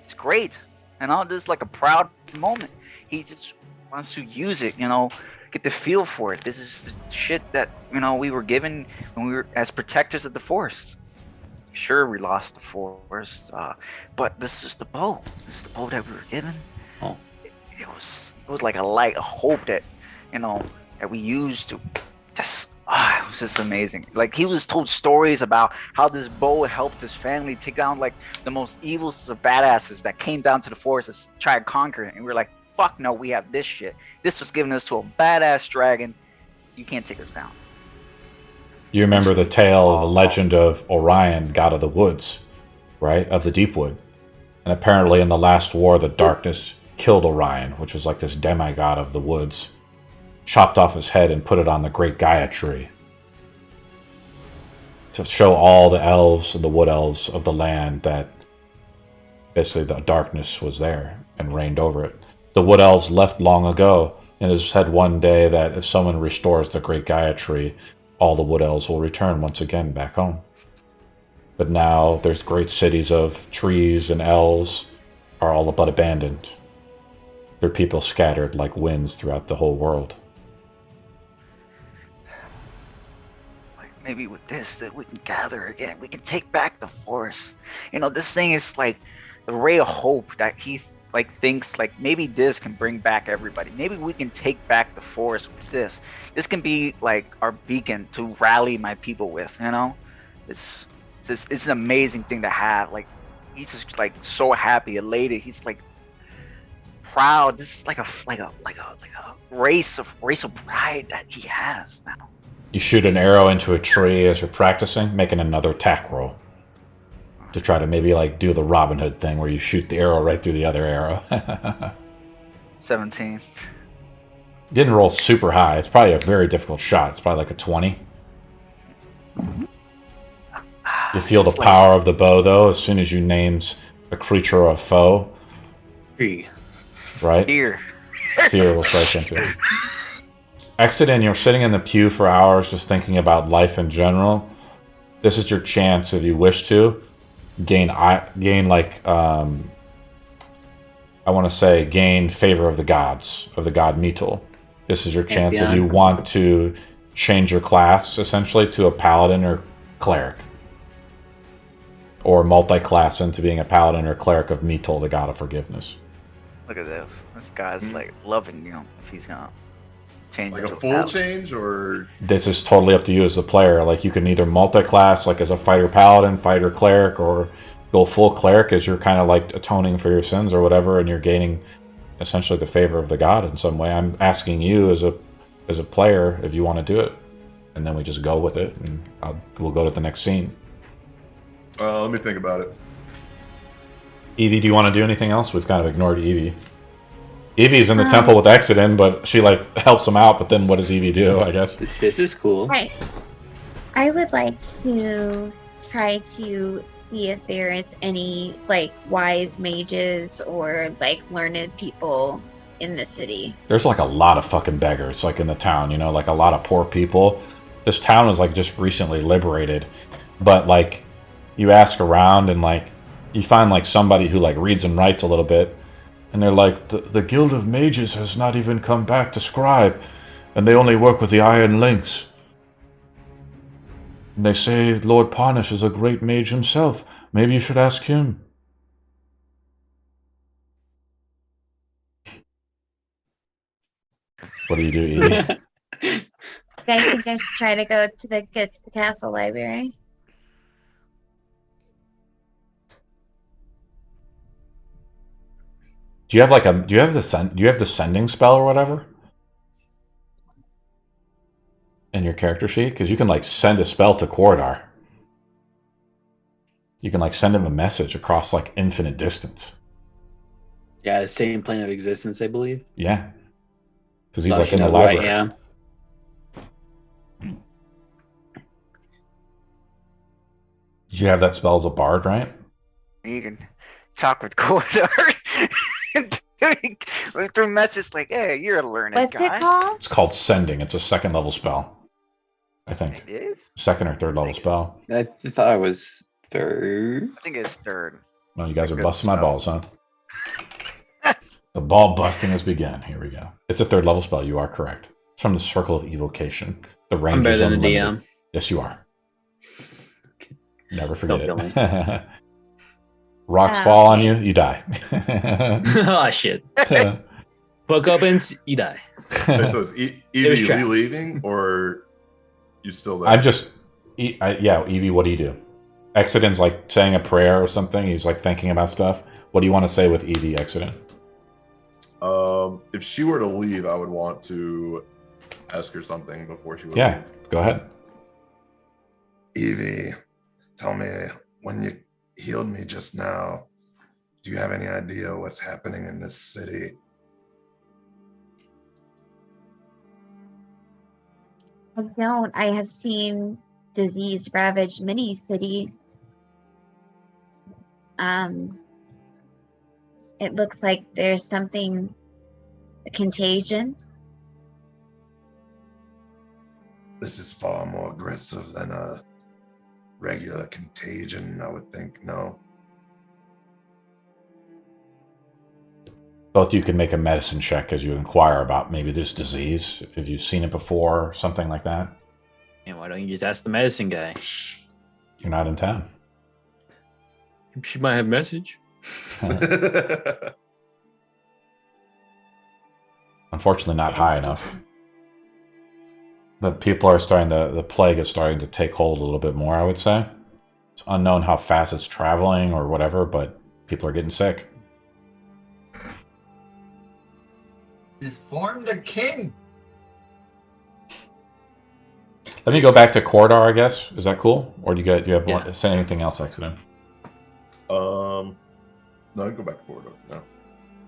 Speaker 1: It's great. and all this like a proud moment. He just wants to use it, get the feel for it. This is the shit that we were given when we were as protectors of the forest. Sure, we lost the forest, but this is the bow. This is the bow that we were given.
Speaker 4: Oh.
Speaker 1: It was like a light, a hope that that we used to just. It was just amazing. Like, he was told stories about how this bow helped his family take down like the most evil of badasses that came down to the forest to try to conquer it. And we were like, fuck no, we have this shit. This was given us to a badass dragon. You can't take us down.
Speaker 2: You remember the tale, the legend of Orion, god of the woods, right? Of the deep wood. And apparently in the last war, the darkness killed Orion, which was like this demigod of the woods. Chopped off his head and put it on the great Gaia tree to show all the elves and the wood elves of the land that basically the darkness was there and reigned over it. The wood elves left long ago, and it said one day that if someone restores the great Gaia tree, all the wood elves will return once again back home. But now there's great cities of trees and elves are all but abandoned. Their people scattered like winds throughout the whole world.
Speaker 1: Maybe with this, that we can gather again. We can take back the forest. This thing is like a ray of hope that he thinks like maybe this can bring back everybody. Maybe we can take back the forest with this. This can be like our beacon to rally my people with. It's an amazing thing to have. Like, he's just like so happy, elated. He's like proud. This is like a race of pride that he has now.
Speaker 2: You shoot an arrow into a tree as you're practicing, making another attack roll. To try to maybe like do the Robin Hood thing where you shoot the arrow right through the other arrow.
Speaker 1: 17.
Speaker 2: Didn't roll super high. It's probably a very difficult shot. It's probably like a 20. You feel the power of the bow though as soon as you names a creature or a foe.
Speaker 4: Tree.
Speaker 2: Right?
Speaker 1: Fear.
Speaker 2: Fear will strike into it. Exit and you're sitting in the pew for hours just thinking about life in general. This is your chance, if you wish to, gain favor of the gods, of the god Metal. This is your chance if you want to change your class, essentially, to a paladin or cleric. Or multi-class into being a paladin or cleric of Metal, the god of forgiveness.
Speaker 1: Look at this. This guy's like loving if he's gonna change
Speaker 5: like a full change, or
Speaker 2: this is totally up to you as the player. Like, you can either multi-class like as a fighter paladin, fighter cleric, or go full cleric as you're kind of like atoning for your sins or whatever, and you're gaining essentially the favor of the god in some way. I'm asking you as a player if you want to do it, and then we just go with it, and we'll go to the next scene.
Speaker 5: Let me think about it.
Speaker 2: Evie, do you want to do anything else? We've kind of ignored Evie. Evie's in the temple with Exodin, but she like helps him out. But then what does Evie do? I guess
Speaker 4: this is cool.
Speaker 3: Right. I would like to try to see if there is any like wise mages or like learned people in the city.
Speaker 2: There's like a lot of fucking beggars like in the town. Like a lot of poor people. This town is like just recently liberated, but like you ask around and like you find like somebody who like reads and writes a little bit. And they're like, the Guild of Mages has not even come back to scribe, and they only work with the Iron Links. And they say Lord Parnish is a great mage himself. Maybe you should ask him. What do you do, Edie?
Speaker 3: You guys think I should try to go to the castle library?
Speaker 2: Do you have the sending spell or whatever in your character sheet? Because you can like send a spell to Cordar. You can like send him a message across like infinite distance.
Speaker 4: Yeah, the same plane of existence, I believe.
Speaker 2: Yeah, because he's like in the library.
Speaker 4: I am.
Speaker 2: Did you have that spell as a bard, right?
Speaker 1: You can talk with Cordar. Through messages like, hey, you're a learned guy.
Speaker 3: What's it called?
Speaker 2: It's called Sending. It's a 2nd level spell, I think.
Speaker 1: It is?
Speaker 2: 2nd or 3rd level spell.
Speaker 4: I thought it was 3rd.
Speaker 1: I think it's 3rd.
Speaker 2: Well, you guys are busting my balls, huh? The ball busting has begun. Here we go. It's a 3rd level spell. You are correct. It's from the Circle of Evocation. The range
Speaker 4: I'm better
Speaker 2: is
Speaker 4: than the
Speaker 2: unlimited.
Speaker 4: DM.
Speaker 2: Yes, you are. Never forget
Speaker 4: Don't
Speaker 2: it. Rocks fall on you, you die.
Speaker 4: Oh, shit. Book opens, you die.
Speaker 5: Okay, so is Evie leaving, or you still there?
Speaker 2: I'm just... yeah, Evie, what do you do? Exodin's like saying a prayer or something. He's like thinking about stuff. What do you want to say with Evie, Exodin?
Speaker 5: If she were to leave, I would want to ask her something before she would
Speaker 2: Yeah,
Speaker 5: leave.
Speaker 2: go ahead.
Speaker 5: Evie, tell me, when you healed me just now, do you have any idea what's happening in this city?
Speaker 3: I don't. I have seen disease ravage many cities. It looks like there's something, a contagion.
Speaker 5: This is far more aggressive than a regular contagion, I would think. No.
Speaker 2: Both you can make a medicine check as you inquire about maybe this disease, if you've seen it before, or something like that.
Speaker 4: And why don't you just ask the medicine guy?
Speaker 2: You're not in town.
Speaker 4: She might have a message.
Speaker 2: Unfortunately, not high enough. But people are starting to, the plague is starting to take hold a little bit more, I would say. It's unknown how fast it's traveling or whatever, but people are getting sick.
Speaker 6: Reform the king.
Speaker 2: Let me go back to Corridor, I guess. Is that cool? Or do you have one, say anything else, Exodus?
Speaker 5: No, I can go back to Corridor now.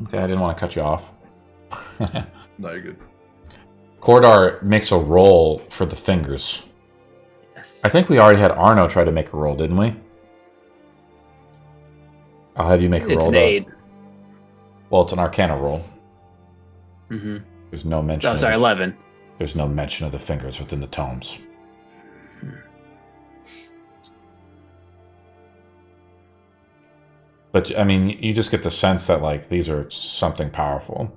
Speaker 2: Okay, I didn't want to cut you off.
Speaker 5: No, you're good.
Speaker 2: Corridor makes a roll for the fingers.
Speaker 4: Yes.
Speaker 2: I think we already had Arno try to make a roll, didn't we? I'll have you make a roll.
Speaker 4: It's an
Speaker 2: though.
Speaker 4: 8.
Speaker 2: Well, it's an Arcana roll.
Speaker 4: Mm-hmm.
Speaker 2: There's no mention.
Speaker 4: Oh, sorry, 11.
Speaker 2: There's no mention of the fingers within the tomes. But I mean, you just get the sense that like these are something powerful.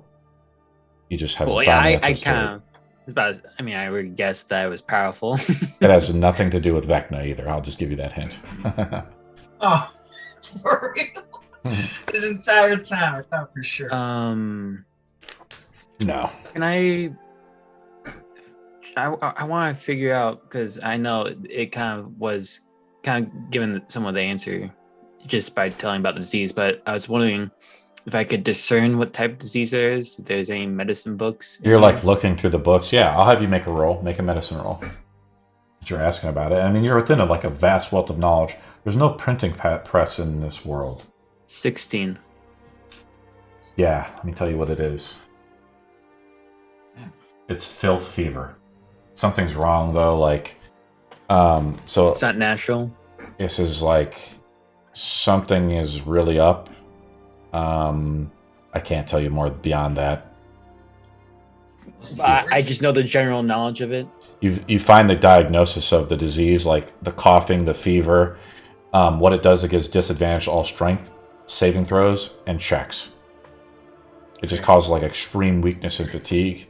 Speaker 2: You just haven't found
Speaker 4: I
Speaker 2: answers to
Speaker 4: kind of. It's about. I mean, I would guess that it was powerful.
Speaker 2: It has nothing to do with Vecna either. I'll just give you that hint.
Speaker 6: Oh, for real? This entire time, I thought for sure.
Speaker 2: No.
Speaker 4: Can I want to figure out, because I know it kind of given some of the answer just by telling about the disease, but I was wondering if I could discern what type of disease there is, if there's any medicine books.
Speaker 2: You're like looking through the books. Yeah, I'll have you make a roll, make a medicine roll. But you're asking about it. I mean, you're within like a vast wealth of knowledge. There's no printing press in this world.
Speaker 4: 16.
Speaker 2: Yeah, let me tell you what it is. It's filth fever. Something's wrong though. Like, so
Speaker 4: It's not natural.
Speaker 2: this is like something is really up. I can't tell you more beyond that.
Speaker 4: I just know the general knowledge of it.
Speaker 2: You find the diagnosis of the disease, like the coughing, the fever. What it does, it gives disadvantage to all strength saving throws and checks. It just causes like extreme weakness and fatigue,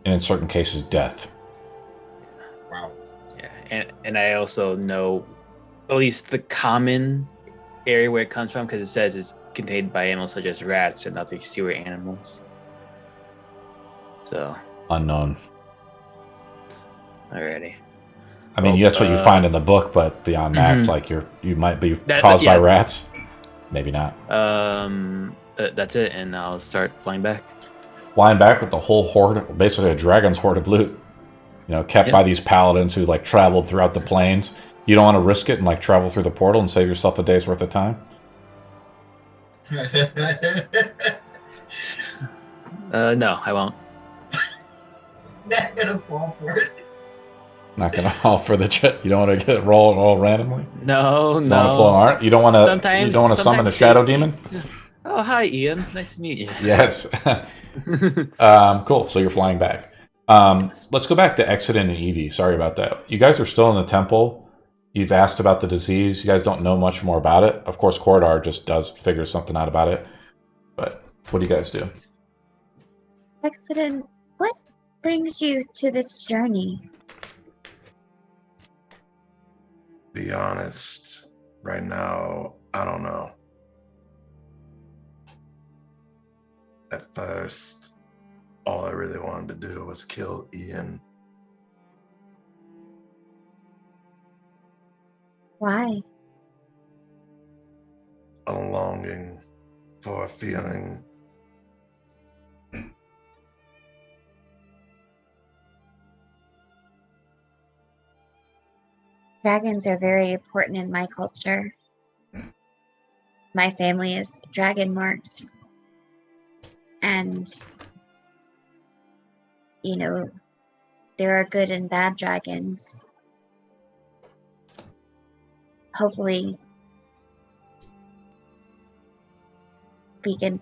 Speaker 2: and in certain cases, death.
Speaker 6: Wow.
Speaker 4: Yeah, and I also know at least the common area where it comes from, because it says it's contained by animals such as rats and other sewer animals. So
Speaker 2: Unknown.
Speaker 4: alrighty.
Speaker 2: I mean, that's what you find in the book, but beyond that, it's like you might be caused by rats. Maybe not.
Speaker 4: That's it, and I'll start flying back.
Speaker 2: Flying back with the whole horde, basically a dragon's horde of loot. You know, kept by these paladins who like traveled throughout the plains. You don't want to risk it and like travel through the portal and save yourself a day's worth of time?
Speaker 4: No, I won't.
Speaker 6: Not gonna fall for it.
Speaker 2: Not gonna fall for the jet. You don't want to get roll all randomly.
Speaker 4: No.
Speaker 2: You don't want to pull an art. You don't want to.
Speaker 4: Sometimes-
Speaker 2: You don't want to summon a
Speaker 4: sometimes
Speaker 2: shadow demon.
Speaker 4: Oh, hi, Ian. Nice to meet you.
Speaker 2: Yes. Cool. So you're flying back. Let's go back to Exodus and Evie. Sorry about that. You guys are still in the temple. You've asked about the disease. You guys don't know much more about it. Of course, Corridor just figure something out about it. But what do you guys do?
Speaker 3: Excellent. What brings you to this journey?
Speaker 5: Be honest, right now, I don't know. At first, all I really wanted to do was kill Ian.
Speaker 3: Why?
Speaker 5: A longing for a feeling.
Speaker 3: Dragons are very important in my culture. My family is dragon marked. And, there are good and bad dragons. Hopefully, we can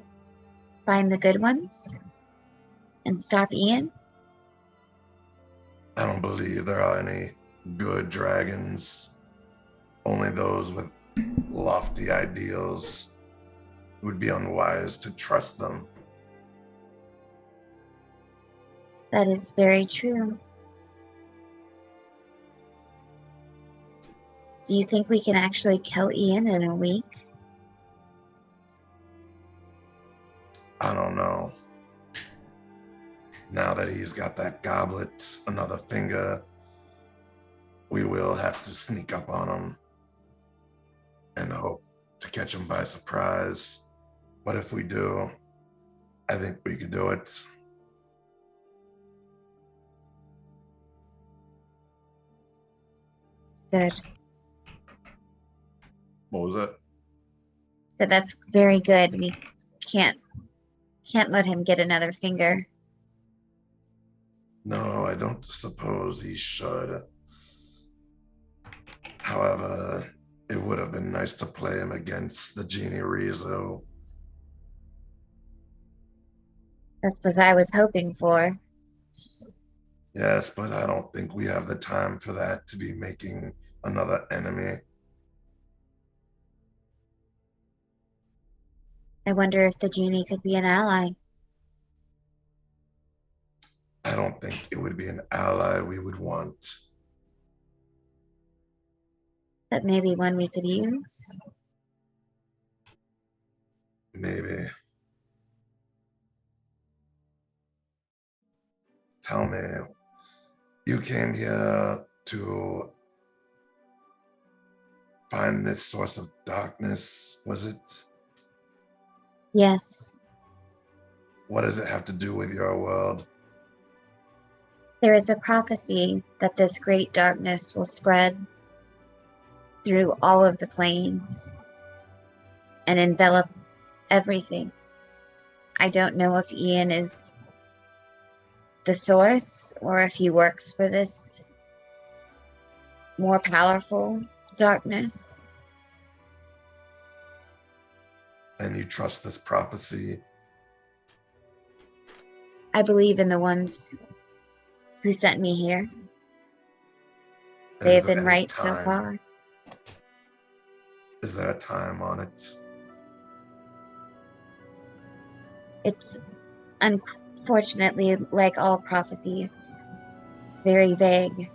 Speaker 3: find the good ones and stop Ian.
Speaker 5: I don't believe there are any good dragons. Only those with lofty ideals. It would be unwise to trust them.
Speaker 3: That is very true. Do you think we can actually kill Ian in a week?
Speaker 5: I don't know. Now that he's got that goblet, another finger, we will have to sneak up on him and hope to catch him by surprise. But if we do, I think we could do it.
Speaker 3: It's good.
Speaker 5: What was that?
Speaker 3: So that's very good. We can't let him get another finger.
Speaker 5: No, I don't suppose he should. However, it would have been nice to play him against the Genie Rizzo.
Speaker 3: That's what I was hoping for.
Speaker 5: Yes, but I don't think we have the time for that to be making another enemy.
Speaker 3: I wonder if the genie could be an ally.
Speaker 5: I don't think it would be an ally we would want.
Speaker 3: But maybe one we could use.
Speaker 5: Maybe. Tell me, you came here to find this source of darkness, was it?
Speaker 3: Yes.
Speaker 5: What does it have to do with your world?
Speaker 3: There is a prophecy that this great darkness will spread through all of the planes and envelop everything. I don't know if Ian is the source or if he works for this more powerful darkness.
Speaker 5: And you trust this prophecy?
Speaker 3: I believe in the ones who sent me here. They have been right so far.
Speaker 5: Is there a time on it?
Speaker 3: It's unfortunately, like all prophecies, very vague.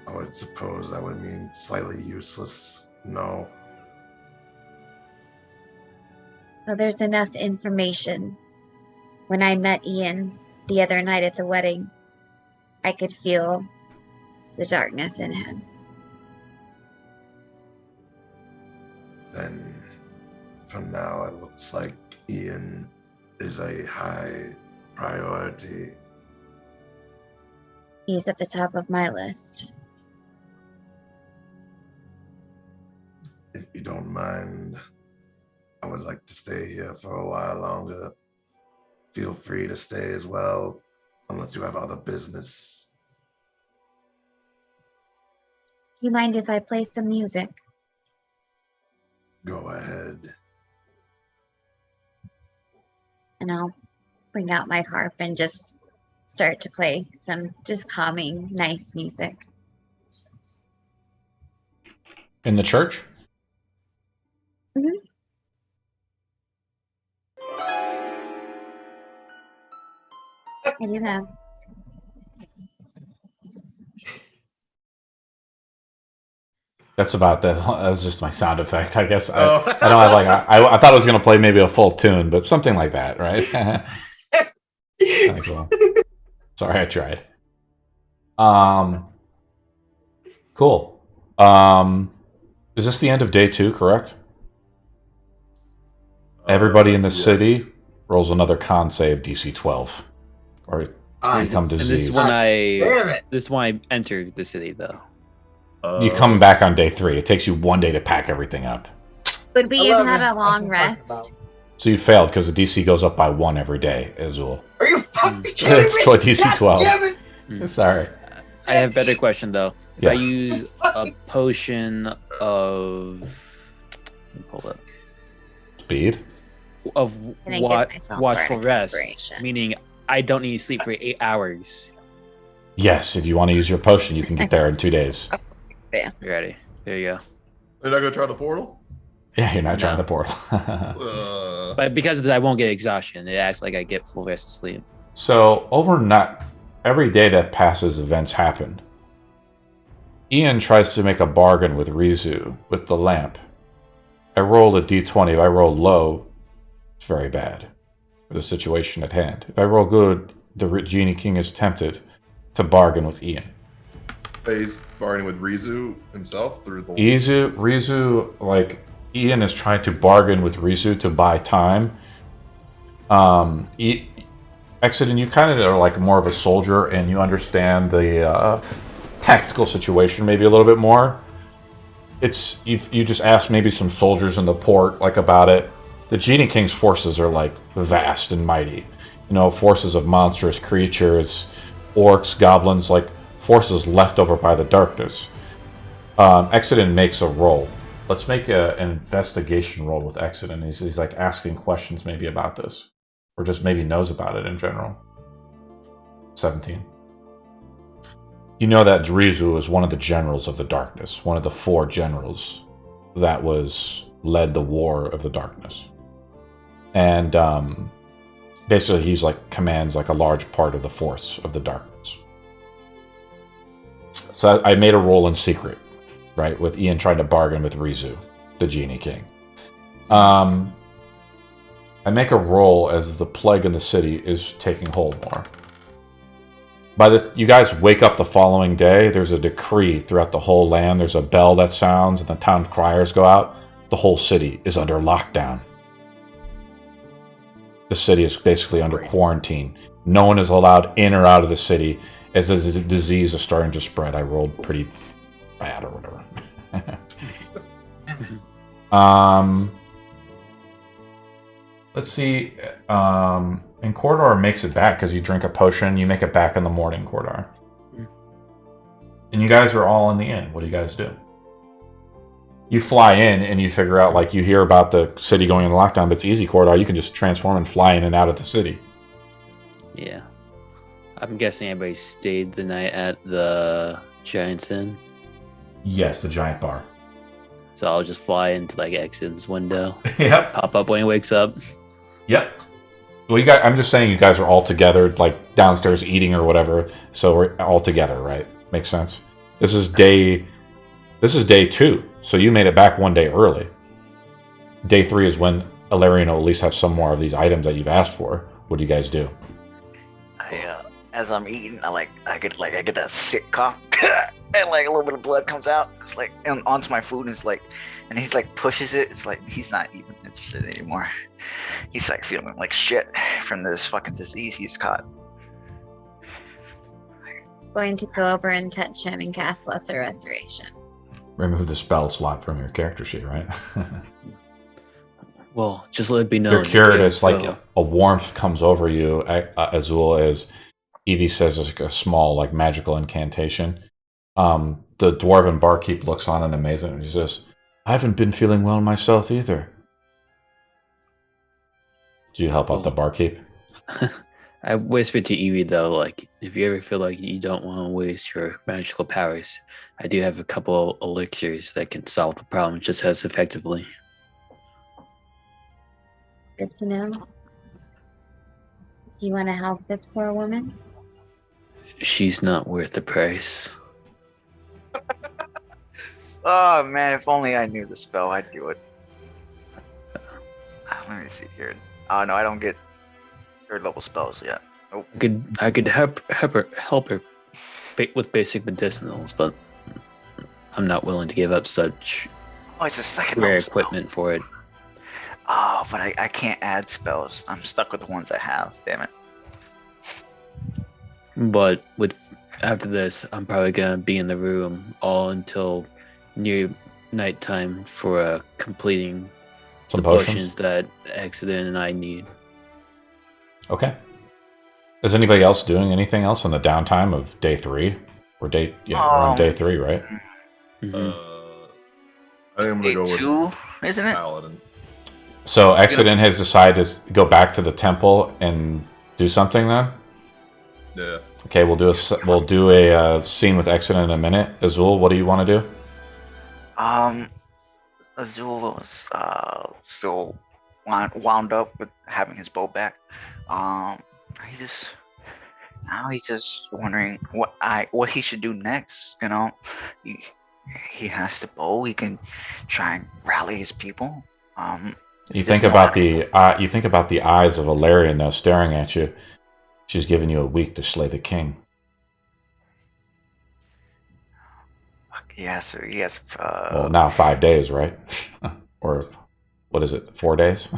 Speaker 5: I would suppose that would mean slightly useless. No.
Speaker 3: Well, there's enough information. When I met Ian the other night at the wedding, I could feel the darkness in him.
Speaker 5: Then, for now, it looks like Ian is a high priority.
Speaker 3: He's at the top of my list.
Speaker 5: If you don't mind, I would like to stay here for a while longer. Feel free to stay as well, unless you have other business.
Speaker 3: Do you mind if I play some music?
Speaker 5: Go ahead.
Speaker 3: And I'll bring out my harp and just start to play some just calming, nice music.
Speaker 2: In the church?
Speaker 3: Mm-hmm. I do have.
Speaker 2: That's about that. That's just my sound effect, I guess.
Speaker 5: Oh.
Speaker 2: I don't have like I thought I was gonna play maybe a full tune, but something like that, right? Cool. Sorry, I tried. Cool. Is this the end of day 2? Correct. Everybody in the city rolls another con save DC 12, or become diseased.
Speaker 4: This is when I enter the city, though.
Speaker 2: You come back on day 3. It takes you 1 day to pack everything up.
Speaker 3: Would we have had a long rest?
Speaker 2: So you failed because the DC goes up by 1 every day, Azul.
Speaker 6: Are you fucking kidding me?
Speaker 2: It's DC 12. Sorry.
Speaker 4: I have a better question, though. If
Speaker 2: Yeah.
Speaker 4: I use a potion of... Hold up.
Speaker 2: Speed?
Speaker 4: Of
Speaker 3: Can I give myself
Speaker 4: watchful
Speaker 3: bardic
Speaker 4: rest,
Speaker 3: inspiration?
Speaker 4: meaning I don't need to sleep for 8 hours.
Speaker 2: Yes, if you want to use your potion, you can get there in 2 days.
Speaker 3: Yeah.
Speaker 4: Ready. There you go.
Speaker 5: You're not gonna try the portal?
Speaker 2: Yeah, you're not trying
Speaker 4: No.
Speaker 2: the portal.
Speaker 4: But because of that, I won't get exhaustion. It acts like I get full rest of sleep.
Speaker 2: So, every day that passes, events happen. Ian tries to make a bargain with Rizu with the lamp. I rolled a d20. If I roll low, it's very bad for the situation at hand. If I roll good, the Genie King is tempted to bargain with Ian.
Speaker 5: He's bargaining with Rizu himself through the...
Speaker 2: Rizu, like, Ian is trying to bargain with Rizu to buy time. Exodin, you kind of are like more of a soldier, and you understand the tactical situation maybe a little bit more. You just asked maybe some soldiers in the port like about it. The Genie King's forces are like vast and mighty. You know, forces of monstrous creatures, orcs, goblins, like forces left over by the darkness. Exodin makes a roll. Let's make an investigation roll with Exodin. He's like asking questions maybe about this, or just maybe knows about it in general. 17. You know that Drizu is one of the generals of the darkness, one of the 4 generals that led the war of the darkness. And basically he's like commands like a large part of the force of the darkness. So I made a roll in secret, right, with Ian trying to bargain with Rizu, the Genie King. I make a roll as the plague in the city is taking hold more. You guys wake up the following day, there's a decree throughout the whole land. There's a bell that sounds and the town criers go out. The whole city is under lockdown. The city is basically under quarantine. No one is allowed in or out of the city as the disease is starting to spread. I rolled pretty bad or whatever. Let's see. And Cordar makes it back because you drink a potion. You make it back in the morning, Cordar. And you guys are all in the inn. What do you guys do? You fly in and you figure out, like, you hear about the city going into lockdown, but it's easy, Cordar. You can just transform and fly in and out of the city.
Speaker 4: Yeah. I'm guessing everybody stayed the night at the Giant's Inn.
Speaker 2: Yes, the giant bar.
Speaker 4: So I'll just fly into like Exod's window.
Speaker 2: Yep.
Speaker 4: Pop up when he wakes up.
Speaker 2: Yep. Well, I'm just saying you guys are all together, like downstairs eating or whatever. So we're all together, right? Makes sense. This is day 2. So you made it back 1 day early. Day 3 is when Ellarian will at least have some more of these items that you've asked for. What do you guys do?
Speaker 1: As I'm eating, I get that sick cough, and like a little bit of blood comes out. It's like and onto my food, and it's like, and he's like pushes it. It's like he's not even interested anymore. He's like feeling like shit from this fucking disease he's caught.
Speaker 3: Going to go over and touch him and cast Lesser Restoration.
Speaker 2: Remove the spell slot from your character sheet, right?
Speaker 4: Well, just let it be known.
Speaker 2: You're cured. It's like a warmth comes over you, Azul, as Evie says, it's like a small, like, magical incantation. The dwarven barkeep looks on in amazement and he says, I haven't been feeling well myself either. Do you help out the barkeep?
Speaker 4: I whispered to Evie, though, like, if you ever feel like you don't want to waste your magical powers, I do have a couple elixirs that can solve the problem just as effectively.
Speaker 3: Good to know. You want to help this poor woman?
Speaker 4: She's not worth the price.
Speaker 1: Oh man, if only I knew the spell, I'd do it. Let me see here. Oh no, I don't get third level spells yet. Nope.
Speaker 4: I could help her with basic medicinals, but I'm not willing to give up such
Speaker 1: It's a second
Speaker 4: rare
Speaker 1: level spell.
Speaker 4: equipment for it.
Speaker 1: Oh, but I can't add spells. I'm stuck with the ones I have. Damn it.
Speaker 4: But after this, I'm probably gonna be in the room all until near nighttime for completing
Speaker 2: Some
Speaker 4: the
Speaker 2: potions?
Speaker 4: potions that Accident and I need.
Speaker 2: Okay. Is anybody else doing anything else on the downtime of day 3? We're on day 3, right?
Speaker 4: Mhm.
Speaker 5: I think I'm
Speaker 1: Day
Speaker 5: gonna go
Speaker 1: 2,
Speaker 5: with
Speaker 1: isn't it?
Speaker 5: Paladin.
Speaker 2: So Accident has decided to go back to the temple and do something then?
Speaker 5: Yeah.
Speaker 2: Okay, we'll do a scene with Accident in a minute. Azul, what do you want to do?
Speaker 1: Azul was still wound up with having his bow back. He's just wondering what he should do next. You know, he has the bow. He can try and rally his people.
Speaker 2: You think about the eyes of Ellarian though staring at you. She's given you a week to slay the king.
Speaker 1: Yes, yes.
Speaker 2: Well, now 5 days, right? Or what is it? 4 days?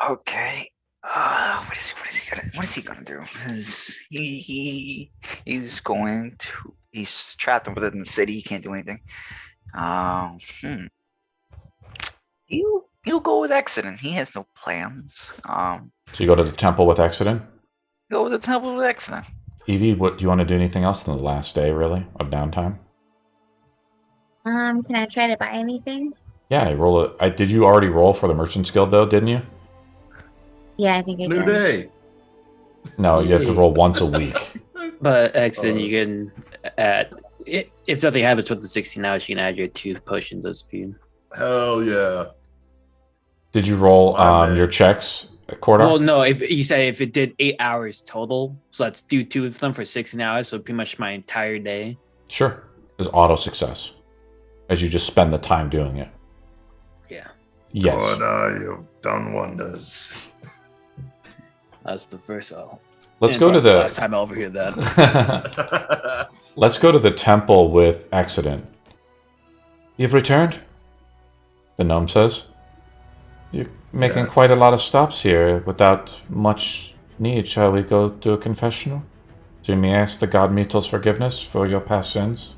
Speaker 1: Okay. What is he gonna do? He's trapped within the city. He can't do anything. You go with Accident. He has no plans.
Speaker 2: So you go to the temple with Accident?
Speaker 1: Go with the temple with Accident.
Speaker 2: Evie, what do you want to do? Anything else in the last day, really, of downtime?
Speaker 3: Can I try to buy anything?
Speaker 2: Yeah, did you already roll for the Merchant's Guild though? Didn't you?
Speaker 3: Yeah, I think I
Speaker 5: New
Speaker 3: did.
Speaker 5: day.
Speaker 2: No, you have to roll once a week.
Speaker 4: But Accident, you can add if something happens with the 16 hours, you can add your 2 potions of speed.
Speaker 5: Hell yeah.
Speaker 2: Did you roll
Speaker 5: My
Speaker 2: your
Speaker 5: man.
Speaker 2: checks, Cordar?
Speaker 4: Well, no, if it did 8 hours total, so let's do 2 of them for 16 hours, so pretty much my entire day.
Speaker 2: Sure. It's auto success. As you just spend the time doing it.
Speaker 4: Yeah.
Speaker 2: Yes.
Speaker 5: Lord, you've done wonders.
Speaker 4: That's the first.
Speaker 2: Let's go to the
Speaker 4: last time I overheard that.
Speaker 2: Let's go to the temple with Accident. You've returned? The gnome says. You're making
Speaker 5: Yes.
Speaker 2: quite a lot of stops here without much need. Shall we go do a confessional? Do you may ask the god Mito's forgiveness for your past sins?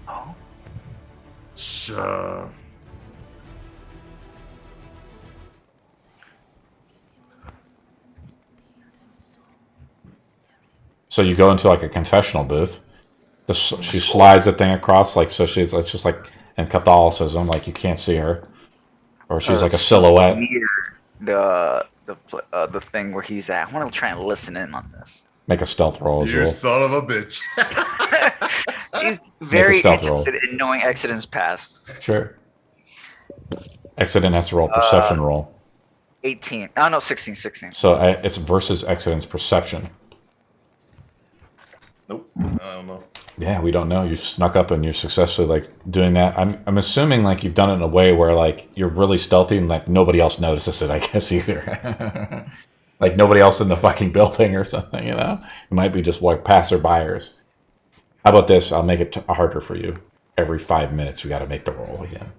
Speaker 1: Oh,
Speaker 5: Sure.
Speaker 2: So you go into like a confessional booth. She slides the thing across, like so. It's just like in Catholicism, like you can't see her, or she's like a silhouette.
Speaker 1: Near the thing where he's at. I want to try and listen in on this.
Speaker 2: Make a stealth roll as
Speaker 5: You
Speaker 2: well.
Speaker 5: son of a bitch.
Speaker 1: He's very
Speaker 2: stealth
Speaker 1: interested in knowing Accident's past.
Speaker 2: Sure. Accident has to roll a perception roll.
Speaker 1: 18. Oh no, 16.
Speaker 2: So it's versus Accident's perception.
Speaker 5: Nope. I don't know.
Speaker 2: Yeah, we don't know. You snuck up and you're successfully like doing that. I'm assuming like you've done it in a way where like you're really stealthy and like nobody else notices it, I guess either. Like nobody else in the fucking building or something, you know? It might be just like passerbyers. How about this? I'll make it harder for you. Every 5 minutes we got to make the roll again.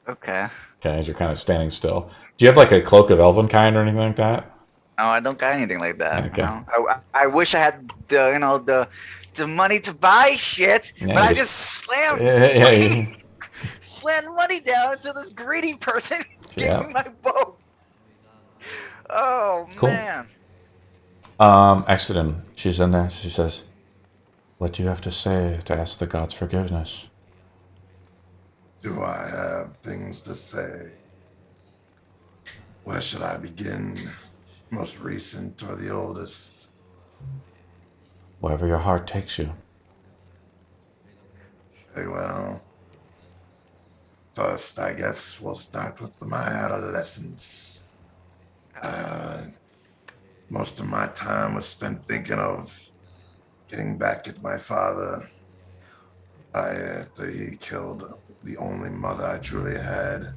Speaker 1: Okay.
Speaker 2: Okay, as you're kind of standing still. Do you have like a cloak of elven kind or anything like that?
Speaker 1: No, I don't got anything like that.
Speaker 2: Okay.
Speaker 1: You know? I wish I had the money to buy shit,
Speaker 2: Yeah,
Speaker 1: but I
Speaker 2: you
Speaker 1: just slammed
Speaker 2: Yeah.
Speaker 1: slammed money down to this greedy person
Speaker 2: Yeah.
Speaker 1: giving my boat. Oh
Speaker 2: Cool.
Speaker 1: man.
Speaker 2: Accident. She's in there. She says, "What do you have to say to ask the gods' forgiveness?"
Speaker 5: Do I have things to say? Where should I begin? Most recent or the oldest?
Speaker 2: Wherever your heart takes you.
Speaker 5: Very well. First, I guess we'll start with my adolescence. Most of my time was spent thinking of getting back at my father. After he killed the only mother I truly had,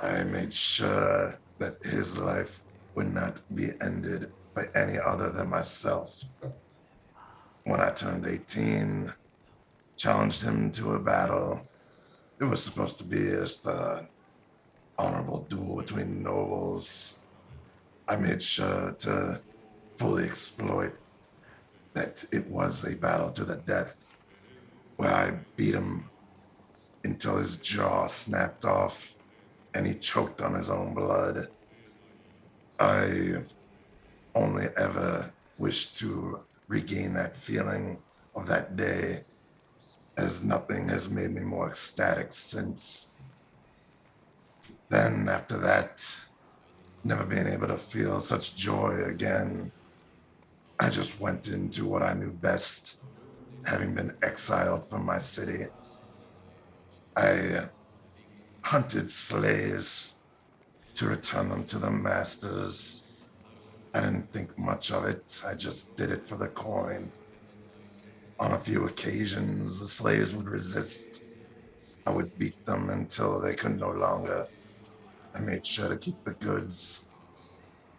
Speaker 5: I made sure that his life would not be ended by any other than myself. When I turned 18, challenged him to a battle. It was supposed to be just an honorable duel between nobles. I made sure to fully exploit that it was a battle to the death, where I beat him until his jaw snapped off and he choked on his own blood. I only ever wished to regain that feeling of that day, as nothing has made me more ecstatic since. Then after that, never being able to feel such joy again, I just went into what I knew best, having been exiled from my city. I hunted slaves to return them to the masters. I didn't think much of it. I just did it for the coin. On a few occasions, the slaves would resist. I would beat them until they could no longer. I made sure to keep the goods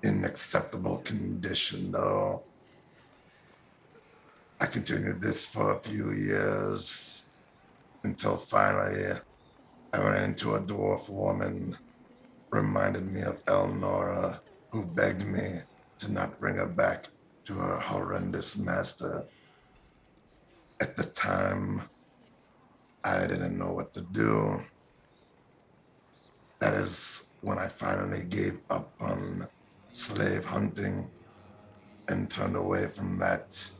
Speaker 5: in acceptable condition, though. I continued this for a few years until finally I ran into a dwarf woman, reminded me of Elnora, who begged me to not bring her back to her horrendous master. At the time, I didn't know what to do. That is when I finally gave up on slave hunting and turned away from that.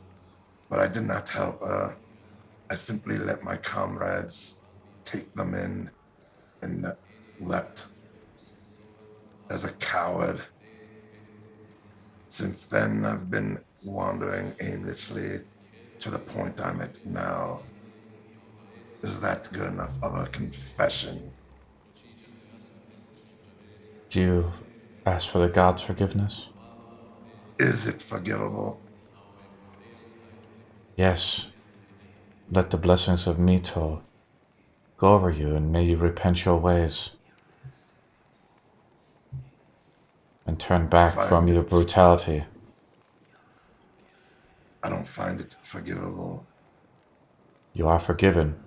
Speaker 5: But I did not help her. I simply let my comrades take them in and left as a coward. Since then, I've been wandering aimlessly to the point I'm at now. Is that good enough of a confession?
Speaker 2: Do you ask for the gods' forgiveness?
Speaker 5: Is it forgivable?
Speaker 2: Yes. Let the blessings of Mito go over you, and may you repent your ways and turn back from your brutality.
Speaker 5: I don't find it forgivable.
Speaker 2: You are forgiven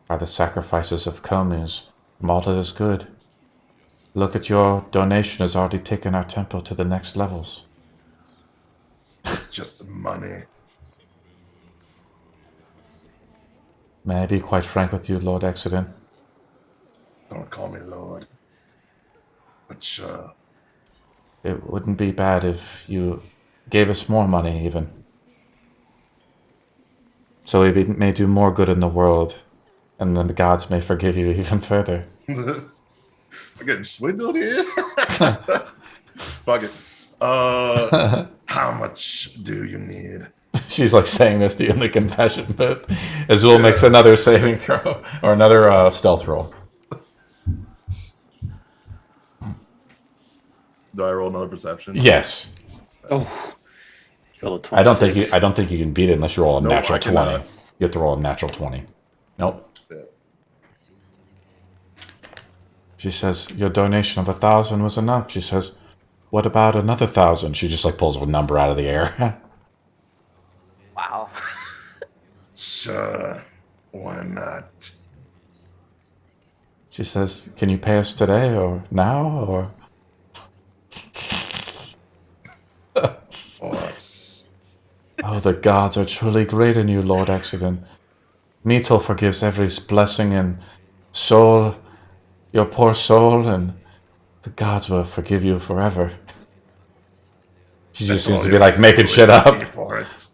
Speaker 2: by the sacrifices of Komus from all that is good. Look at your donation has already taken our temple to the next levels.
Speaker 5: It's just money.
Speaker 2: May I be quite frank with you, Lord Accident?
Speaker 5: Don't call me Lord. But sure.
Speaker 2: It wouldn't be bad if you gave us more money, even. So we may do more good in the world, and then the gods may forgive you even further.
Speaker 5: I'm getting swindled here? Fuck it. How much do you need?
Speaker 2: She's like saying this to you in the confession bit. Azul makes another saving throw, or another stealth roll.
Speaker 5: Do I roll another perception?
Speaker 2: Yes.
Speaker 4: Oh,
Speaker 2: I don't think you can beat it unless you roll a
Speaker 5: No,
Speaker 2: natural
Speaker 5: I cannot.
Speaker 2: 20. You have to roll a natural 20. Nope.
Speaker 5: Yeah.
Speaker 2: She says your donation of 1,000 was enough. She says, what about another 1,000? She just like pulls a number out of the air.
Speaker 1: Wow.
Speaker 5: Sure. Why not?
Speaker 2: She says, can you pay us today or now or?
Speaker 5: Us.
Speaker 2: Oh, the gods are truly great in you, Lord Accident. Mito forgives every blessing and soul, your poor soul, and the gods will forgive you forever. She just seems to be like making shit up.
Speaker 5: For it.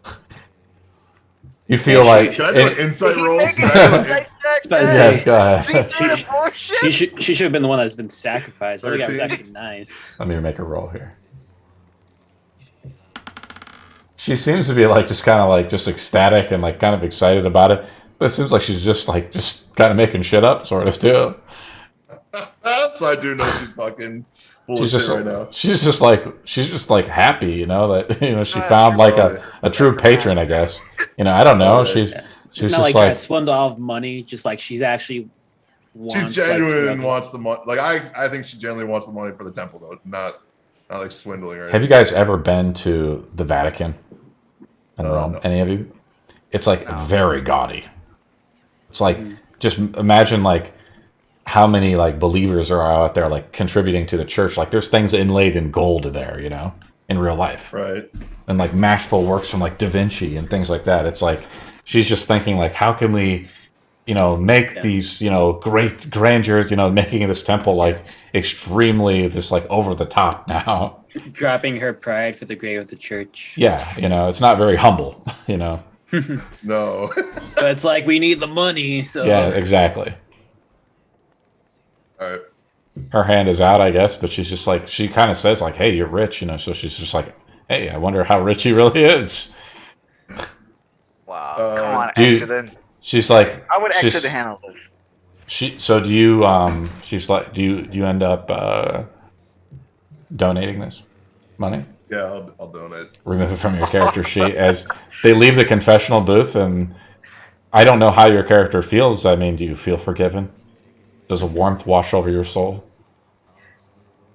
Speaker 2: You feel like...
Speaker 5: Can I do an insight roll?
Speaker 2: Yes, go ahead.
Speaker 4: She should have been the one that's been sacrificed. I think I was
Speaker 5: 13.
Speaker 4: actually nice.
Speaker 2: Let me make a roll here. She seems to be like just kind of like just ecstatic and like kind of excited about it. But it seems like she's just kind of making shit up, sort of, too.
Speaker 5: So I do know she's fucking full of shit right now.
Speaker 2: She's just like happy, you know, that she found like a true patron, I guess. I don't know. She's
Speaker 4: not like trying to swindle off money, just like she's actually
Speaker 5: she's genuine and wants the money. Like I think she genuinely wants the money for the temple though, not like swindling or anything.
Speaker 2: Have you guys ever been to the Vatican in Rome?
Speaker 5: No.
Speaker 2: Any of you? It's like very gaudy. It's like just imagine like how many like believers are out there like contributing to the church. Like there's things inlaid in gold there, in real life.
Speaker 5: Right.
Speaker 2: And like masterful works from like Da Vinci and things like that. It's like she's just thinking like, how can we, make these, great grandeurs, making this temple like extremely just like over the top now.
Speaker 4: Dropping her pride for the grave of the church.
Speaker 2: Yeah, it's not very humble,
Speaker 5: No.
Speaker 4: But it's like we need the money, so
Speaker 2: yeah, exactly.
Speaker 5: All right.
Speaker 2: Her hand is out, I guess, but she's just like she kind of says like, "Hey, you're rich," so she's just like, "Hey, I wonder how rich he really is."
Speaker 1: Wow, come on, accident.
Speaker 2: She's like,
Speaker 1: I would exit the handle this.
Speaker 2: So do you? She's like, do you end up donating this money?
Speaker 5: Yeah, I'll donate.
Speaker 2: Remove it from your character sheet as they leave the confessional booth, and I don't know how your character feels. I mean, do you feel forgiven? Does a warmth wash over your soul?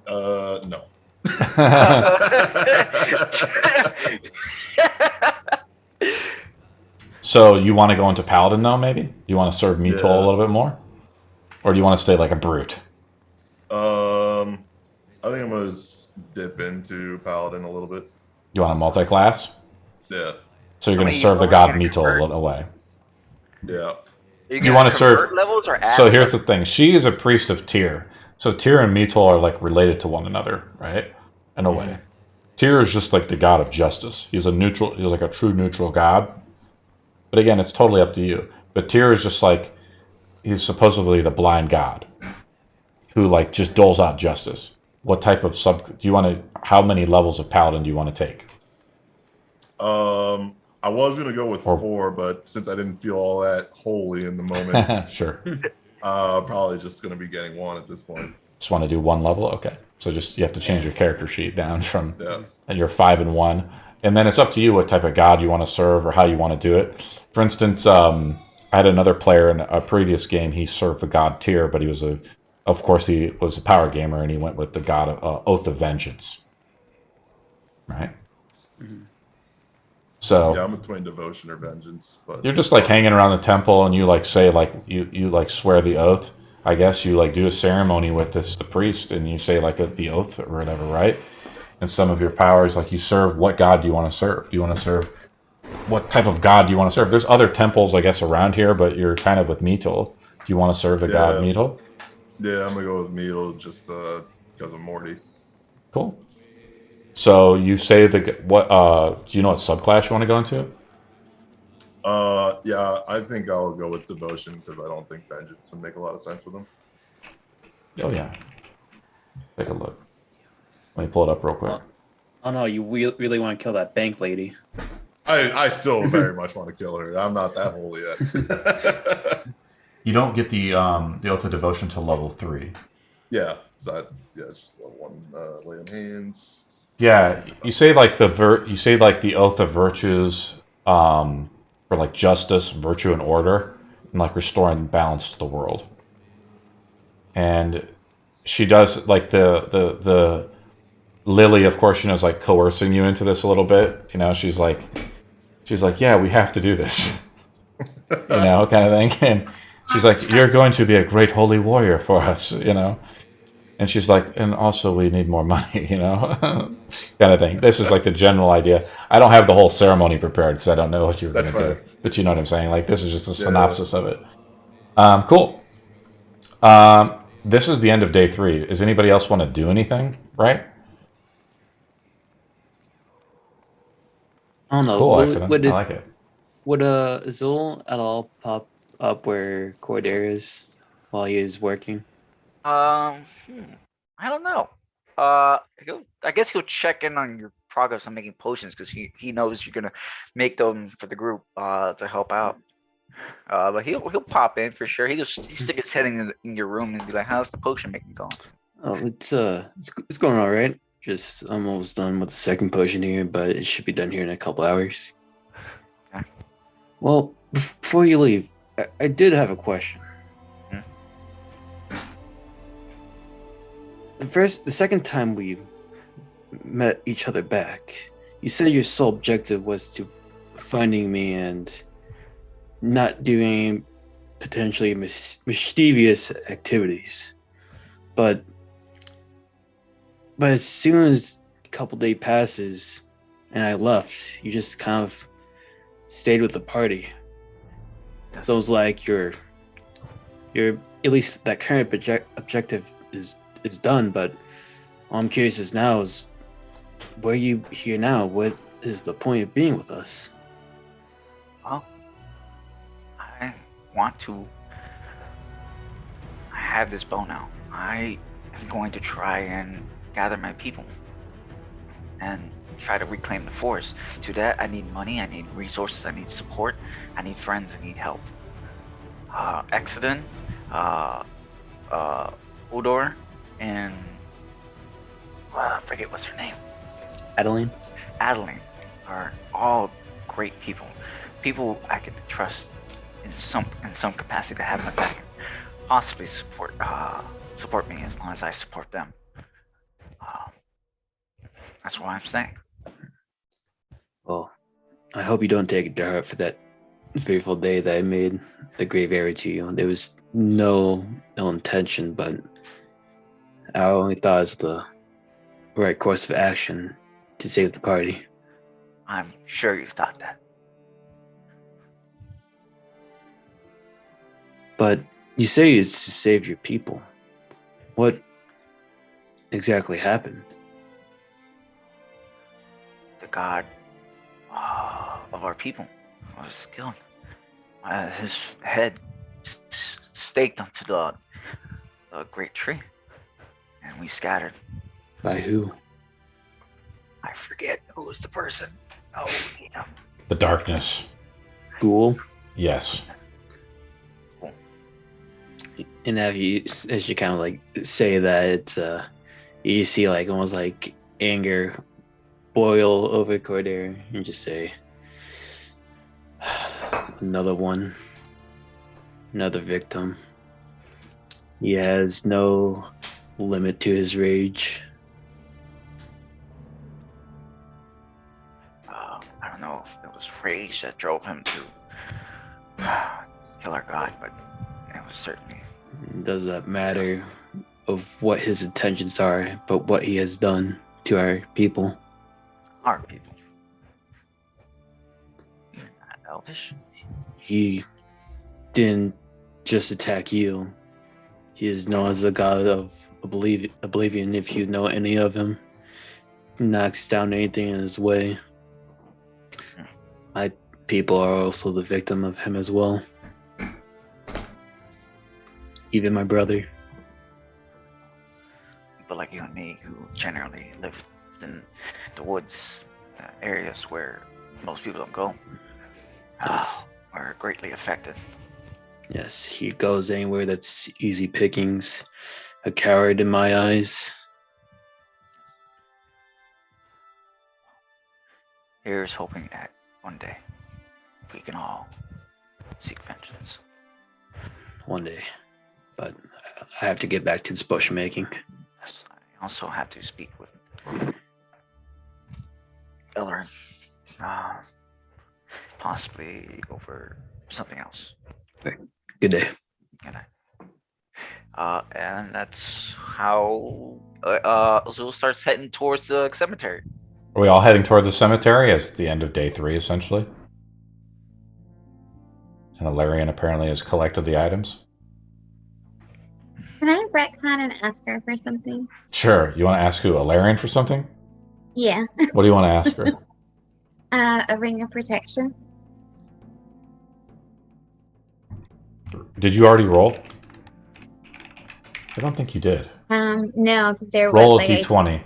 Speaker 5: No.
Speaker 2: So you want to go into Paladin though? Maybe do you want to serve Metol a little bit more, or do you want to stay like a brute?
Speaker 5: I think I'm gonna dip into Paladin a little bit.
Speaker 2: You want a multi-class?
Speaker 5: Yeah.
Speaker 2: So you're going to serve the god Metol in a way.
Speaker 5: Yeah.
Speaker 2: You want to serve
Speaker 1: levels or add
Speaker 2: so here's the thing. She is a priest of Tyr. So Tyr and Metol are like related to one another, right? In a way. Tyr is just like the god of justice. He's like a true neutral god. But again, it's totally up to you. But Tyr is just like he's supposedly the blind god who like just doles out justice. What type of how many levels of Paladin do you want to take?
Speaker 5: I was gonna go with 4, but since I didn't feel all that holy in the moment,
Speaker 2: sure.
Speaker 5: Probably just gonna be getting 1 at this point.
Speaker 2: Just want to do 1 level? Okay. So you have to change your character sheet down from your 5 and 1. And then it's up to you what type of god you want to serve or how you want to do it. For instance, I had another player in a previous game, he served the god Tyr, but he was a power gamer, and he went with the god of Oath of Vengeance. Right?
Speaker 5: Mm-hmm.
Speaker 2: So
Speaker 5: yeah, I'm between devotion or vengeance, but
Speaker 2: you're just like hanging around the temple, and you like say like you like swear the oath. I guess you like do a ceremony with the priest, and you say like the oath or whatever, right? And some of your powers, like you serve. What god do you want to serve? Do you want to serve? What type of god do you want to serve? There's other temples, I guess, around here, but you're kind of with Metol. Do you want to serve the god Metol?
Speaker 5: Yeah, I'm gonna go with Metol just because of Morty.
Speaker 2: Cool. So you say do you know what subclass you want to go into?
Speaker 5: Yeah, I think I'll go with devotion because I don't think vengeance would make a lot of sense with him.
Speaker 2: Oh yeah. Take a look. Let me pull it up real quick.
Speaker 4: Oh no, you really want to kill that bank lady.
Speaker 5: I still very much want to kill her. I'm not that holy yet.
Speaker 2: You don't get the Oath of Devotion till level 3.
Speaker 5: Yeah, it's just level 1 lay on hands.
Speaker 2: Yeah, you say like the Oath of Virtues for like justice, virtue, and order, and like restoring balance to the world. And she does like the Lily, of course, is like coercing you into this a little bit. She's like, yeah, we have to do this, kind of thing. And she's like, you're going to be a great holy warrior for us, And she's like, and also we need more money, kind of thing. This is like the general idea. I don't have the whole ceremony prepared because I don't know what you're going to do. But you know what I'm saying? Like, this is just a synopsis of it. Cool. This is the end of day 3. Does anybody else want to do anything, right?
Speaker 4: I don't know.
Speaker 2: Cool, accident. I like it.
Speaker 4: Would Azul at all pop up where Cordair is while he is working?
Speaker 1: I don't know. I guess he'll check in on your progress on making potions because he knows you're gonna make them for the group to help out. But he'll pop in for sure. He'll stick his head in your room and be like, "How's the potion making going?"
Speaker 4: Oh, it's going all right. Just I'm almost done with the second potion here, but it should be done here in a couple hours.
Speaker 1: Okay.
Speaker 4: Well, before you leave, I did have a question. The second time we met each other back, you said your sole objective was to finding me and not doing potentially mischievous activities. But as soon as a couple days passes and I left, you just kind of stayed with the party. So it's like your at least that current objective is done, but all I'm curious is now is where are you here now? What is the point of being with us?
Speaker 1: Well, I want to. I have this bow now. I am going to try and gather my people and try to reclaim the forest. To that, I need money, I need resources, I need support, I need friends, I need help. Exodus, Udor, and I forget what's her name.
Speaker 4: Adeline
Speaker 1: are all great people. People I can trust in some capacity to have my back. Possibly support me as long as I support them. That's why I'm saying.
Speaker 4: Well, I hope you don't take it to heart for that fearful day that I made the grave area to you. There was no ill intention, but I only thought it was the right course of action to save the party.
Speaker 1: I'm sure you've thought that.
Speaker 4: But you say it's to save your people. What exactly happened?
Speaker 1: The god of our people was killed. His head staked onto the great tree, and we scattered.
Speaker 4: By who?
Speaker 1: I forget who was the person. Oh, yeah.
Speaker 2: The darkness.
Speaker 4: Ghoul?
Speaker 2: Yes.
Speaker 4: And as you kind of like say that, it's you see like almost like anger boil over Cordair, and just say, another one, another victim. He has no limit to his rage.
Speaker 1: I don't know if it was rage that drove him to kill our god, but it was certainly.
Speaker 4: It does not matter of what his intentions are, but what he has done to our people.
Speaker 1: Our people. You're not elvish.
Speaker 4: He didn't just attack you. He is known as the god of oblivion. If you know any of him, he knocks down anything in his way. My people are also the victim of him as well. Even my brother.
Speaker 1: People like you and me who generally live in the woods, areas where most people don't go,
Speaker 4: Yes.
Speaker 1: are greatly affected.
Speaker 4: Yes, he goes anywhere that's easy pickings. A coward in my eyes.
Speaker 1: Here's hoping that one day we can all seek vengeance.
Speaker 4: One day. But I have to get back to this potion making.
Speaker 1: Yes, I also have to speak with Ellarian, possibly over something else.
Speaker 4: Good day.
Speaker 1: And that's how Zul starts heading towards the cemetery.
Speaker 2: Are we all heading toward the cemetery as the end of day 3, essentially? And Ellarian apparently has collected the items.
Speaker 3: Can I retcon and ask her for something?
Speaker 2: Sure. You want to ask who? Ellarian for something?
Speaker 3: Yeah.
Speaker 2: What do you want to ask her?
Speaker 3: A ring of protection.
Speaker 2: Did you already roll? I don't think you did.
Speaker 3: No, because there was
Speaker 2: Roll a
Speaker 3: like
Speaker 2: d20.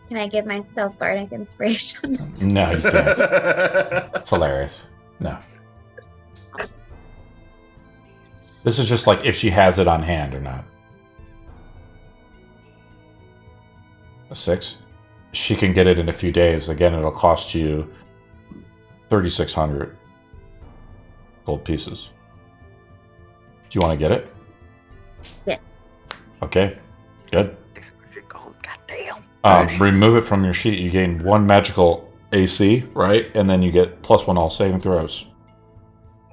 Speaker 3: Can Can I give myself bardic inspiration?
Speaker 2: No, you can't. It's hilarious. No. This is just like if she has it on hand or not. A 6. She can get it in a few days. Again, it'll cost you 3,600 gold pieces. Do you want to get it?
Speaker 3: Yeah.
Speaker 2: Okay. Good.
Speaker 1: Goddamn.
Speaker 2: Remove it from your sheet. You gain 1 magical AC, right? And then you get +1 all saving throws.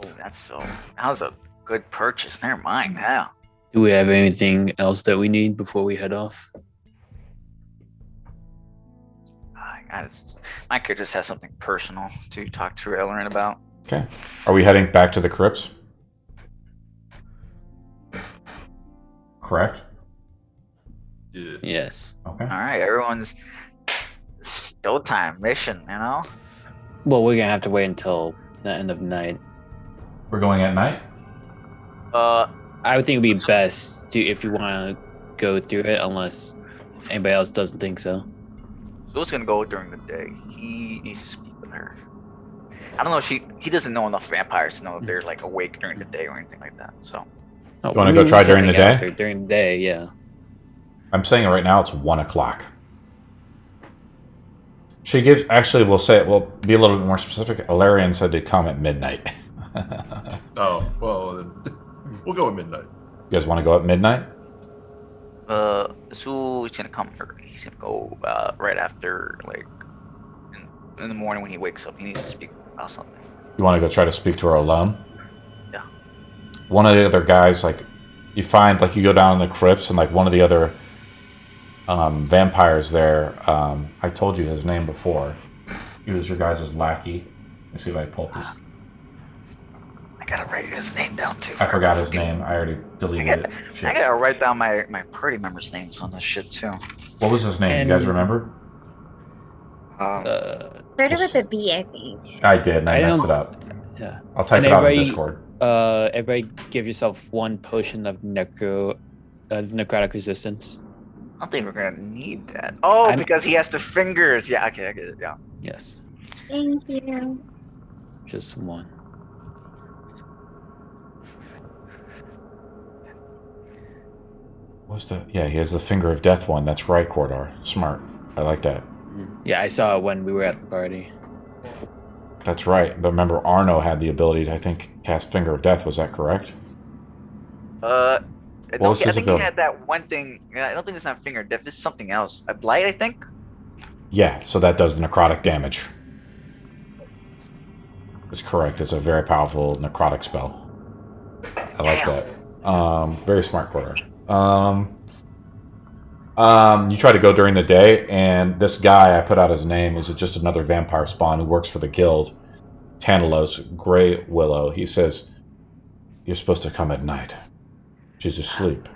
Speaker 1: Oh, that was a good purchase. Never mind now.
Speaker 4: Do we have anything else that we need before we head off?
Speaker 1: My character just has something personal to talk to Ellarian about.
Speaker 2: Okay. Are we heading back to the crypts? Correct?
Speaker 5: Yeah.
Speaker 4: Yes.
Speaker 2: Okay.
Speaker 1: All right, everyone's still time mission, you know?
Speaker 4: Well, we're gonna have to wait until the end of night.
Speaker 2: We're going at night?
Speaker 4: I would think it'd be best to if you want to go through it, unless anybody else doesn't think so.
Speaker 1: Zoe's gonna go during the day. He needs to speak with her. I don't know if he doesn't know enough vampires to know if they're like awake during the day or anything like that. So
Speaker 4: Oh,
Speaker 2: You wanna go
Speaker 4: we
Speaker 2: try
Speaker 4: can
Speaker 2: during the
Speaker 4: something
Speaker 2: day?
Speaker 4: after, during the day, yeah.
Speaker 2: I'm saying it right now, it's 1 o'clock. She gives, actually, we'll be a little bit more specific. Ellarian said to come at midnight.
Speaker 5: Oh, well, then we'll go at midnight.
Speaker 2: You guys want to go at midnight?
Speaker 1: Zoo is gonna come first. He's gonna go right after, like, in the morning when he wakes up. He needs to speak about something.
Speaker 2: You want to go try to speak to her alone?
Speaker 1: Yeah.
Speaker 2: One of the other guys, like, you find, like, you go down in the crypts, and, like, one of the other vampires there, I told you his name before. He was your guys' lackey. Let's see if I pull up his...
Speaker 1: I gotta write his name down too.
Speaker 2: I forgot his name. I already deleted it.
Speaker 1: I
Speaker 2: Shit.
Speaker 1: gotta write down my party members' names on this shit too.
Speaker 2: What was his name? You guys remember?
Speaker 3: Started with a B, I think.
Speaker 2: I did, and I
Speaker 4: I
Speaker 2: messed
Speaker 4: don't-
Speaker 2: it up.
Speaker 4: Yeah.
Speaker 2: I'll type
Speaker 4: And
Speaker 2: it out in
Speaker 4: everybody-
Speaker 2: Discord.
Speaker 4: Everybody give yourself 1 potion of necrotic resistance.
Speaker 1: I don't think we're gonna need that. Oh,
Speaker 4: I'm-
Speaker 1: because he has the fingers. Yeah, okay, I get it. Yeah.
Speaker 4: Yes.
Speaker 3: Thank you.
Speaker 4: Just 1.
Speaker 2: What's the... Yeah, he has the Finger of Death one. That's right, Cordar. Smart. I like that.
Speaker 4: Yeah, I saw it when we were at the party.
Speaker 2: That's right. But remember, Arno had the ability to, I think, cast Finger of Death. Was that correct?
Speaker 1: I
Speaker 2: was his
Speaker 1: think he
Speaker 2: ability?
Speaker 1: had that one thing. I don't think it's not finger death. It's something else. A blight, I think.
Speaker 2: Yeah, so that does necrotic damage. It's correct. It's a very powerful necrotic spell. I like that. Very smart, Cordar. You try to go during the day, and this guy, I put out his name, is just another vampire spawn who works for the guild, Tantalos Grey Willow. He says, you're supposed to come at night. She's asleep.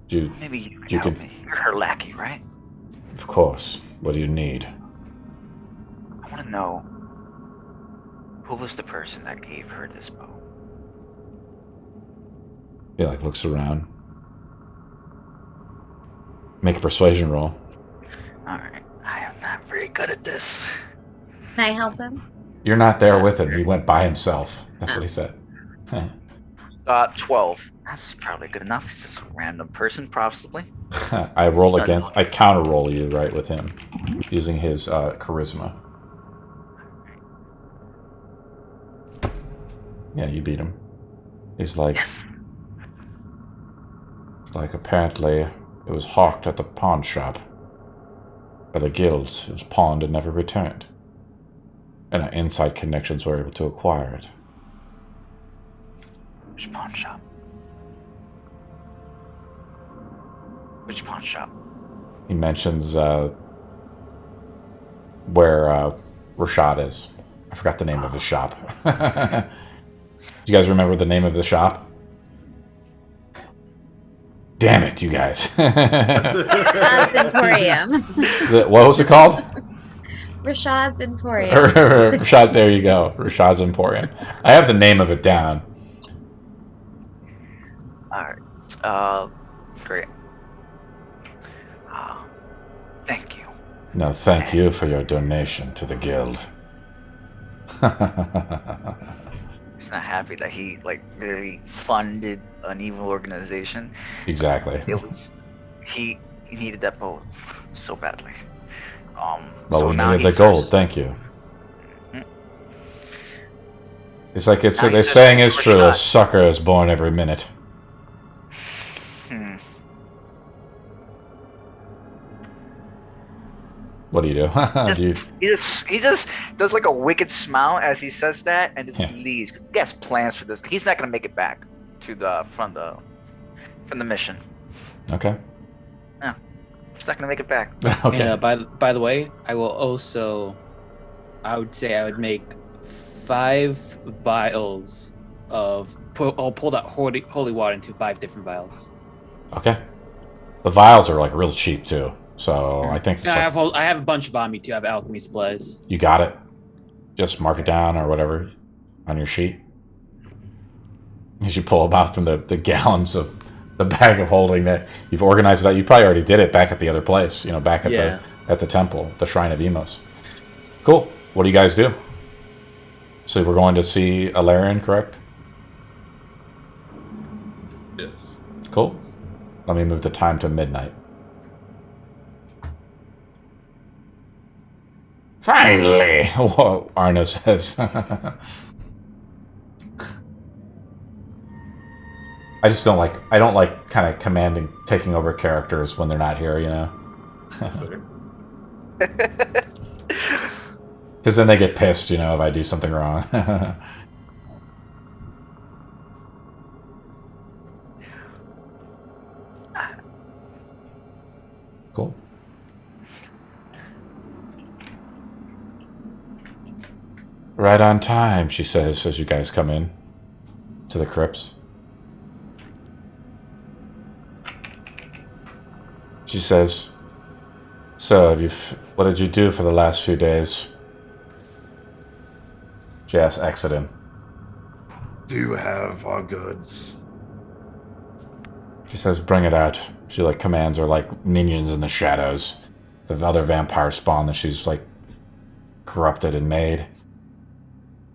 Speaker 1: Maybe you can help me. You're her lackey, right?
Speaker 2: Of course. What do you need?
Speaker 1: I want to know who was the person that gave her this bow.
Speaker 2: He like looks around. Make a persuasion roll.
Speaker 1: Alright, I am not very good at this.
Speaker 3: Can I help him?
Speaker 2: You're not there with him. He went by himself. That's what he said.
Speaker 1: 12. That's probably good enough. He's just a random person, possibly.
Speaker 2: I roll against... I counter roll you, right, with him. Using his charisma. Yeah, you beat him. He's like...
Speaker 1: Yes.
Speaker 2: Like, apparently, it was hawked at the pawn shop. By the guilds. It was pawned and never returned. And our inside connections were able to acquire it.
Speaker 1: Which pawn shop? Which pawn shop?
Speaker 2: He mentions where Rashad is. I forgot the name of the shop. Do you guys remember the name of the shop? Damn it, you guys.
Speaker 3: Rashad's Emporium.
Speaker 2: What was it called?
Speaker 3: Rashad's Emporium.
Speaker 2: Rashad, there you go. Rashad's Emporium. I have the name of it down.
Speaker 1: Alright. Great. Thank you.
Speaker 2: No, thank you for your donation to the guild.
Speaker 1: He's not happy that he really funded an evil organization.
Speaker 2: Exactly.
Speaker 1: He needed that boat so badly.
Speaker 2: Well,
Speaker 1: so
Speaker 2: we
Speaker 1: now
Speaker 2: needed the gold. Thank you. It's like the saying is true: a sucker is born every minute. What do you do?
Speaker 1: He just does like a wicked smile as he says that, and just leaves because he has plans for this. He's not gonna make it back to from the mission.
Speaker 2: Okay.
Speaker 1: Yeah, he's not gonna make it back.
Speaker 2: Okay.
Speaker 4: And by the way, I would say I would make 5 vials of. I'll pull that holy water into 5 different vials.
Speaker 2: Okay. The vials are like real cheap too. So I think
Speaker 4: I have a bunch of on me too. I have alchemy supplies.
Speaker 2: You got it. Just mark it down or whatever on your sheet. As you pull them out from the gallons of the bag of holding that you've organized it out. You probably already did it back at the other place. Back at the temple, the Shrine of Emos. Cool. What do you guys do? So we're going to see Ellarian, correct?
Speaker 5: Yes.
Speaker 2: Cool. Let me move the time to midnight. Finally! Whoa, Arno says. I don't like kind of taking over characters when they're not here, Because then they get pissed, if I do something wrong. Cool. Right on time, she says, as you guys come in to the crypts. She says, "So, what did you do for the last few days?" She asks Exodin.
Speaker 5: Do you have our goods?
Speaker 2: She says, "Bring it out." She commands her minions in the shadows, the other vampire spawn that she's corrupted and made.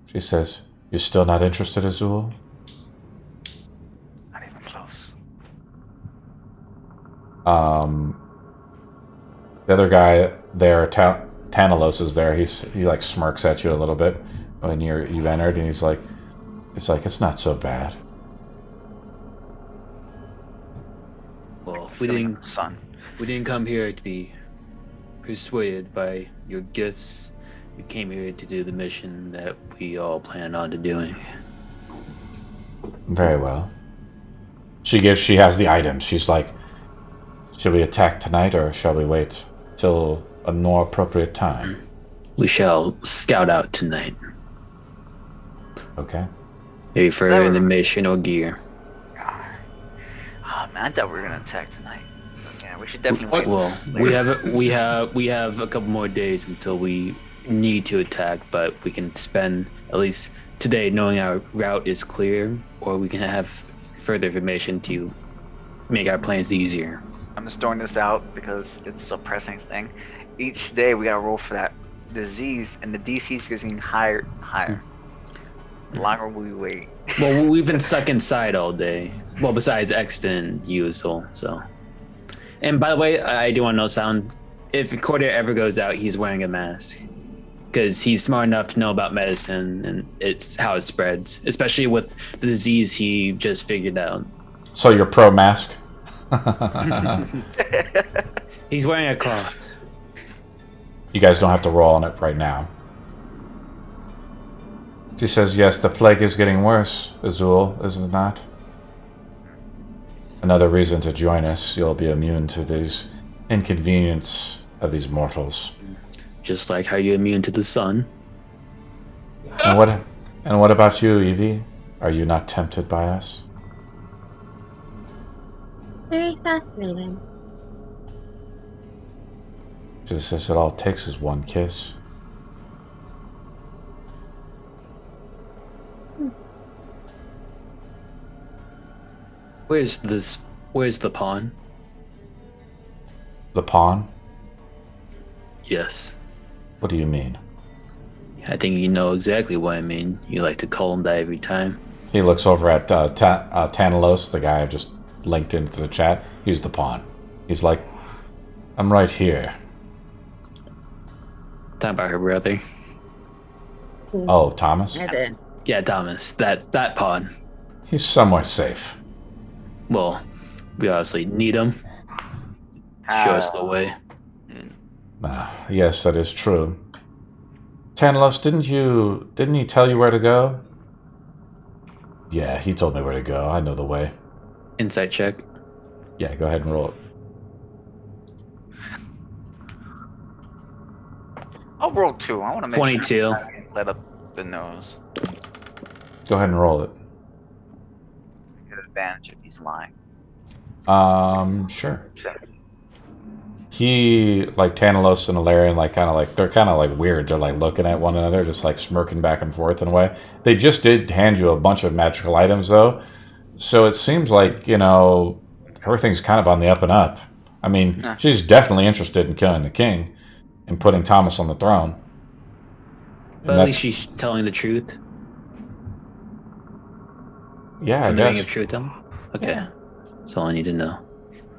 Speaker 2: She says, "You're still not interested, Azul?"
Speaker 1: Not even close.
Speaker 2: The other guy there, Tanalos, is there. He smirks at you a little bit when you've entered, and he's like, "It's not so bad."
Speaker 4: Well, we didn't come here to be persuaded by your gifts. We came here to do the mission that we all planned on to doing.
Speaker 2: Very well. She has the items. She's like, "Should we attack tonight or shall we wait till a more appropriate time?"
Speaker 4: We shall scout out tonight.
Speaker 2: Okay.
Speaker 4: Maybe further the mission or gear.
Speaker 1: Oh man, I thought we were gonna attack tonight. Yeah, we should definitely wait.
Speaker 4: Well, we have a couple more days until we need to attack, but we can spend at least today knowing our route is clear, or we can have further information to make our plans easier.
Speaker 1: I'm just throwing this out because it's a pressing thing. Each day we gotta roll for that disease, and the DC is getting higher and higher. The longer we wait.
Speaker 4: Well, we've been stuck inside all day. Well, besides Exton and you, so. And by the way, I do want to know, Sound, if Cordair ever goes out, he's wearing a mask. Because he's smart enough to know about medicine and it's how it spreads, especially with the disease he just figured out.
Speaker 2: So you're pro mask?
Speaker 4: He's wearing a cloth.
Speaker 2: You guys don't have to roll on it right now. She says, "Yes, the plague is getting worse, Azul, isn't it not? Another reason to join us. You'll be immune to these inconvenience of these mortals."
Speaker 4: Just like how you're immune to the sun.
Speaker 2: And what about you, Evie? Are you not tempted by us?
Speaker 3: Very fascinating.
Speaker 2: She says, "It all it takes is one kiss."
Speaker 4: Where's the pawn?
Speaker 2: The pawn?
Speaker 4: Yes.
Speaker 2: What do you mean?
Speaker 4: I think you know exactly what I mean. You like to call him that every time.
Speaker 2: He looks over at Tanalos, the guy I just linked into the chat. He's the pawn. He's like, I'm right here.
Speaker 4: Talking about her brother.
Speaker 2: Oh, Thomas?
Speaker 3: I did.
Speaker 4: Yeah, Thomas. That pawn.
Speaker 2: He's somewhere safe.
Speaker 4: Well, we obviously need him. Show us the way.
Speaker 2: Yes, that is true. Tanalos, didn't he tell you where to go? Yeah, he told me where to go. I know the way.
Speaker 4: Insight check.
Speaker 2: Yeah, go ahead and roll it.
Speaker 1: I'll roll 2. I want to make
Speaker 4: 22.
Speaker 1: sure I can let up the nose.
Speaker 2: Go ahead and roll it.
Speaker 1: Get advantage if he's lying.
Speaker 2: Sure. He, like, Tanalos and Ellarian, like, they're kind of, like, weird. They're, like, looking at one another, just, like, smirking back and forth in a way. They just did hand you a bunch of magical items, though. So it seems like, you know, everything's kind of on the up and up. I mean, she's definitely interested in killing the king and putting Thomas on the throne.
Speaker 4: But at least she's telling the truth.
Speaker 2: Yeah,
Speaker 4: From the ring
Speaker 2: I
Speaker 4: of
Speaker 2: guess.
Speaker 4: truth, them. Okay.
Speaker 2: Yeah.
Speaker 4: That's all I need to know.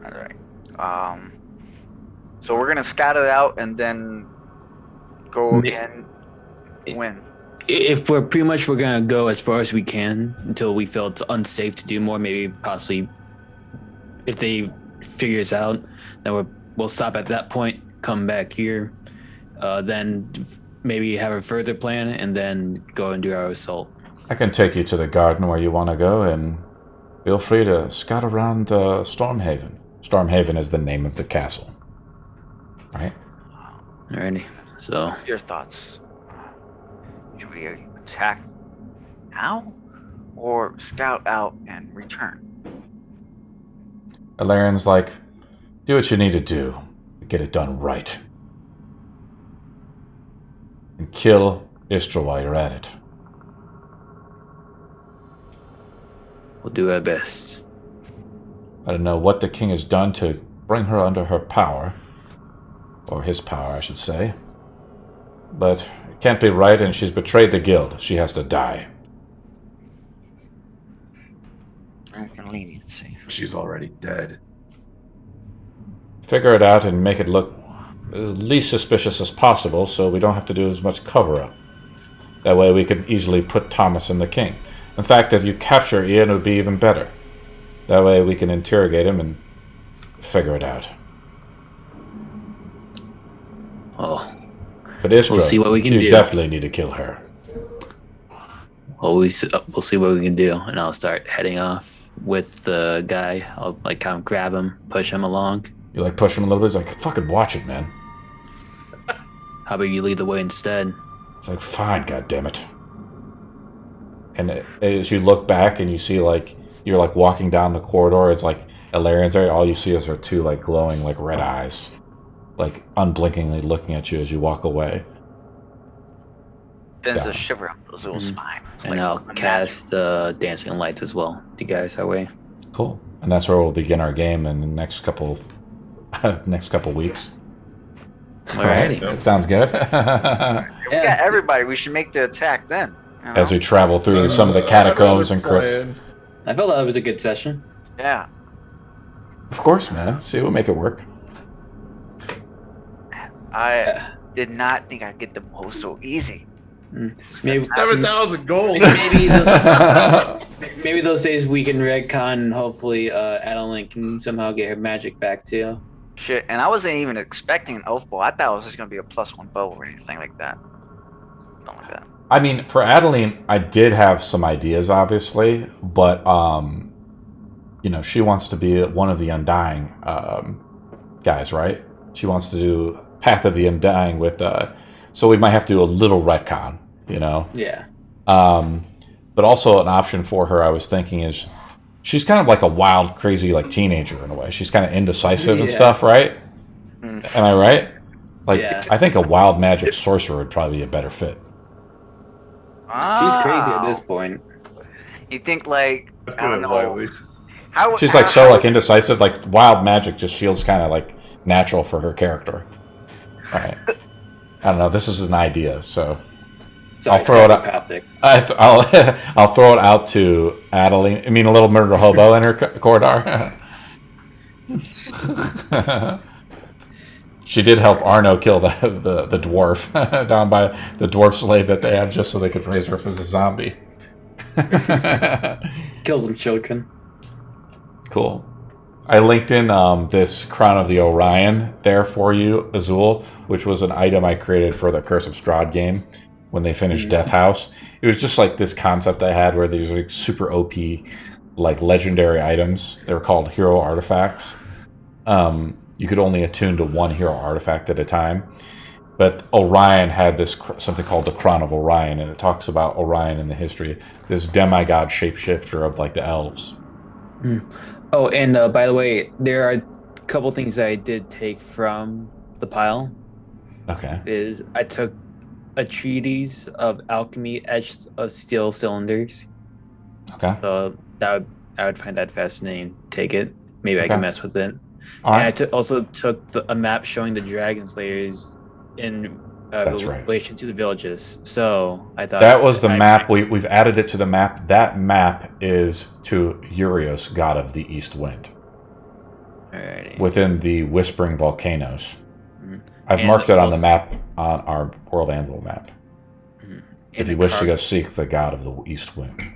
Speaker 1: All right. So we're gonna scout it out and then go again. When?
Speaker 4: If we're gonna go as far as we can until we feel it's unsafe to do more, maybe possibly if they figure us out, then we'll stop at that point, come back here, then maybe have a further plan, and then go and do our assault.
Speaker 2: I can take you to the garden where you want to go, and feel free to scout around Stormhaven. Stormhaven is the name of the castle. Right?
Speaker 4: Alrighty. So
Speaker 1: Your thoughts? Should we attack now, or scout out and return?
Speaker 2: Ellarian's like, do what you need to do. Get it done right. And kill Istra while you're at it.
Speaker 4: we'll do our best.
Speaker 2: I don't know what the king has done to bring her under her power. Or his power, I should say. But it can't be right, and she's betrayed the guild. She has to die.
Speaker 1: Leniency.
Speaker 5: She's already dead.
Speaker 2: Figure it out and make it look as least suspicious as possible so we don't have to do as much cover-up. That way we could easily put Thomas and the king. In fact, if you capture Ian, it would be even better. That way we can interrogate him and figure it out.
Speaker 4: Oh,
Speaker 2: But Istra,
Speaker 4: we'll see what we can
Speaker 2: you
Speaker 4: do.
Speaker 2: definitely need to kill her.
Speaker 4: Well, we'll see what we can do, and I'll start heading off with the guy. I'll like kind of grab him, push him along.
Speaker 2: You like push him a little bit. He's like, fucking watch it, man.
Speaker 4: How about you lead the way instead?
Speaker 2: It's like, fine, goddammit. And as you look back and you see, like, you're like walking down the corridor, it's like Ellarian's there. All you see is her two like glowing like red eyes, like unblinkingly looking at you as you walk away.
Speaker 1: There's
Speaker 2: Yeah.
Speaker 1: a shiver up those little spines.
Speaker 4: And
Speaker 1: like
Speaker 4: I'll
Speaker 1: a
Speaker 4: cast dancing lights as well to guide us our way.
Speaker 2: Cool. And that's where we'll begin our game in the next couple weeks.
Speaker 4: Alrighty.
Speaker 2: That sounds good.
Speaker 1: We got everybody. We should make the attack then. You know?
Speaker 2: As we travel through some of the catacombs and crypts.
Speaker 4: I felt that was a good session.
Speaker 1: Yeah.
Speaker 2: Of course, man. See, we'll make it work.
Speaker 1: I did not think I'd get the most so easy.
Speaker 4: Maybe
Speaker 5: 7,000 gold.
Speaker 4: maybe those days we can retcon and hopefully Adeline can somehow get her magic back too.
Speaker 1: Shit, and I wasn't even expecting an oath bow. I thought it was just gonna be a +1 bow or anything like that. Something like that.
Speaker 2: I mean, for Adeline, I did have some ideas, obviously, but you know, she wants to be one of the Undying guys, right? She wants to do Path of the Undying with, so we might have to do a little retcon, you know.
Speaker 4: Yeah.
Speaker 2: But also an option for her, I was thinking, is she's kind of like a wild, crazy, like teenager in a way. She's kind of indecisive and stuff, right? Am I right? Like,
Speaker 4: Yeah.
Speaker 2: I think a wild magic sorcerer would probably be a better fit.
Speaker 4: She's crazy at this point.
Speaker 1: You think like I don't know
Speaker 5: Lightly.
Speaker 1: how
Speaker 2: She's like so like indecisive. Like wild magic just feels kind of like natural for her character. All right. I don't know. This is an idea, so
Speaker 4: Sorry,
Speaker 2: I'll throw it out.
Speaker 4: psychopathic.
Speaker 2: I'll throw it out to Adeline. I mean, a little murder hobo in her corridor. She did help Arno kill the dwarf down by the dwarf slave that they have just so they could raise her up as a zombie.
Speaker 4: Kill some children.
Speaker 2: Cool. I linked in this Crown of the Orion there for you, Azul, which was an item I created for the Curse of Strahd game when they finished Death House. It was just like this concept I had where these like super OP, like legendary items. They were called hero artifacts. You could only attune to one hero artifact at a time. But Orion had this something called the Crown of Orion, and it talks about Orion in the history. This demigod shapeshifter of like the elves.
Speaker 4: Oh, and by the way, there are a couple things that I did take from the pile.
Speaker 2: Okay.
Speaker 4: I took a treatise of alchemy etched of steel cylinders.
Speaker 2: Okay.
Speaker 4: So I would find that fascinating. Take it. Maybe I can mess with it.
Speaker 2: All right.
Speaker 4: And I also took a map showing the dragon slayers in relation to the villages. So I thought
Speaker 2: that was the map. We've added it to the map. That map is to Urios, god of the East Wind.
Speaker 4: Alrighty.
Speaker 2: Within the Whispering Volcanoes. I've marked it on the map on our World Anvil map. If you wish to go seek the god of the East Wind.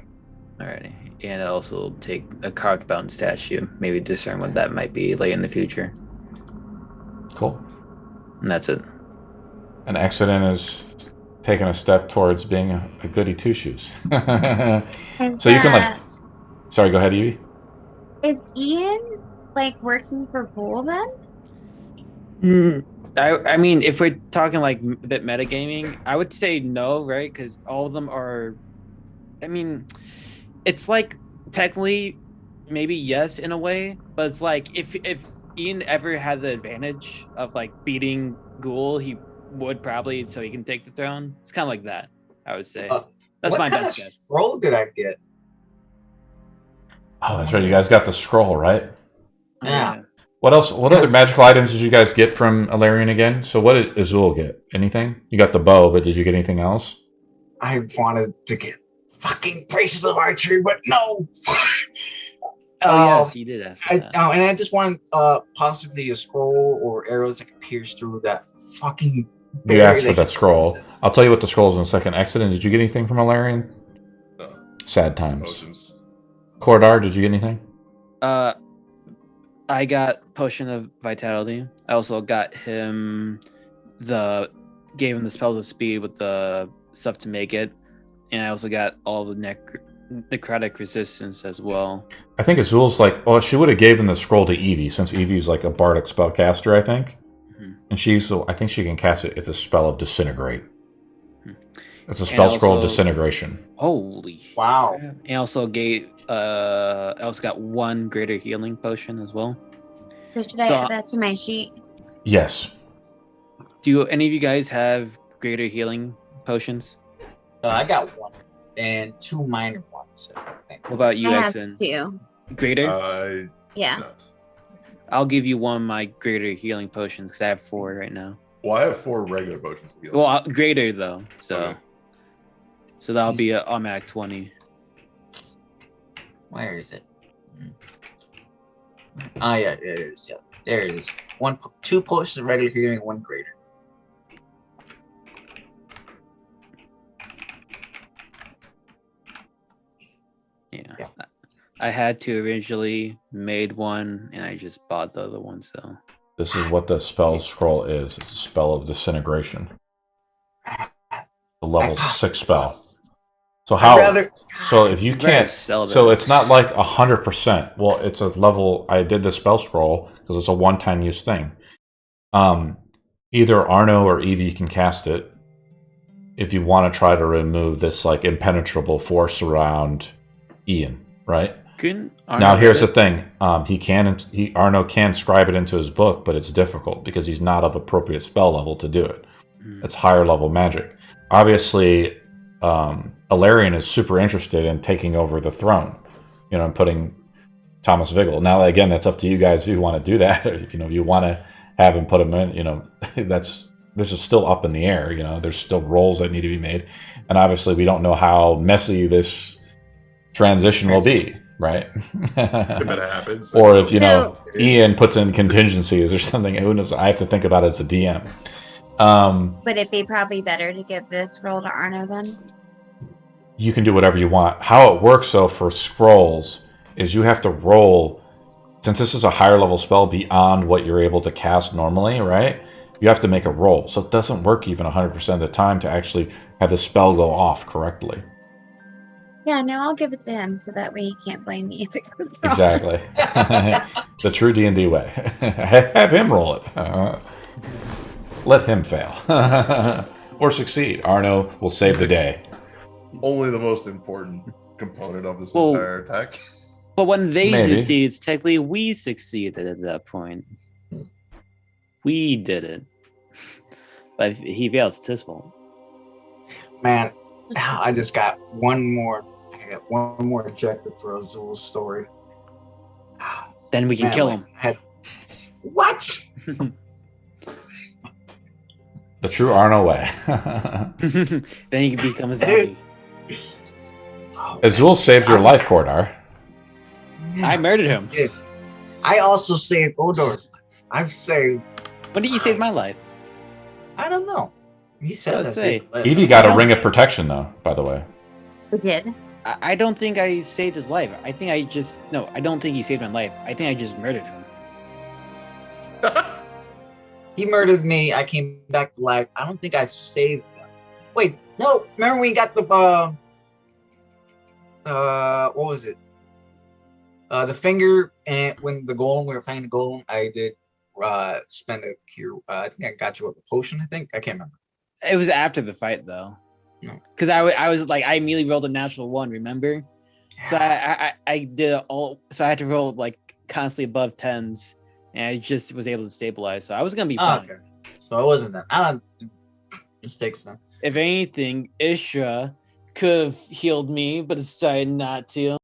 Speaker 4: Alrighty. And I also take a carved mountain statue. Maybe discern what that might be like in the future.
Speaker 2: Cool.
Speaker 4: And that's it.
Speaker 2: And Exodus is taking a step towards being a goody two shoes. So you can like. Sorry, go ahead, Evie.
Speaker 3: Is Ian like working for Bull then?
Speaker 4: I mean, if we're talking like a bit metagaming, I would say no, right? Because all of them are. I mean, it's like technically maybe yes in a way, but it's like if Ian ever had the advantage of like beating Ghoul, he would probably, so he can take the throne. It's kind of like that, I would say. That's my best guess.
Speaker 6: What scroll did I get?
Speaker 2: Oh, that's right. You guys got the scroll, right?
Speaker 6: Yeah.
Speaker 2: What else? What other magical items did you guys get from Ellarian again? So what did Azul get? Anything? You got the bow, but did you get anything else?
Speaker 6: I wanted to get fucking braces of archery, but no.
Speaker 4: Yes, you did ask for that.
Speaker 6: And I just wanted possibly a scroll or arrows that could pierce through that fucking.
Speaker 2: You asked for that scroll. I'll tell you what the scroll is in a second. Exodus, did you get anything from Ellarian?
Speaker 5: No.
Speaker 2: Sad times.
Speaker 5: Potions.
Speaker 2: Cordar, did you get anything?
Speaker 4: I got Potion of Vitality. I also got him gave him the spells of speed with the stuff to make it. And I also got all the necrotic resistance as well.
Speaker 2: I think Azul's like, oh, she would have given the scroll to Evie, since Evie's like a bardic spellcaster, I think. And I think she can cast it. It's a spell of disintegrate. It's a spell scroll of disintegration.
Speaker 4: Holy
Speaker 6: wow!
Speaker 4: And also I also got one greater healing potion as well.
Speaker 3: So should I add that to my sheet?
Speaker 2: Yes.
Speaker 4: Do any of you guys have greater healing potions?
Speaker 6: I got one and two minor ones. I think.
Speaker 4: What about you,
Speaker 3: I
Speaker 4: Exon?
Speaker 3: have two.
Speaker 4: Greater?
Speaker 3: Yeah.
Speaker 5: Not.
Speaker 4: I'll give you one of my greater healing potions because I have 4 right now.
Speaker 5: Well, I have 4 regular potions to heal.
Speaker 4: Well, greater though, so
Speaker 5: Okay.
Speaker 4: so that'll be an automatic 20.
Speaker 6: Where is it? Oh yeah, there it is. Yeah, there it is. 2 potions of regular healing, 1 greater.
Speaker 4: Yeah. I had to originally made one, and I just bought the other one. So
Speaker 2: this is what the spell scroll is. It's a spell of disintegration. A level 6 spell. So So if you can't, so it's not like 100%. Well, it's a level. I did the spell scroll because it's a one-time use thing. Either Arno or Evie can cast it if you want to try to remove this like impenetrable force around Ian, right? Now here's the thing. Arno can scribe it into his book, but it's difficult because he's not of appropriate spell level to do it. It's higher level magic. Obviously, Ellarian is super interested in taking over the throne, and putting Thomas Vigil. Now, again, that's up to you guys if you want to do that. Or if you want to have him put him in, that's this is still up in the air. You know, there's still rolls that need to be made, and obviously we don't know how messy this transition will be, right?
Speaker 5: If it happens,
Speaker 2: or if Ian puts in contingencies or something, who knows? I have to think about it as a DM.
Speaker 3: Would it be probably better to give this roll to Arno then?
Speaker 2: You can do whatever you want. How it works, though, for scrolls is you have to roll, since this is a higher level spell beyond what you're able to cast normally, right? You have to make a roll. So it doesn't work even 100% of the time to actually have the spell go off correctly.
Speaker 3: Yeah, no, I'll give it to him so that way he can't blame me if it goes wrong.
Speaker 2: Exactly. The true D&D way. Have him roll it. Let him fail. Or succeed. Arno will save the day.
Speaker 5: Only the most important component of this entire attack.
Speaker 4: But when they succeed, technically we succeeded at that point. We did it. But if he fails, it's his fault.
Speaker 6: Man, I just got one more objective for Azul's story.
Speaker 4: Then we can kill him.
Speaker 6: What?
Speaker 2: The true Arno way.
Speaker 4: Then he can become a zombie.
Speaker 2: Azul saved your life, Cordar.
Speaker 4: I murdered him.
Speaker 6: I also saved Odor's life. I've saved...
Speaker 4: When did you save my life?
Speaker 6: I don't know. He said that.
Speaker 2: Evie got a ring of protection, though, by the way.
Speaker 3: We did?
Speaker 4: I don't think I saved his life. I think I just... No, I don't think he saved my life. I think I just murdered him.
Speaker 6: He murdered me. I came back to life. I don't think I saved him. Wait, no. Remember when we got the... what was it? The finger, and when the golem, we were fighting the golem, I did spend a cure. I think I got you with a potion, I think. I can't remember.
Speaker 4: It was after the fight, though.
Speaker 6: No.
Speaker 4: Because I was like, I immediately rolled a natural 1, remember? So I did all... So I had to roll, like, constantly above 10s. And I just was able to stabilize. So I was going to be fine.
Speaker 6: Okay. So it wasn't that. I don't... Mistakes then.
Speaker 4: If anything, Ishra could have healed me, but decided not to.